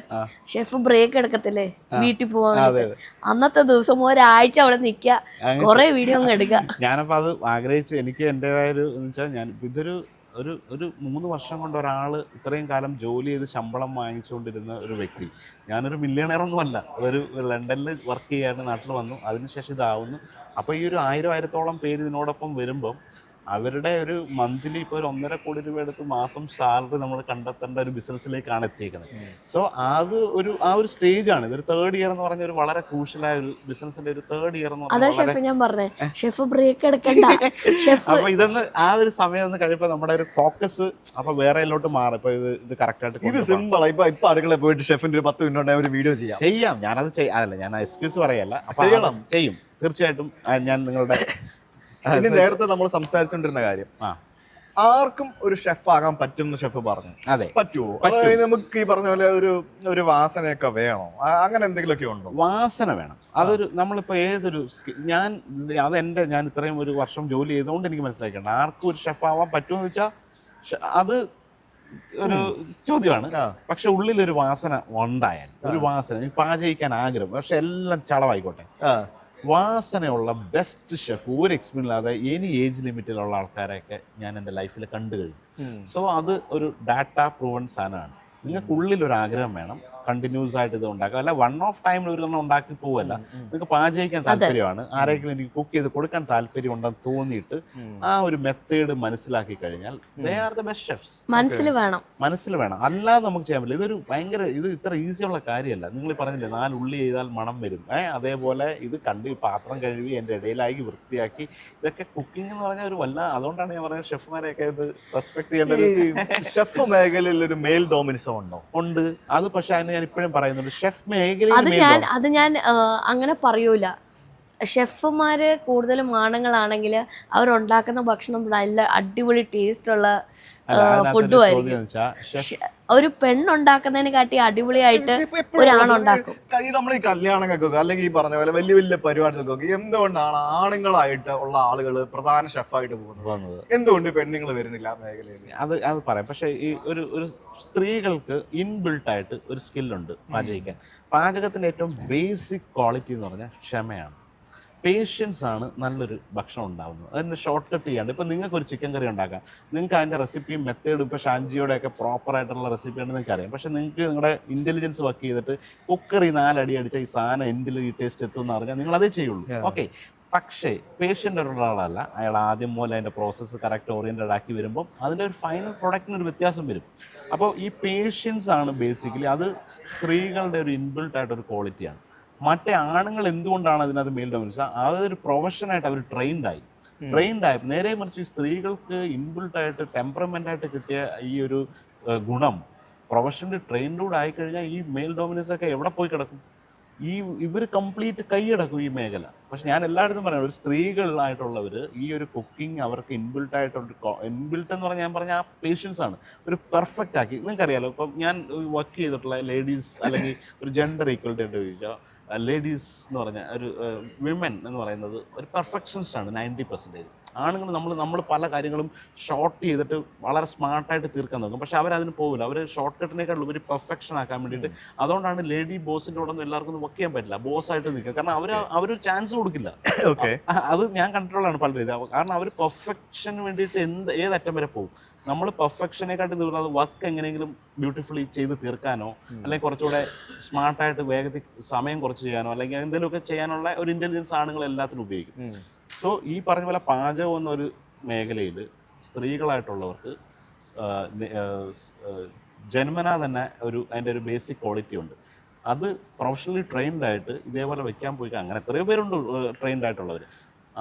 ഷെഫ് ബ്രേക്ക് എടുക്കത്തില്ലേ വീട്ടിൽ പോവാൻ? അന്നത്തെ ദിവസം ഒരാഴ്ച അവിടെ നിൽക്കുക, കുറെ വീഡിയോ അങ്ങ് എടുക്കുക. ഞാനപ്പോൾ അത് ആഗ്രഹിച്ചു. എനിക്ക് എൻ്റെതായ ഒരു എന്ന് വെച്ചാൽ ഞാൻ ഇതൊരു 3 വർഷം കൊണ്ട് ഒരാൾ ഇത്രയും കാലം ജോലി ചെയ്ത് ശമ്പളം വാങ്ങിച്ചുകൊണ്ടിരുന്ന ഒരു വ്യക്തി. ഞാനൊരു മില്യണയറൊന്നും അല്ല. ഒരു ലണ്ടനിൽ വർക്ക് ചെയ്യാണ്ട് നാട്ടിൽ വന്നു, അതിനുശേഷം ഇതാവുന്നു. അപ്പോൾ ഈ ഒരു 1000-1000-ഓളം പേര് ഇതിനോടൊപ്പം വരുമ്പം അവരുടെ ഒരു മന്ത്ലി ഇപ്പോൾ ഒരു 1.5 കോടി രൂപ എടുത്ത് മാസം സാലറി നമ്മൾ കണ്ടെത്തേണ്ട ഒരു ബിസിനസ്സിലേക്കാണ് എത്തിയിരിക്കുന്നത്. സോ അത് ആ ഒരു സ്റ്റേജാണ്. ഇതൊരു 3rd ഇയർ എന്ന് പറഞ്ഞ ഒരു വളരെ ക്രൂഷ്യലായ ഒരു ബിസിനസിന്റെ ഒരു 3rd ഇയർ എന്ന് പറഞ്ഞാൽ ഷെഫ് ബ്രേക്ക് എടുക്കണ്ട. അപ്പൊ ഇതൊന്ന് ആ ഒരു സമയം ഒന്ന് കഴിയുമ്പോൾ നമ്മുടെ ഒരു ഫോക്കസ് അപ്പൊ വേറെ എല്ലോട്ട് മാറും. ഇപ്പൊ ഇത് കറക്റ്റ് ആയിട്ട് ഇത് സിമ്പിൾ. ഇപ്പൊ അടുക്കളയിൽ പോയിട്ട് ഷെഫിന്റെ ഒരു 10 മിനിറ്റ് ഒരു വീഡിയോ ചെയ്യാം. ഞാനത് അതല്ല, ഞാൻ എക്സ്ക്യൂസ് പറയല്ല, ചെയ്യും തീർച്ചയായിട്ടും. ഞാൻ നിങ്ങളുടെ ഇനി നേരത്തെ നമ്മൾ സംസാരിച്ചോണ്ടിരുന്ന കാര്യം, ആർക്കും ഒരു ഷെഫ് ആകാൻ പറ്റും എന്ന് ഷെഫ് പറഞ്ഞു. അതെ, പറ്റുമോ? അതായത് നമുക്ക് ഈ പറഞ്ഞ പോലെ ഒരു വാസനയൊക്കെ വേണോ? അങ്ങനെ എന്തെങ്കിലുമൊക്കെ ഉണ്ടോ? വാസന വേണം. അതൊരു നമ്മളിപ്പോൾ ഏതൊരു ഞാൻ ഇത്രയും ഒരു വർഷം ജോലി ചെയ്തുകൊണ്ട് എനിക്ക് മനസ്സിലാക്കേണ്ട ആർക്കും ഒരു ഷെഫ് ആവാൻ പറ്റുമെന്ന് വെച്ചാൽ അത് ഒരു ചോദ്യമാണ്. പക്ഷെ ഉള്ളിലൊരു വാസന ഉണ്ടായാൽ, ഒരു വാസന പാചകിക്കാൻ ആഗ്രഹം, പക്ഷെ എല്ലാം ചളവായിക്കോട്ടെ, വാസനയുള്ള ബെസ്റ്റ് ഷെഫ് ഒരു എക്സ്പീരിയൻസ് ഇല്ലാതെ എനി ഏജ് ലിമിറ്റിലുള്ള ആൾക്കാരെയൊക്കെ ഞാൻ എൻ്റെ ലൈഫിൽ കണ്ടു കഴിഞ്ഞു. സോ അത് ഒരു ഡാറ്റ പ്രൂവൺ സാധനമാണ്. നിങ്ങൾക്കുള്ളിലൊരു ആഗ്രഹം വേണം, കണ്ടിന്യൂസ് ആയിട്ട് ഇത് ഉണ്ടാക്കുക. അല്ല വൺ ഓഫ് ടൈമിൽ ഒരെണ്ണം ഉണ്ടാക്കി പോവല്ല. നിങ്ങൾക്ക് പാചകിക്കാൻ താല്പര്യമാണ്, ആരെങ്കിലും എനിക്ക് കുക്ക് ചെയ്ത് കൊടുക്കാൻ താല്പര്യം ഉണ്ടെന്ന് തോന്നിയിട്ട് ആ ഒരു മെത്തേഡ് മനസ്സിലാക്കി കഴിഞ്ഞാൽ they are the best chefs. മനസ്സിൽ വേണം, അല്ലാതെ നമുക്ക് ചെയ്യാൻ പറ്റില്ല. ഇതൊരു ഭയങ്കര ഇത് ഇത്ര ഈസിയുള്ള കാര്യമല്ല. നിങ്ങൾ പറഞ്ഞില്ലേ 4 ഉള്ളി ചെയ്താൽ മണം വരും, അതേപോലെ ഇത് പാത്രം കഴുകി എൻ്റെ ഇടയിലാക്കി വൃത്തിയാക്കി, ഇതൊക്കെ കുക്കിംഗ് എന്ന് പറഞ്ഞാൽ ഒരു അതുകൊണ്ടാണ് ഞാൻ പറഞ്ഞത് ഷെഫ്മാരെയൊക്കെ ഇത് റെസ്പെക്ട് ചെയ്യേണ്ടത്. ഷെഫ് മേഖലയിൽ ഒരു മെയിൽ ഡോമിനിസം ഉണ്ടോ? ഉണ്ട്. അത് പക്ഷെ അതിന് ഞാൻ ഇപ്പോഴും പറയുന്നുണ്ട്, ഷെഫ് മേഖലയിൽ അത് ഞാൻ അങ്ങനെ പറയൂല. ഷെഫുമാര് കൂടുതലും ആണുങ്ങളാണെങ്കിൽ അവരുണ്ടാക്കുന്ന ഭക്ഷണം നല്ല അടിപൊളി ടേസ്റ്റ് ഉള്ള ഫുഡുമായിരിക്കും. ഒരു പെണ്ണുണ്ടാക്കുന്നതിനെ കാട്ടി അടിപൊളിയായിട്ട് ഒരാണുണ്ടാക്കും. നമ്മൾ ഈ കല്യാണങ്ങൾക്കൊക്കെ അല്ലെങ്കിൽ ഈ പറഞ്ഞ പോലെ വലിയ വലിയ പരിപാടികൾക്കൊക്കെ എന്തുകൊണ്ടാണ് ആണുങ്ങളായിട്ട് ഉള്ള ആളുകൾ പ്രധാന ഷെഫായിട്ട് പോകുന്നത്? എന്തുകൊണ്ട് പെണ്ണുങ്ങൾ വരുന്നില്ല ആ മേഖലയിൽ? അത് പറയാം. പക്ഷെ ഈ ഒരു സ്ത്രീകൾക്ക് ഇൻബിൽട്ടായിട്ട് ഒരു സ്കില്ലുണ്ട് പാചകിക്കാൻ. പാചകത്തിന്റെ ഏറ്റവും ബേസിക് ക്വാളിറ്റി എന്ന് പറഞ്ഞാൽ ക്ഷമയാണ്, പേഷ്യൻസ് ആണ് നല്ലൊരു ഭക്ഷണം ഉണ്ടാകുന്നത്. അതിന് ഷോർട്ട് കട്ട് ചെയ്യാണ്ട് ഇപ്പോൾ നിങ്ങൾക്ക് ഒരു ചിക്കൻ കറി ഉണ്ടാക്കാം, നിങ്ങൾക്ക് അതിൻ്റെ റെസിപ്പിയും മെത്തേഡും ഇപ്പോൾ ഷാൻജിയോടെയൊക്കെ പ്രോപ്പറായിട്ടുള്ള റെസിപ്പിയാണ് നിങ്ങൾക്ക് അറിയാം. പക്ഷേ നിങ്ങൾക്ക് നിങ്ങളുടെ ഇൻ്റലിജൻസ് വർക്ക് ചെയ്തിട്ട് കുക്കറി 4 അടി അടിച്ച ഈ സാധനം എൻഡിൽ ഈ ടേസ്റ്റ് എത്തുമെന്ന് പറഞ്ഞാൽ നിങ്ങൾ അതേ ചെയ്യുള്ളൂ. ഓക്കെ, പക്ഷേ പേഷ്യൻ്റ് ഒരാളല്ല, അയാൾ ആദ്യം മുതൽ അതിൻ്റെ പ്രോസസ്സ് കറക്റ്റ് ഓറിയൻറ്റഡ് ആക്കി വരുമ്പോൾ അതിൻ്റെ ഒരു ഫൈനൽ പ്രൊഡക്റ്റിനൊരു വ്യത്യാസം വരും. അപ്പോൾ ഈ പേഷ്യൻസ് ആണ് ബേസിക്കലി, അത് സ്ത്രീകളുടെ ഒരു ഇൻബിൽട്ടായിട്ടൊരു ക്വാളിറ്റിയാണ്. മറ്റേ ആണുങ്ങൾ എന്തുകൊണ്ടാണ് അതിനകത്ത് മെയിൽ ഡോമിനൻസ്? അതൊരു പ്രൊഫഷനായിട്ട് അവർ ട്രെയിൻഡായി. നേരെ മറിച്ച് സ്ത്രീകൾക്ക് ഇൻബിൽട്ടായിട്ട് ടെമ്പറമെൻ്റായിട്ട് കിട്ടിയ ഈ ഒരു ഗുണം പ്രൊഫഷണൽ ട്രെയിൻഡൂടെ ആയിക്കഴിഞ്ഞാൽ ഈ മെയിൽ ഡോമിനൻസ് ഒക്കെ എവിടെ പോയി കിടക്കും? ഇവർ കംപ്ലീറ്റ് കൈയടക്കും ഈ മേഖല. പക്ഷെ ഞാൻ എല്ലായിടത്തും പറയാം, ഒരു സ്ത്രീകളായിട്ടുള്ളവർ ഈ ഒരു കുക്കിംഗ് അവർക്ക് ഇൻബിൽട്ട് എന്ന് പറഞ്ഞാൽ ഞാൻ പറഞ്ഞ ആ പേഷ്യൻസ് ആണ് ഒരു പെർഫെക്റ്റ് ആക്കി. നിങ്ങൾക്കറിയാലോ, ഇപ്പം ഞാൻ വർക്ക് ചെയ്തിട്ടുള്ള ലേഡീസ് അല്ലെങ്കിൽ ഒരു ജെൻഡർ ഈക്വലിറ്റി ആയിട്ട് ചോദിച്ചാൽ ലേഡീസ് എന്ന് പറഞ്ഞാൽ ഒരു വിമൻ എന്ന് പറയുന്നത് ഒരു പെർഫെക്ഷനിസ്റ്റ് ആണ് 90%. ആണുങ്ങൾ നമ്മൾ പല കാര്യങ്ങളും ഷോർട്ട് ചെയ്തിട്ട് വളരെ സ്മാർട്ടായിട്ട് തീർക്കാൻ നോക്കും, പക്ഷെ അവരതിന് പോകില്ല. അവർ ഷോർട്ട് കട്ടിനേക്കാളും ഒരു പെർഫെക്ഷൻ ആക്കാൻ വേണ്ടിയിട്ട്. അതുകൊണ്ടാണ് ലേഡി ബോസിൻ്റെ കൂടെ ഒന്നും എല്ലാവർക്കും വർക്ക് ചെയ്യാൻ പറ്റില്ല, ബോസായിട്ട് നിൽക്കുക. കാരണം അവരൊരു ചാൻസ് കൊടുക്കില്ല. ഓക്കെ, അത് ഞാൻ കണ്ടിട്ടുള്ളതാണ് പല രീതി. കാരണം അവർ പെർഫെക്ഷന് വേണ്ടിയിട്ട് ഏതറ്റം വരെ പോകും. നമ്മൾ പെർഫെക്ഷനെക്കാട്ടി തീർന്നത് വർക്ക് എങ്ങനെയെങ്കിലും ബ്യൂട്ടിഫുള്ളി ചെയ്ത് തീർക്കാനോ അല്ലെങ്കിൽ കുറച്ചുകൂടെ സ്മാർട്ടായിട്ട് വേഗത്തിൽ സമയം കുറച്ച് ചെയ്യാനോ അല്ലെങ്കിൽ എന്തെങ്കിലുമൊക്കെ ചെയ്യാനുള്ള ഒരു ഇൻ്റലിജൻസ് ആണുങ്ങൾ എല്ലാത്തിനും ഉപയോഗിക്കും. സോ ഈ പറഞ്ഞ പോലെ പാചകം എന്നൊരു മേഖലയിൽ സ്ത്രീകളായിട്ടുള്ളവർക്ക് ജന്മനാ തന്നെ അതിൻ്റെ ഒരു ബേസിക് ക്വാളിറ്റി ഉണ്ട്. അത് പ്രൊഫഷണലി ട്രെയിൻഡായിട്ട് ഇതേപോലെ വെക്കാൻ പോയി അങ്ങനെ എത്രയോ പേരുണ്ട് ട്രെയിൻഡായിട്ടുള്ളവർ.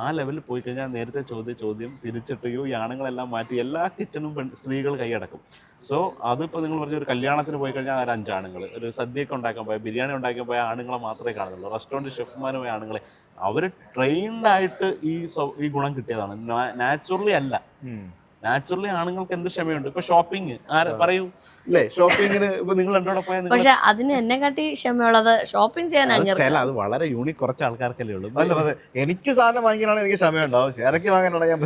ആ ലെവലിൽ പോയി കഴിഞ്ഞാൽ നേരത്തെ ചോദ്യം തിരിച്ചിട്ടുകയോ ഈ ആണുങ്ങളെല്ലാം മാറ്റി എല്ലാ കിച്ചണും സ്ത്രീകൾ കൈയടക്കും. സോ അതിപ്പോൾ നിങ്ങൾ പറഞ്ഞ ഒരു കല്യാണത്തിന് പോയി കഴിഞ്ഞാൽ 5 ആണുങ്ങൾ, ഒരു സദ്യയൊക്കെ ഉണ്ടാക്കാൻ പോയാൽ ബിരിയാണി ഉണ്ടാക്കാൻ പോയാൽ ആണുങ്ങളെ മാത്രമേ കാണുന്നുള്ളൂ. റെസ്റ്റോറൻറ്റ് ഷെഫ്മാരുമായ ആണുങ്ങളെ അവർ ട്രെയിൻഡായിട്ട് ഈ ഗുണം കിട്ടിയതാണ്, നാച്ചുറലി അല്ല. നാച്ചുറലി ആണുങ്ങൾക്ക് എന്ത് ക്ഷമയുണ്ട്. ഇപ്പൊ ഷോപ്പിംഗ് പറയൂ അല്ലേ, ഷോപ്പിങ്ങിന് ഇപ്പൊ നിങ്ങൾ രണ്ടോടെ പോയാൽ പക്ഷെ അതിന് എന്നെ കാട്ടി ക്ഷമയുള്ളത് ഷോപ്പിംഗ് ചെയ്യാൻ. അത് വളരെ യൂണിക് കുറച്ച് ആൾക്കാർക്കല്ലേ ഉള്ളൂ. എനിക്ക് സാധനം വാങ്ങിക്കാനാണ് എനിക്ക് ക്ഷമയുണ്ടാവും, ഇറക്കി വാങ്ങാനുള്ള ഞാൻ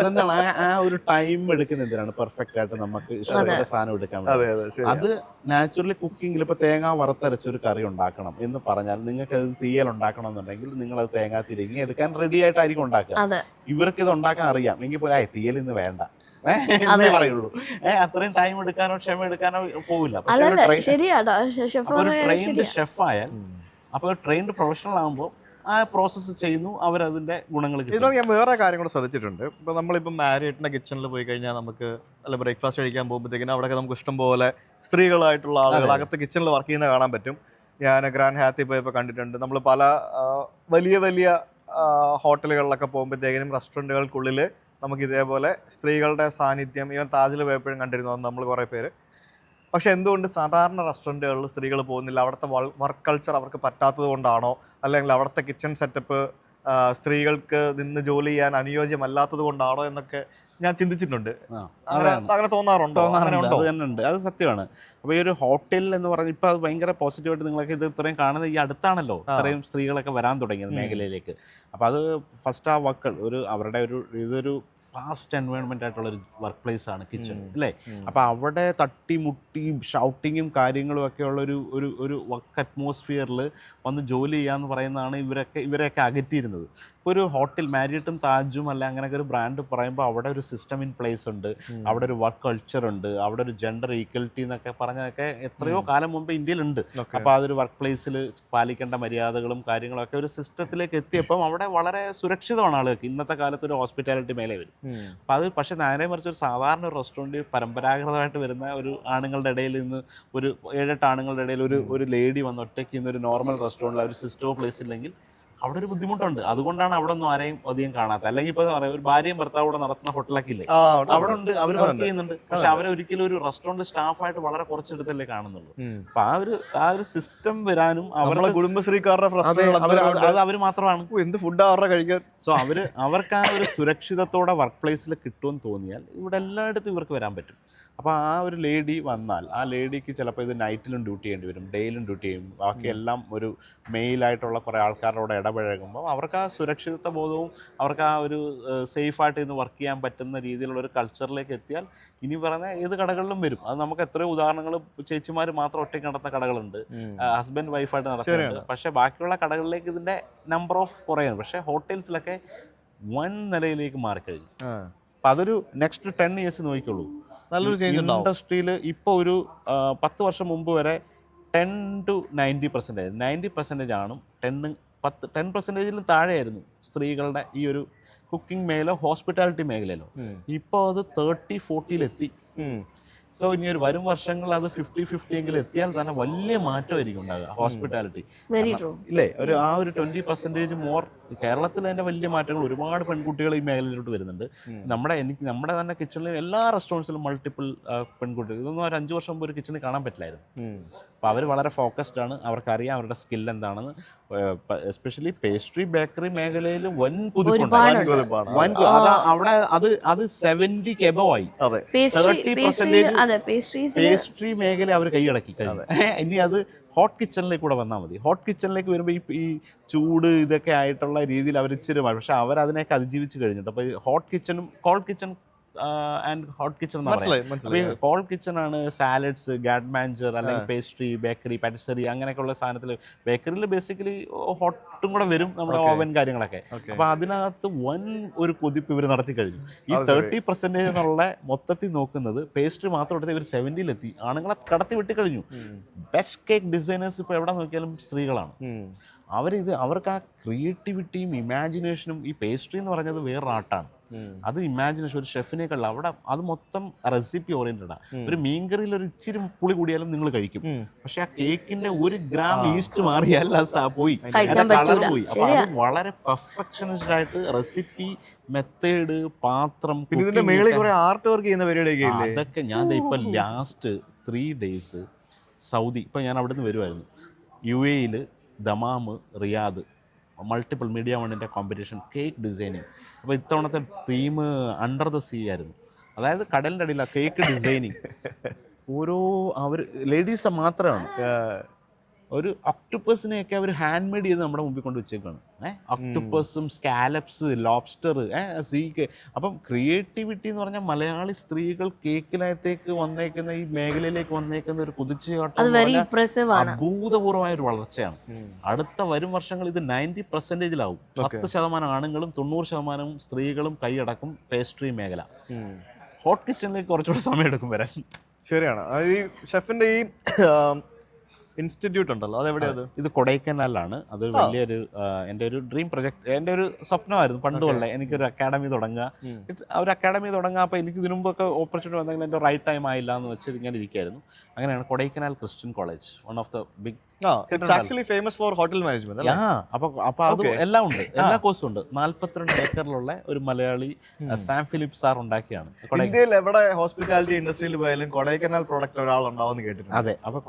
അതെന്താണ് ആ ഒരു ടൈം എടുക്കുന്ന എന്തിനാണ് പെർഫെക്റ്റ് ആയിട്ട് നമുക്ക് ഇഷ്ടപ്പെട്ട സാധനം എടുക്കാൻ വേണ്ടി. അത് നാച്ചുറലി കുക്കിങ്ങിൽ ഇപ്പൊ തേങ്ങ വറുത്തരച്ചൊരു കറി ഉണ്ടാക്കണം എന്ന് പറഞ്ഞാൽ നിങ്ങൾക്ക് അത് തീയൽ ഉണ്ടാക്കണം എന്നുണ്ടെങ്കിൽ നിങ്ങൾ അത് തേങ്ങ തിരികെ എടുക്കാൻ റെഡി ആയിട്ടായിരിക്കും ഉണ്ടാക്കുക. ഇവർക്ക് ഇത് ഉണ്ടാക്കാൻ അറിയാം എങ്കിൽ പോയാൽ തീയൽ ഇന്ന് വേണ്ട എന്നേ പറയുള്ളൂ. അത്രയും ടൈം എടുക്കാനോ ക്ഷമ എടുക്കാനോ പോവില്ല. ട്രെയിൻഡ് ഷെഫായാൽ അപ്പോൾ ട്രെയിൻഡ് പ്രൊഫഷണൽ ആകുമ്പോൾ ആ പ്രോസസ്സ് ചെയ്യുന്നു, അവരതിന്റെ ഗുണങ്ങൾ. ഇതിനകത്ത് ഞാൻ വേറെ കാര്യം കൂടെ ശ്രദ്ധിച്ചിട്ടുണ്ട്. ഇപ്പൊ നമ്മളിപ്പം മാരിയേറ്റിന്റെ കിച്ചണിൽ പോയി കഴിഞ്ഞാൽ നമുക്ക് അല്ല ബ്രേക്ക്ഫാസ്റ്റ് കഴിക്കാൻ പോകുമ്പോഴത്തേക്കിനും അവിടെയൊക്കെ നമുക്ക് ഇഷ്ടം പോലെ സ്ത്രീകളായിട്ടുള്ള ആളുകൾ അകത്ത് കിച്ചണിൽ വർക്ക് ചെയ്യുന്ന കാണാൻ പറ്റും. ഞാൻ ഗ്രാൻഡ് ഹാത്തി പോയപ്പോൾ കണ്ടിട്ടുണ്ട്. നമ്മൾ പല വലിയ വലിയ ഹോട്ടലുകളിലൊക്കെ പോകുമ്പോഴത്തേക്കിനും റെസ്റ്റോറൻറ്റുകൾക്കുള്ളിൽ നമുക്ക് ഇതേപോലെ സ്ത്രീകളുടെ സാന്നിധ്യം, ഈവൻ താജിൽ പോയപ്പോഴും കണ്ടിരുന്നു നമ്മൾ കുറേ പേര്. പക്ഷെ എന്തുകൊണ്ട് സാധാരണ റെസ്റ്റോറൻറ്റുകളിൽ സ്ത്രീകൾ പോകുന്നില്ല? അവിടുത്തെ വർക്ക് കൾച്ചർ അവർക്ക് പറ്റാത്തത് കൊണ്ടാണോ, അല്ലെങ്കിൽ അവിടുത്തെ കിച്ചൺ സെറ്റപ്പ് സ്ത്രീകൾക്ക് നിന്ന് ജോലി ചെയ്യാൻ അനുയോജ്യമല്ലാത്തത് കൊണ്ടാണോ എന്നൊക്കെ ഞാൻ ചിന്തിച്ചിട്ടുണ്ട്. അങ്ങനെ തോന്നാറുണ്ടോ? അത് സത്യമാണ്. അപ്പോൾ ഈ ഒരു ഹോട്ടൽ എന്ന് പറഞ്ഞാൽ ഇപ്പോൾ അത് ഭയങ്കര പോസിറ്റീവായിട്ട് നിങ്ങളൊക്കെ ഇത് ഇത്രയും കാണുന്നത് ഈ അടുത്താണല്ലോ ഇത്രയും സ്ത്രീകളൊക്കെ വരാൻ തുടങ്ങിയത് മേഖലയിലേക്ക്. അപ്പോൾ അത് ഫസ്റ്റ് ആ വർക്കുകൾ അവരുടെ ഇതൊരു ഫാസ്റ്റ് എൻവയോൺമെന്റ് ആയിട്ടുള്ള ഒരു വർക്ക് പ്ലേസ് ആണ് കിച്ചൺ അല്ലേ. അപ്പോൾ അവിടെ തട്ടിമുട്ടിയും ഷൗട്ടിങ്ങും കാര്യങ്ങളും ഒക്കെ ഉള്ള ഒരു വർക്ക് അറ്റ്മോസ്ഫിയറിൽ വന്ന് ജോലി ചെയ്യാന്ന് പറയുന്നതാണ് ഇവരെയൊക്കെ അകറ്റിയിരുന്നത്. ഇപ്പോൾ ഒരു ഹോട്ടൽ മാരിയറ്റും താജും അല്ല അങ്ങനെയൊക്കെ ഒരു ബ്രാൻഡ് പറയുമ്പോൾ അവിടെ ഒരു സിസ്റ്റം ഇൻ പ്ലേസ് ഉണ്ട്, അവിടെ ഒരു വർക്ക് കൾച്ചർ ഉണ്ട്, അവിടെ ഒരു ജെൻഡർ ഈക്വലിറ്റി എന്നൊക്കെ പറഞ്ഞാൽ പറഞ്ഞതൊക്കെ എത്രയോ കാലം മുമ്പ് ഇന്ത്യയിലുണ്ട്. അപ്പോൾ അതൊരു വർക്ക് പ്ലേസിൽ പാലിക്കേണ്ട മര്യാദകളും കാര്യങ്ങളൊക്കെ ഒരു സിസ്റ്റത്തിലേക്ക് എത്തിയപ്പം അവിടെ വളരെ സുരക്ഷിതമാണ് ആളുകൾക്ക്. ഇന്നത്തെ കാലത്ത് ഒരു ഹോസ്പിറ്റാലിറ്റി മേലെ വരും. അപ്പോൾ അത് പക്ഷേ നേരെ മറിച്ച് ഒരു സാധാരണ ഒരു റെസ്റ്റോറൻറ്റ് പരമ്പരാഗതമായിട്ട് വരുന്ന ഒരു ആണുങ്ങളുടെ ഇടയിൽ നിന്ന് ഒരു 7-8 ആണുങ്ങളുടെ ഇടയിൽ ഒരു ലേഡി വന്ന് ഒറ്റയ്ക്ക് ഇന്നൊരു നോർമൽ റെസ്റ്റോറൻറ്റിൽ ഒരു സിസ്റ്റോ പ്ലേസ് ഇല്ലെങ്കിൽ അവിടെ ഒരു ബുദ്ധിമുട്ടുണ്ട്. അതുകൊണ്ടാണ് അവിടെ ഒന്നും ആരെയും അധികം കാണാത്ത. അല്ലെങ്കിൽ ഇപ്പോൾ പറയാം ഒരു ഭാര്യയും ഭർത്താവും കൂടെ നടത്തുന്ന ഹോട്ടലൊക്കെ ഇല്ലേ, അവിടെ ഉണ്ട്, അവർ വർക്ക് ചെയ്യുന്നുണ്ട്. പക്ഷെ അവരെ ഒരിക്കലും ഒരു റെസ്റ്റോറൻറ്റ് സ്റ്റാഫായിട്ട് വളരെ കുറച്ചെടുത്തല്ലേ കാണുന്നുള്ളൂ. അപ്പൊ ആ ഒരു സിസ്റ്റം വരാനും അവരുടെ കുടുംബശ്രീക്കാരുടെ അത് അവർ മാത്രമാണ് എന്ത് ഫുഡ് അവരുടെ കഴിക്കാൻ. സോ അവർക്ക് ആ ഒരു സുരക്ഷിതത്തോടെ വർക്ക് പ്ലേസിൽ കിട്ടുമെന്ന് തോന്നിയാൽ ഇവിടെ എല്ലായിടത്തും ഇവർക്ക് വരാൻ പറ്റും. അപ്പോൾ ആ ഒരു ലേഡി വന്നാൽ ആ ലേഡിക്ക് ചിലപ്പോൾ ഇത് നൈറ്റിലും ഡ്യൂട്ടി ചെയ്യേണ്ടി വരും, ഡേയിലും ഡ്യൂട്ടി ചെയ്യും. ബാക്കിയെല്ലാം ഒരു മെയിലായിട്ടുള്ള കുറേ ആൾക്കാരോട് ഇടപഴകുമ്പോൾ അവർക്ക് ആ സുരക്ഷിതത്വ ബോധവും അവർക്ക് ആ ഒരു സേഫായിട്ട് ഇന്ന് വർക്ക് ചെയ്യാൻ പറ്റുന്ന രീതിയിലുള്ള ഒരു കൾച്ചറിലേക്ക് എത്തിയാൽ ഇനി പറയുന്ന ഏത് കടകളിലും വരും. അത് നമുക്ക് എത്രയോ ഉദാഹരണങ്ങൾ, ചേച്ചിമാർ മാത്രം ഒറ്റയ്ക്ക് നടത്തുന്ന കടകളുണ്ട്, ഹസ്ബൻഡ് വൈഫായിട്ട് നടത്തുന്നുണ്ട്. പക്ഷേ ബാക്കിയുള്ള കടകളിലേക്ക് ഇതിൻ്റെ നമ്പർ ഓഫ് കുറയാണ്. പക്ഷേ ഹോട്ടൽസിലൊക്കെ വൻ നിലയിലേക്ക് മാറിക്കഴിഞ്ഞു. അപ്പം അതൊരു നെക്സ്റ്റ് 10 years നോക്കിക്കോളൂ. നല്ലൊരു ചേഞ്ച് ഇൻഡസ്ട്രിയിൽ ഇപ്പോൾ ഒരു 10 വർഷം മുമ്പ് വരെ 10 to 90% 90% ആണ് 10% താഴെയായിരുന്നു സ്ത്രീകളുടെ ഈ ഒരു കുക്കിംഗ് മേഖല, ഹോസ്പിറ്റാലിറ്റി മേഖലയിലോ. ഇപ്പോൾ അത് 30-40 സോ ഇനി ഒരു വരും വർഷങ്ങളിൽ അത് 50-50 എങ്കിലും എത്തിയാൽ തന്നെ വലിയ മാറ്റമായിരിക്കും ഉണ്ടാകുക ഹോസ്പിറ്റാലിറ്റി. ഇല്ലേ, ആ ഒരു 20% മോർ. കേരളത്തിൽ തന്നെ വലിയ മാറ്റങ്ങൾ, ഒരുപാട് പെൺകുട്ടികൾ ഈ മേഖലയിലോട്ട് വരുന്നുണ്ട്. നമ്മുടെ തന്നെ കിച്ചണിൽ എല്ലാ റെസ്റ്റോറൻറ്റ്സിലും മൾട്ടിപ്പിൾ പെൺകുട്ടികൾ. ഇതൊന്നും ഒരു 5 വർഷം മുമ്പ് ഒരു കിച്ചണിൽ കാണാൻ പറ്റില്ലായിരുന്നു. അപ്പോൾ അവർ വളരെ ഫോക്കസ്ഡ് ആണ്, അവർക്കറിയാം അവരുടെ സ്കിൽ എന്താണെന്ന്. എസ്പെഷ്യലി പേസ്ട്രി ബേക്കറി മേഖലയിൽ വൻ കുതിപ്പാണ്. അവിടെ അത് 70 above ആയി. 30% പേസ്ട്രി മേഖല അവർ കൈയടക്കി കഴിഞ്ഞു. ഇനി അത് ഹോട്ട് കിച്ചണിലേക്ക് കൂടെ വന്നാൽ മതി. ഹോട്ട് കിച്ചണിലേക്ക് വരുമ്പോൾ ഈ ചൂട് ഇതൊക്കെ ആയിട്ടുള്ള രീതിയിൽ അവർ ഇച്ചിരി മാറും. പക്ഷെ അവർ അതിനെയൊക്കെ അതിജീവിച്ച് കഴിഞ്ഞിട്ട് അപ്പോൾ ഹോട്ട് കിച്ചണും cold kitchen and hot kitchen എന്ന് പറയുന്നത്. കോൾഡ് കിച്ചൺ ആണ് സാലഡ്സ്, ഗാഡ് മാഞ്ചർ, അല്ലെങ്കിൽ പേസ്ട്രി, ബേക്കറി, പാറ്റിസറി അങ്ങനെയൊക്കെയുള്ള സാധനത്തിൽ. ബേക്കറിയിൽ ബേസിക്കലി ഹോട്ടും കൂടെ വരും, നമ്മുടെ ഓവൻ കാര്യങ്ങളൊക്കെ. അപ്പോൾ അതിനകത്ത് വൻ ഒരു കുതിപ്പ് ഇവർ നടത്തി കഴിഞ്ഞു. ഈ 30% എന്നുള്ള മൊത്തത്തിൽ നോക്കുന്നത് പേസ്ട്രി മാത്രം എടുത്ത് ഇവർ 70-ലെത്തി. ആണുങ്ങളെ കടത്തി വിട്ട് കഴിഞ്ഞു. ബെസ്റ്റ് കേക്ക് ഡിസൈനേഴ്സ് ഇപ്പോൾ എവിടെ നോക്കിയാലും സ്ത്രീകളാണ്. അവർക്ക് ആ ക്രിയേറ്റിവിറ്റിയും ഇമാജിനേഷനും, ഈ പേസ്ട്രി എന്ന് പറഞ്ഞത് വേറൊരു ആർട്ടാണ്. അത് ഇമാജിനേഷൻ, ഒരു ഷെഫിനേക്കാൾ അവിടെ അത് മൊത്തം റെസിപ്പി ഓറിയന്റഡാണ്. ഒരു മീൻകറിയിൽ ഒരു ഇച്ചിരി പുളി കൂടിയാലും നിങ്ങൾ കഴിക്കും. പക്ഷെ ആ കേക്കിന്റെ 1 gram ഈസ്റ്റ് മാറിയാൽ അത് പോയി, കളർ പോയി. അപ്പൊ അത് വളരെ പെർഫെക്ഷനിസ്റ്റ് ആയിട്ട് റെസിപ്പി, മെത്തേഡ്, പാത്രം, ആർട്ട് വർക്ക് ചെയ്യുന്ന പരിപാടിയൊക്കെ അതൊക്കെ. ഞാൻ ഇപ്പൊ ലാസ്റ്റ് 3 days സൗദി, ഇപ്പൊ ഞാൻ അവിടെ നിന്ന് വരുമായിരുന്നു. UAE Dammam, Riyadh, multiple media വണ്ണിൻ്റെ കോമ്പറ്റീഷൻ, കേക്ക് ഡിസൈനിങ്. അപ്പോൾ ഇത്തവണത്തെ തീം അണ്ടർ ദ സീ ആയിരുന്നു. അതായത് കടലിൻ്റെ അടിയില കേക്ക് ഡിസൈനിങ്. അവർ ലേഡീസ് മാത്രമാണ്. ഒരു ഒക്ടോപ്പസിനെയൊക്കെ അവർ ഹാൻഡ് മെയ്ഡ് ചെയ്ത് നമ്മുടെ മുമ്പിൽ കൊണ്ട് വെച്ചേക്കാണ്. ഒക്ടോപ്പസും സ്കാലപ്സ്, ലോബ്സ്റ്റർ, സീക്ക്. അപ്പം ക്രിയേറ്റിവിറ്റി എന്ന് പറഞ്ഞാൽ മലയാളി സ്ത്രീകൾ കേക്കിനകത്തേക്ക് വന്നേക്കുന്ന, ഈ മേഖലയിലേക്ക് വന്നേക്കുന്ന ഒരു കുതിച്ചുചാട്ടം അഭൂതപൂർവമായ ഒരു വളർച്ചയാണ്. അടുത്ത വരും വർഷങ്ങൾ ഇത് 90%-ലാവും. 10% ആണുങ്ങളും 90% സ്ത്രീകളും കൈയടക്കും പേസ്ട്രി മേഖല. ഹോട്ട് കിച്ചണിലേക്ക് കുറച്ചുകൂടെ സമയം എടുക്കും വരാൻ. ശരിയാണ്. അതായത് ഈ ഷെഫിന്റെ ഈ ഇൻസ്റ്റിറ്റ്യൂട്ട് ഉണ്ടല്ലോ, അതെവിടെയാണ്? ഇത് കൊടൈക്കനാലിലാണ്. അത് വലിയൊരു എൻ്റെ ഒരു ഡ്രീം പ്രൊജക്ട്, എൻ്റെ ഒരു സ്വപ്നമായിരുന്നു പണ്ടുള്ള. എനിക്കൊരു അക്കാഡമി തുടങ്ങുക, ഒരു അക്കാഡമി തുടങ്ങുക. അപ്പോൾ എനിക്ക് ഇതിനു മുമ്പൊക്കെ ഓപ്പർച്യൂണിറ്റി വന്നെങ്കിൽ എൻ്റെ റൈറ്റ് ടൈം ആയില്ല എന്ന് വെച്ച് ഇങ്ങനെ ഇരിക്കുകയായിരുന്നു. അങ്ങനെയാണ് Kodaikanal Christian college, one of the big. It's actually famous for hotel management. അപ്പോൾ അത് എല്ലാം ഉണ്ട്, എല്ലാ കോഴ്സും ഉണ്ട്. 42 ഏക്കറിലുള്ള ഒരു മലയാളി സാം ഫിലിപ്പ് സാർ ഉണ്ടാക്കിയാണ്. ഇന്ത്യയിൽ എവിടെ ഹോസ്പിറ്റാലിറ്റി ഇൻഡസ്ട്രിയിൽ പോയാലും കൊടൈക്കനാൽ പ്രൊഡക്റ്റ് ഒരാളുണ്ടാവുമെന്ന് കേട്ടിട്ടുണ്ട്. അതെ, അപ്പോൾ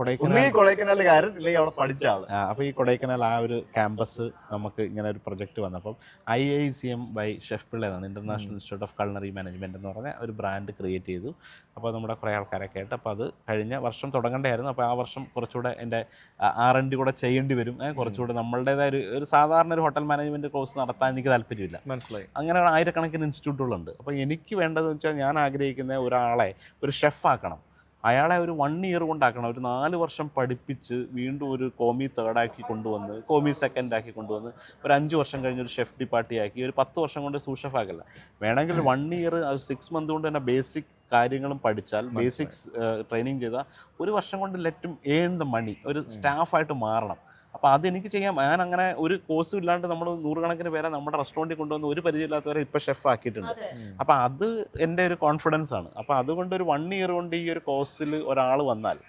കൊടൈക്കനാലുകാരൻ അല്ലെങ്കിൽ അവിടെ പഠിച്ച ആൾ. അപ്പോൾ ഈ കൊടൈക്കനാൽ ആ ഒരു ക്യാമ്പസ് നമുക്ക് ഇങ്ങനെ ഒരു പ്രൊജക്റ്റ് വന്നപ്പം IICM ബൈ ഷെഫ് പിള്ള എന്നാണ്, international institute of culinary management എന്ന് പറഞ്ഞ ഒരു ബ്രാൻഡ് ക്രിയേറ്റ് ചെയ്തു. അപ്പോൾ നമ്മുടെ കുറേ ആൾക്കാരൊക്കെ ആയിട്ട്. അപ്പോൾ അത് കഴിഞ്ഞ വർഷം തുടങ്ങേണ്ടായിരുന്നു. അപ്പോൾ ആ വർഷം കുറച്ചുകൂടെ എൻ്റെ R&D കൂടെ ചെയ്യേണ്ടി വരും. കുറച്ചുകൂടെ നമ്മളുടേതായ ഒരു സാധാരണ ഒരു ഹോട്ടൽ മാനേജ്മെൻറ്റ് കോഴ്സ് നടത്താൻ എനിക്ക് താല്പര്യമില്ല. മനസ്സിലായി. അങ്ങനെ 1000-കണക്കിന് ഇൻസ്റ്റിറ്റ്യൂട്ടുകളുണ്ട്. അപ്പോൾ എനിക്ക് വേണ്ടതെന്ന് വെച്ചാൽ, ഞാൻ ആഗ്രഹിക്കുന്ന ഒരാളെ ഒരു ഷെഫാക്കണം. അയാളെ ഒരു 1 year കൊണ്ടാക്കണം. ഒരു 4 വർഷം പഠിപ്പിച്ച് വീണ്ടും ഒരു കോമി 3rd ആക്കി കൊണ്ടുവന്ന്, കോമി 2nd ആക്കി കൊണ്ടുവന്ന്, ഒരു 5 വർഷം കഴിഞ്ഞ് ഒരു ഷെഫ് ഡിപ്പാർട്ടി ആക്കി, ഒരു 10 വർഷം കൊണ്ട് സൂഷെഫ് ആക്കല്ല. വേണമെങ്കിൽ 1 year 6 months കൊണ്ട് തന്നെ ബേസിക് കാര്യങ്ങളും പഠിച്ചാൽ, ബേസിക്സ് ട്രെയിനിങ് ചെയ്താൽ 1 വർഷം കൊണ്ട് ലെറ്റും ഏൺ ദ മണി, ഒരു സ്റ്റാഫായിട്ട് മാറണം. അപ്പോൾ അതെനിക്ക് ചെയ്യാം. ഞാൻ അങ്ങനെ ഒരു കോഴ്സും ഇല്ലാണ്ട് നമ്മൾ 100 കണക്കിന് പേരെ നമ്മുടെ റെസ്റ്റോറൻറ്റിൽ കൊണ്ടുവന്ന് ഒരു പരിചയമില്ലാത്തവരെ ഇപ്പോൾ ഷെഫ് ആക്കിയിട്ടുണ്ട്. അപ്പോൾ അത് എൻ്റെ ഒരു കോൺഫിഡൻസ് ആണ്. അപ്പോൾ അതുകൊണ്ട് ഒരു 1 ഇയർ കൊണ്ട് ഈ ഒരു കോഴ്സിൽ ഒരാൾ വന്നാൽ,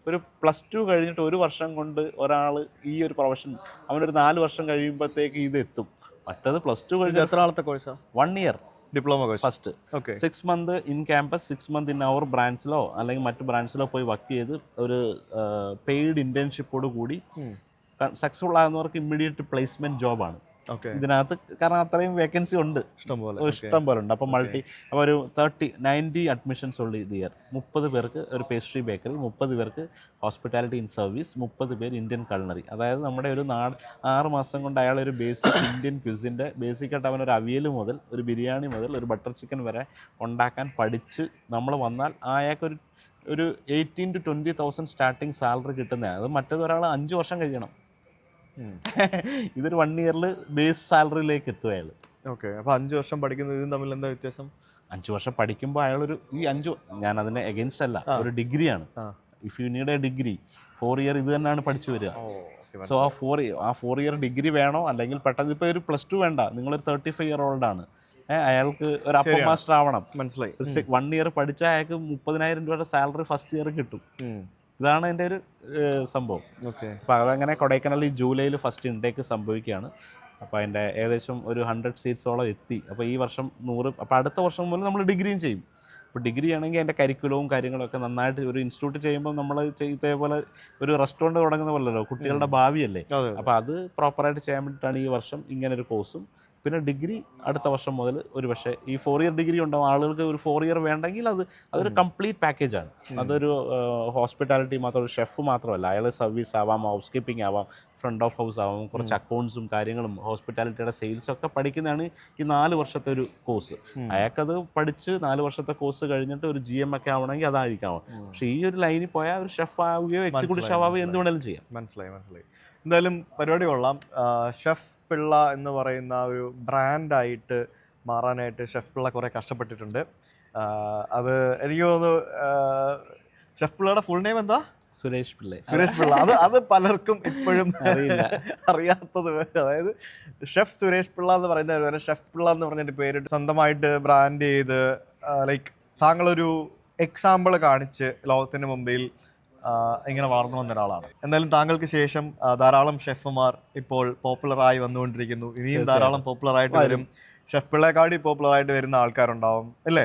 ഒരു +2 കഴിഞ്ഞിട്ട് 1 വർഷം കൊണ്ട് ഒരാൾ ഈ ഒരു പ്രൊഫഷൻ, അവനൊരു 4 വർഷം കഴിയുമ്പോഴത്തേക്ക് ഇത് എത്തും. മറ്റത് +2 കഴിഞ്ഞ് എത്ര നാളത്തെ കോഴ്സാണ്? 1 year diploma course first. 6 month in campus, 6 month in അവർ ബ്രാഞ്ചിലോ അല്ലെങ്കിൽ മറ്റ് ബ്രാഞ്ചിലോ പോയി വർക്ക് ചെയ്ത് ഒരു പെയ്ഡ് ഇന്റേൺഷിപ്പോട് കൂടി സക്സസ്ഫുൾ ആകുന്നവർക്ക് ഇമ്മീഡിയറ്റ് പ്ലേസ്മെന്റ് ജോബാണ് ഇതിനകത്ത്. കാരണം അത്രയും വേക്കൻസി ഉണ്ട്, ഇഷ്ടം പോലെ ഉണ്ട്. അപ്പോൾ അപ്പോൾ ഒരു 90 അഡ്മിഷൻസ് ഉള്ള ഇത് ഇയർ. 30 പേർക്ക് ഒരു പേസ്ട്രി ബേക്കറി, 30 പേർക്ക് ഹോസ്പിറ്റാലിറ്റി ഇൻ സർവീസ്, 30 പേര് ഇന്ത്യൻ കൾണറി. അതായത് നമ്മുടെ ഒരു 6 മാസം കൊണ്ട് അയാൾ ഒരു ബേസിക് ഇന്ത്യൻ ക്യൂസിൻ്റെ ബേസിക്കായിട്ട് അവനൊരു അവിയൽ മുതൽ ഒരു ബിരിയാണി മുതൽ ഒരു ബട്ടർ ചിക്കൻ വരെ ഉണ്ടാക്കാൻ പഠിച്ച് നമ്മൾ വന്നാൽ അയാൾക്കൊരു 18,000 to 20,000 സ്റ്റാർട്ടിങ് സാലറി കിട്ടുന്നതാണ്. അത് മറ്റേത് ഒരാൾ 5 വർഷം കഴിയണം. ഇതൊരു 1 ഇയറിൽ ബേസ് സാലറിയിലേക്ക് എത്തുക അയാൾ. ഓക്കെ. അപ്പോൾ 5 വർഷം പഠിക്കുന്നതും തമ്മിൽ എന്താ വ്യത്യാസം? 5 വർഷം പഠിക്കുമ്പോൾ അയാളൊരു ഞാൻ അതിനെ എഗെയിൻസ്റ്റ് അല്ല, ഒരു ഡിഗ്രിയാണ്. If you need A degree 4 year ഇത് തന്നെയാണ് പഠിച്ചു വരിക. സോ ആ 4 ഇയർ ഡിഗ്രി വേണോ, അല്ലെങ്കിൽ പെട്ടെന്ന് ഇപ്പോൾ ഒരു +2 വേണ്ട, നിങ്ങളൊരു 35 ഇയർ ഓൾഡാണ്, അയാൾക്ക് ഒരു അപ്പർ മാസ്റ്റർ ആവണം. മനസ്സിലായി. 1 ഇയർ പഠിച്ചാൽ അയാൾക്ക് 30,000 രൂപയുടെ സാലറി ഫസ്റ്റ് ഇയർ കിട്ടും. ഇതാണ് എൻ്റെ ഒരു സംഭവം. ഓക്കെ. അപ്പോൾ അതങ്ങനെ കൊടൈക്കനാലിൽ ജൂലൈയിൽ ഫസ്റ്റ് ഇൻടേക്ക് സംഭവിക്കുകയാണ്. അപ്പോൾ അതിൻ്റെ ഏകദേശം ഒരു 100 സീറ്റ്സോളം എത്തി. അപ്പോൾ ഈ വർഷം 100. അപ്പോൾ അടുത്ത വർഷം മുതൽ നമ്മൾ ഡിഗ്രിയും ചെയ്യും. അപ്പോൾ ഡിഗ്രി ആണെങ്കിൽ അതിൻ്റെ കരിക്കുലവും കാര്യങ്ങളൊക്കെ നന്നായിട്ട് ഒരു ഇൻസ്റ്റിറ്റ്യൂട്ട് ചെയ്യുമ്പോൾ നമ്മൾ ഇതേപോലെ ഒരു റെസ്റ്റോറൻറ്റ് തുടങ്ങുന്ന പോലല്ലോ, കുട്ടികളുടെ ഭാവിയല്ലേ. അപ്പോൾ അത് പ്രോപ്പറായിട്ട് ചെയ്യാൻ വേണ്ടിയിട്ടാണ് ഈ വർഷം ഇങ്ങനൊരു കോഴ്സും. പിന്നെ ഡിഗ്രി അടുത്ത വർഷം മുതൽ ഒരു പക്ഷേ ഈ 4 ഇയർ ഡിഗ്രി ഉണ്ടാവും. ആളുകൾക്ക് ഒരു 4 ഇയർ വേണ്ടെങ്കിൽ അതൊരു കംപ്ലീറ്റ് പാക്കേജാണ്. അതൊരു ഹോസ്പിറ്റാലിറ്റി മാത്രം, ഒരു ഷെഫ് മാത്രമല്ല, അയാൾ സർവീസ് ആവാം, ഹൗസ് കീപ്പിംഗ് ആവാം, ഫ്രണ്ട് ഓഫ് ഹൗസ് ആവാം, കുറച്ച് അക്കൗണ്ട്സും കാര്യങ്ങളും ഹോസ്പിറ്റാലിറ്റിയുടെ സെയിൽസൊക്കെ പഠിക്കുന്നതാണ് ഈ 4 വർഷത്തെ ഒരു കോഴ്സ്. അയാൾക്കത് പഠിച്ച് 4 വർഷത്തെ കോഴ്സ് കഴിഞ്ഞിട്ട് ഒരു GM ഒക്കെ ആവണമെങ്കിൽ അതായിരിക്കാം. പക്ഷേ ഈ ഒരു ലൈനിൽ പോയാൽ ഒരു ഷെഫ് ആവുകയോ എക്സിക്യൂട്ടീവ് ഷെഫ് ആവുകയോ എന്ത് വേണമെങ്കിലും ചെയ്യാം. മനസ്സിലായി. എന്തായാലും പരിപാടി കൊള്ളാം. ഷെഫ് പിള്ള എന്ന് പറയുന്ന ഒരു ബ്രാൻഡായിട്ട് മാറാനായിട്ട് ഷെഫ് പിള്ള കുറേ കഷ്ടപ്പെട്ടിട്ടുണ്ട്. അത് എനിക്ക് തോന്നുന്നു ഷെഫ് പിള്ളയുടെ ഫുൾ നെയിം എന്താ? സുരേഷ് പിള്ള. അത് പലർക്കും ഇപ്പോഴും അറിയാത്തത്. അതായത് ഷെഫ് സുരേഷ് പിള്ള എന്ന് പറയുന്ന ഷെഫ് പിള്ള എന്ന് പറഞ്ഞിട്ട് പേരിട്ട് സ്വന്തമായിട്ട് ബ്രാൻഡ് ചെയ്ത് ലൈക്ക് താങ്കളൊരു എക്സാമ്പിൾ കാണിച്ച് ലോകത്തിന് മുമ്പിൽ ഇങ്ങനെ വളർന്നു വന്ന ഒരാളാണ്. എന്തായാലും താങ്കൾക്ക് ശേഷം ധാരാളം ഷെഫുമാർ ഇപ്പോൾ പോപ്പുലറായി വന്നുകൊണ്ടിരിക്കുന്നു. ഇനിയും ധാരാളം പോപ്പുലറായിട്ട് വരും. ഷെഫ് പിള്ളയെക്കാടി പോപ്പുലറായിട്ട് വരുന്ന ആൾക്കാരുണ്ടാവും അല്ലേ?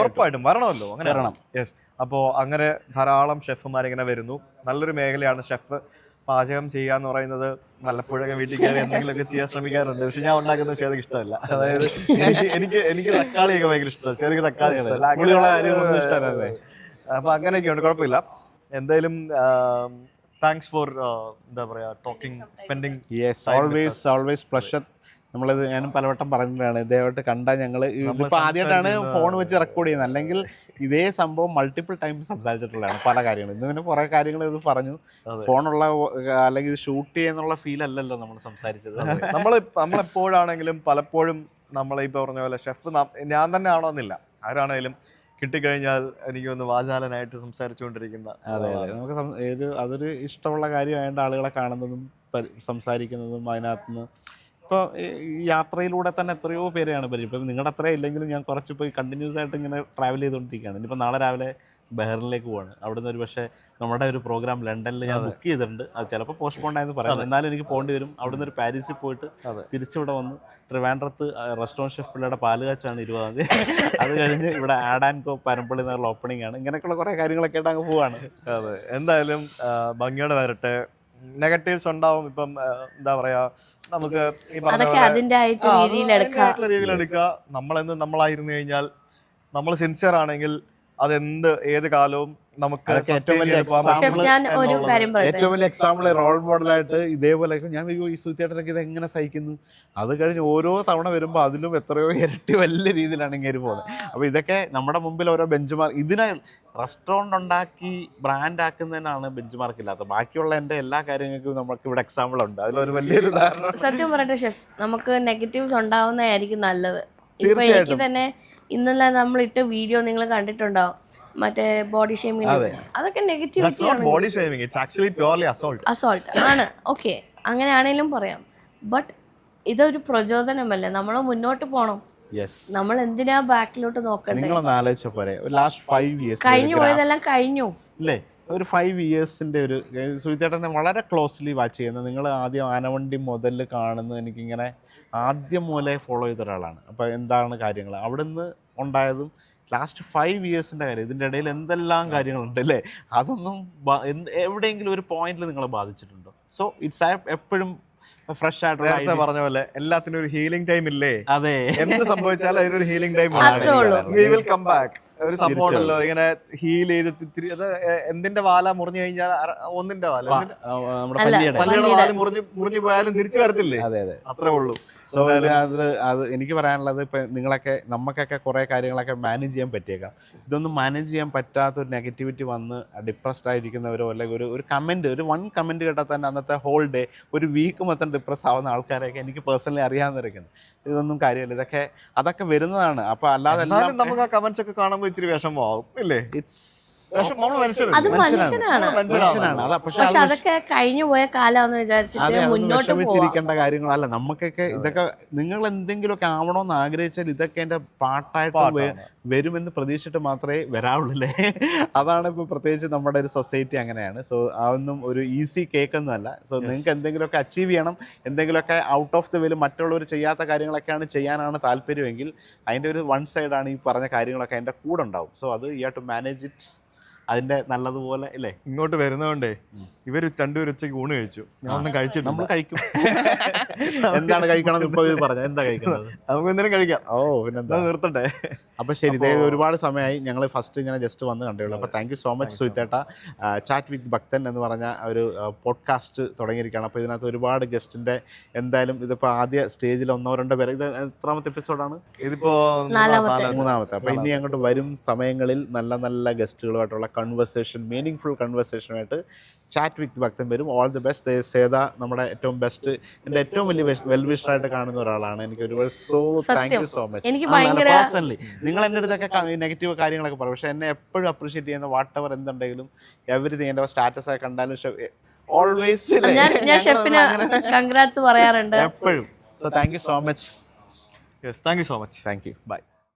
ഉറപ്പായിട്ടും വരണമല്ലോ. അങ്ങനെ വരണം. യെസ്. അപ്പോൾ അങ്ങനെ ധാരാളം ഷെഫുമാരിങ്ങനെ വരുന്നു. നല്ലൊരു മേഖലയാണ് ഷെഫ്. പാചകം ചെയ്യുക എന്ന് പറയുന്നത് വല്ലപ്പോഴൊക്കെ വീട്ടിൽ കയറി എന്തെങ്കിലുമൊക്കെ ചെയ്യാൻ ശ്രമിക്കാറുണ്ട്. പക്ഷെ ഞാൻ ഉണ്ടാക്കുന്നത് ശരിക്കും ഇഷ്ടമല്ല. അതായത് എനിക്ക് തക്കാളിയൊക്കെ ഭയങ്കര ഇഷ്ടമാണ്. ശരിക്കും തക്കാളി ഇഷ്ടമല്ല. അങ്ങനെയുള്ള കാര്യങ്ങളൊന്നും ഇഷ്ടമല്ലേ? അപ്പോൾ അങ്ങനെയൊക്കെയുണ്ട്, കുഴപ്പമില്ല. എന്തായാലും താങ്ക്സ് ഫോർ എന്താ പറയുക talking, spending. Yes, always pleasure. നമ്മളിത് ഞാനും പലവട്ടം പറഞ്ഞിട്ടാണ്, ഇതേമായിട്ട് കണ്ടാൽ ഞങ്ങൾ ഇതിപ്പോൾ ആദ്യമായിട്ടാണ് ഫോൺ വെച്ച് റെക്കോർഡ് ചെയ്യുന്നത്. അല്ലെങ്കിൽ ഇതേ സംഭവം മൾട്ടിപ്പിൾ ടൈം സംസാരിച്ചിട്ടുള്ളതാണ് പല കാര്യങ്ങളും. ഇന്ന് പിന്നെ കുറേ കാര്യങ്ങൾ ഇത് പറഞ്ഞു. ഫോണുള്ള അല്ലെങ്കിൽ ഇത് ഷൂട്ട് ചെയ്യുന്നുള്ള ഫീൽ അല്ലല്ലോ നമ്മൾ സംസാരിച്ചത്. നമ്മളെപ്പോഴാണെങ്കിലും പലപ്പോഴും നമ്മളിപ്പോൾ പറഞ്ഞ പോലെ ഷെഫ് ഞാൻ തന്നെ ആണോന്നില്ല, ആരാണെങ്കിലും കിട്ടിക്കഴിഞ്ഞാൽ എനിക്കൊന്ന് വാചാലനായിട്ട് സംസാരിച്ചുകൊണ്ടിരിക്കുന്ന. അതെ, നമുക്ക് അതൊരു ഇഷ്ടമുള്ള കാര്യമായതുകൊണ്ട് ആളുകളെ കാണുന്നതും സംസാരിക്കുന്നതും അതിനകത്തുനിന്ന് ഇപ്പോൾ യാത്രയിലൂടെ തന്നെ എത്രയോ പേരെയാണ് പരിചയം. ഇപ്പം നിങ്ങളുടെ അത്രയും ഇല്ലെങ്കിലും ഞാൻ കുറച്ച് പോയി കണ്ടിന്യൂസ് ആയിട്ട് ഇങ്ങനെ ട്രാവൽ ചെയ്തുകൊണ്ടിരിക്കുകയാണ്. ഇനിയിപ്പോൾ നാളെ രാവിലെ ബഹ്റിനിലേക്ക് പോവാണ്. അവിടുന്ന് ഒരു പക്ഷേ നമ്മുടെ ഒരു പ്രോഗ്രാം ലണ്ടനിൽ ഞാൻ ബുക്ക് ചെയ്തിട്ടുണ്ട്. അത് ചിലപ്പോൾ പോസ്റ്റ്പോണ്ട് ആയെന്ന് പറയാം, എന്നാലും എനിക്ക് പോകേണ്ടി വരും. അവിടുന്ന് ഒരു പാരീസിൽ പോയിട്ട് തിരിച്ചിവിടെ വന്ന് ട്രിവാൻഡ്രത്ത് റെസ്റ്റോറൻറ്റ് ഷെഫ് പിള്ളയുടെ പാലുകാച്ചാണ് 20-ാം തീയതി. അത് കഴിഞ്ഞ് ഇവിടെ ആഡ് ആൻഡ് കോ പരമ്പള്ളി എന്നുള്ള ഓപ്പണിംഗ് ആണ്. ഇങ്ങനെയൊക്കെയുള്ള കുറേ കാര്യങ്ങളൊക്കെ ആയിട്ട് അങ്ങ് പോവാണ്. അതെ, എന്തായാലും ഭംഗിയോടെ വരട്ടെ. നെഗറ്റീവ്സ് ഉണ്ടാവും. ഇപ്പം എന്താ പറയാ, നമുക്ക് ഈ രീതിയിലെടുക്കുക. നമ്മളായിരുന്നു കഴിഞ്ഞാൽ, നമ്മൾ സിൻസിയർ ആണെങ്കിൽ അതെന്ത് ഏത് കാലവും നമുക്ക് ഏറ്റവും വലിയ എക്സാമ്പിൾ റോൾ മോഡലായിട്ട് ഇതേപോലെ ഞാൻ ഈ സുഹൃത്തേട്ടനൊക്കെ ഇത് എങ്ങനെ സഹിക്കുന്നു. അത് കഴിഞ്ഞ് ഓരോ തവണ വരുമ്പോൾ അതിലും എത്രയോ ഇരട്ടി വലിയ രീതിയിലാണ് ഇങ്ങനെ പോകുന്നത്. അപ്പോൾ ഇതൊക്കെ നമ്മുടെ മുമ്പിൽ ഓരോ ബെഞ്ച് മാർക്ക്. ഇതിനെ റെസ്റ്റോറൻറ്റ് ഉണ്ടാക്കി ബ്രാൻഡ് ആക്കുന്നതിനാണ് ബെഞ്ച് മാർക്ക് ഇല്ലാത്തത്. ബാക്കിയുള്ള എൻ്റെ എല്ലാ കാര്യങ്ങൾക്കും നമുക്ക് ഇവിടെ എക്സാമ്പിൾ ഉണ്ട്. അതിലൊരു വലിയൊരു ഉദാഹരണം. സത്യം പറയട്ടെ ഷെഫ്, നമുക്ക് നെഗറ്റീവ്സ് ഉണ്ടാവുന്നതായിരിക്കും നല്ലത്. ഇപ്പൊ എനിക്ക് തന്നെ ഇന്നലെ നമ്മളിട്ട് വീഡിയോ നിങ്ങൾ കണ്ടിട്ടുണ്ടാവും, മറ്റേ ബോഡി ഷേമിങ്, അതൊക്കെ നെഗറ്റിവിറ്റി ആണ്. Body shaming, it's actually purely assault ആണ്. ഓക്കെ, അങ്ങനെയാണേലും പറയാം. ബട്ട് ഇതൊരു പ്രചോദനമല്ലേ, നമ്മൾ മുന്നോട്ട് പോകണം. നമ്മൾ എന്തിനാ ബാക്കിലോട്ട് നോക്കണ്ടേ? നിങ്ങളൊന്ന് ആലോചിച്ച പോരെ, ലാസ്റ്റ് 5 years കഴിഞ്ഞു പോയതെല്ലാം കഴിഞ്ഞു അല്ലേ? ഒരു 5 yearsന്റെ ഒരു സുഹിത്തേട്ടനെ വളരെ ക്ലോസ്ലി വാച്ച് ചെയ്യുന്നത്, നിങ്ങൾ ആദ്യം ആനവണ്ടി മുതൽ കാണുന്നത് എനിക്കിങ്ങനെ ആദ്യം മൂലേ ഫോളോ ചെയ്ത ഒരാളാണ്. അപ്പോൾ എന്താണ് കാര്യങ്ങൾ അവിടുന്ന് ഉണ്ടായതും ലാസ്റ്റ് 5 yearsന്റെ കാര്യം, ഇതിൻ്റെ ഇടയിൽ എന്തെല്ലാം കാര്യങ്ങളുണ്ട് അല്ലേ? അതൊന്നും എവിടെയെങ്കിലും ഒരു പോയിന്റിൽ നിങ്ങളെ ബാധിച്ചിട്ടുണ്ടോ? സോ ഇറ്റ്സ് എപ്പോഴും ഫ്രഷ് ആയിട്ട് നേരത്തെ പറഞ്ഞ പോലെ എല്ലാത്തിനും ഒരു ഹീലിംഗ് ടൈം ഇല്ലേ? അതെ, എന്ത് സംഭവിച്ചാലും അതിനൊരു ഹീലിംഗ് ടൈം കം ബാക്ക്. ഒരു സംഭവം ഉണ്ടല്ലോ ഇങ്ങനെ ഹീൽ ചെയ്ത് അത് എന്തിന്റെ വാല മുറിഞ്ഞു കഴിഞ്ഞാൽ ഒന്നിന്റെ വാല, പല്ലിയുടെ വാല മുറിഞ്ഞു പോയാലും തിരിച്ചു വരത്തില്ലേ? അതെ അതെ, അത്രേ ഉള്ളൂ. സോ അത് എനിക്ക് പറയാനുള്ളത്, ഇപ്പം നിങ്ങളൊക്കെ നമുക്കൊക്കെ കുറേ കാര്യങ്ങളൊക്കെ മാനേജ് ചെയ്യാൻ പറ്റിയേക്കാം. ഇതൊന്നും മാനേജ് ചെയ്യാൻ പറ്റാത്തൊരു നെഗറ്റിവിറ്റി വന്ന് ഡിപ്രസ്ഡ് ആയിരിക്കുന്നവരോ അല്ലെങ്കിൽ ഒരു കമൻറ്റ്, ഒരു 1 comment കേട്ടാൽ തന്നെ അന്നത്തെ ഹോൾ ഡേ ഒരു വീക്ക് മൊത്തം ഡിപ്രസ് ആവുന്ന ആൾക്കാരെയൊക്കെ എനിക്ക് പേഴ്സണലി അറിയാവുന്നവരൊക്കെയാണ്. ഇതൊന്നും കാര്യമില്ല, അതൊക്കെ വരുന്നതാണ്. അപ്പോൾ അല്ലാതെ നമുക്ക് ആ കമന്റ്സ് ഒക്കെ കാണുമ്പോൾ ഇച്ചിരി വിഷമമാവും ഇല്ലേ? അത് മനുഷ്യനാണ്. പക്ഷെ അതൊക്കെ കഴിഞ്ഞു പോയ കാലാന്ന് വിചാരിച്ചിട്ട് മുന്നോട്ട് വിഷമിച്ചിരിക്കേണ്ട കാര്യങ്ങളല്ല. നമുക്കൊക്കെ ഇതൊക്കെ നിങ്ങൾ എന്തെങ്കിലുമൊക്കെ ആവണമെന്ന് ആഗ്രഹിച്ചാൽ ഇതൊക്കെ എൻ്റെ പാട്ടായിട്ട് വരുമെന്ന് പ്രതീക്ഷിച്ചിട്ട് മാത്രമേ വരാവുള്ളൂ. അതാണ് ഇപ്പോൾ പ്രത്യേകിച്ച് നമ്മുടെ ഒരു സൊസൈറ്റി അങ്ങനെയാണ്. സോ അതൊന്നും ഒരു ഈസി കേക്കൊന്നുമല്ല. സോ നിങ്ങൾക്ക് എന്തെങ്കിലുമൊക്കെ അച്ചീവ് ചെയ്യണം, എന്തെങ്കിലുമൊക്കെ ഔട്ട് ഓഫ് ദ വേയിൽ മറ്റുള്ളവർ ചെയ്യാത്ത കാര്യങ്ങളൊക്കെയാണ് ചെയ്യാനാണ് താല്പര്യമെങ്കിൽ അതിൻ്റെ ഒരു 1 സൈഡാണ് ഈ പറഞ്ഞ കാര്യങ്ങളൊക്കെ എൻ്റെ കൂടെ ഉണ്ടാവും. സോ അത് you have to manage it അതിന്റെ നല്ലതുപോലെ അല്ലേ? ഇങ്ങോട്ട് വരുന്നതുകൊണ്ടേ ഇവര് 2 പേര് ഉച്ചയ്ക്ക് ഊണ് കഴിച്ചു, ഞാനൊന്നും കഴിച്ചിട്ട്. നമ്മൾ കഴിക്കും. എന്താണ് കഴിക്കണം ഇപ്പൊ പറഞ്ഞ? എന്താ കഴിക്കുന്നത്? നമുക്ക് എന്തെങ്കിലും കഴിക്കാം. ഓ പിന്നെന്താ, നിർത്തട്ടെ. അപ്പൊ ശരി, ഒരുപാട് സമയമായി. ഞങ്ങൾ ഫസ്റ്റ് ഇങ്ങനെ ജസ്റ്റ് വന്ന് കണ്ടേ ഉള്ളൂ. അപ്പൊ താങ്ക് യു സോ മച്ച് സുഹിത്തേട്ട. ചാറ്റ് വിത്ത് ഭക്തൻ എന്ന് പറഞ്ഞ ഒരു പോഡ്കാസ്റ്റ് തുടങ്ങിയിരിക്കുകയാണ്. അപ്പോൾ ഇതിനകത്ത് ഒരുപാട് ഗസ്റ്റിന്റെ, എന്തായാലും ഇതിപ്പോൾ ആദ്യ സ്റ്റേജിൽ 1-2 പേര്, ഇത് എത്രാമത്തെ എപ്പിസോഡാണ്? ഇതിപ്പോ 3-ാമത്തെ. അപ്പോൾ ഇനി അങ്ങോട്ട് വരും സമയങ്ങളിൽ നല്ല നല്ല ഗസ്റ്റുകളുമായിട്ടുള്ള കൺവെർസേഷൻ, മീനിങ് ഫുൾ കൺവെർസേഷനുമായിട്ട് ചാറ്റ് വിത്ത് ഭക്തൻ വരും. All the best. സേത നമ്മുടെ ഏറ്റവും ബെസ്റ്റ്, എൻ്റെ ഏറ്റവും വലിയ വെൽവിഷറായിട്ട് കാണുന്ന ഒരാളാണ്. എനിക്ക് ഒരുപാട് thank you so much. Personally നിങ്ങൾ എൻ്റെ അടുത്തൊക്കെ നെഗറ്റീവ് കാര്യങ്ങളൊക്കെ പറയും, പക്ഷെ എന്നെ എപ്പോഴും അപ്രീഷിയേറ്റ് ചെയ്യുന്ന വാട്ട് എവർ എന്തുണ്ടെങ്കിലും എവരിതിങ്, എൻ്റെ സ്റ്റാറ്റസ് ഒക്കെ കണ്ടാലും ഓൾവേസ് ഞാൻ ഷെഫിന് കൺഗ്രാറ്റ്സ് പറയാറുണ്ട് എപ്പോഴും. So thank you so much. Yes, thank you so much. Thank you. By.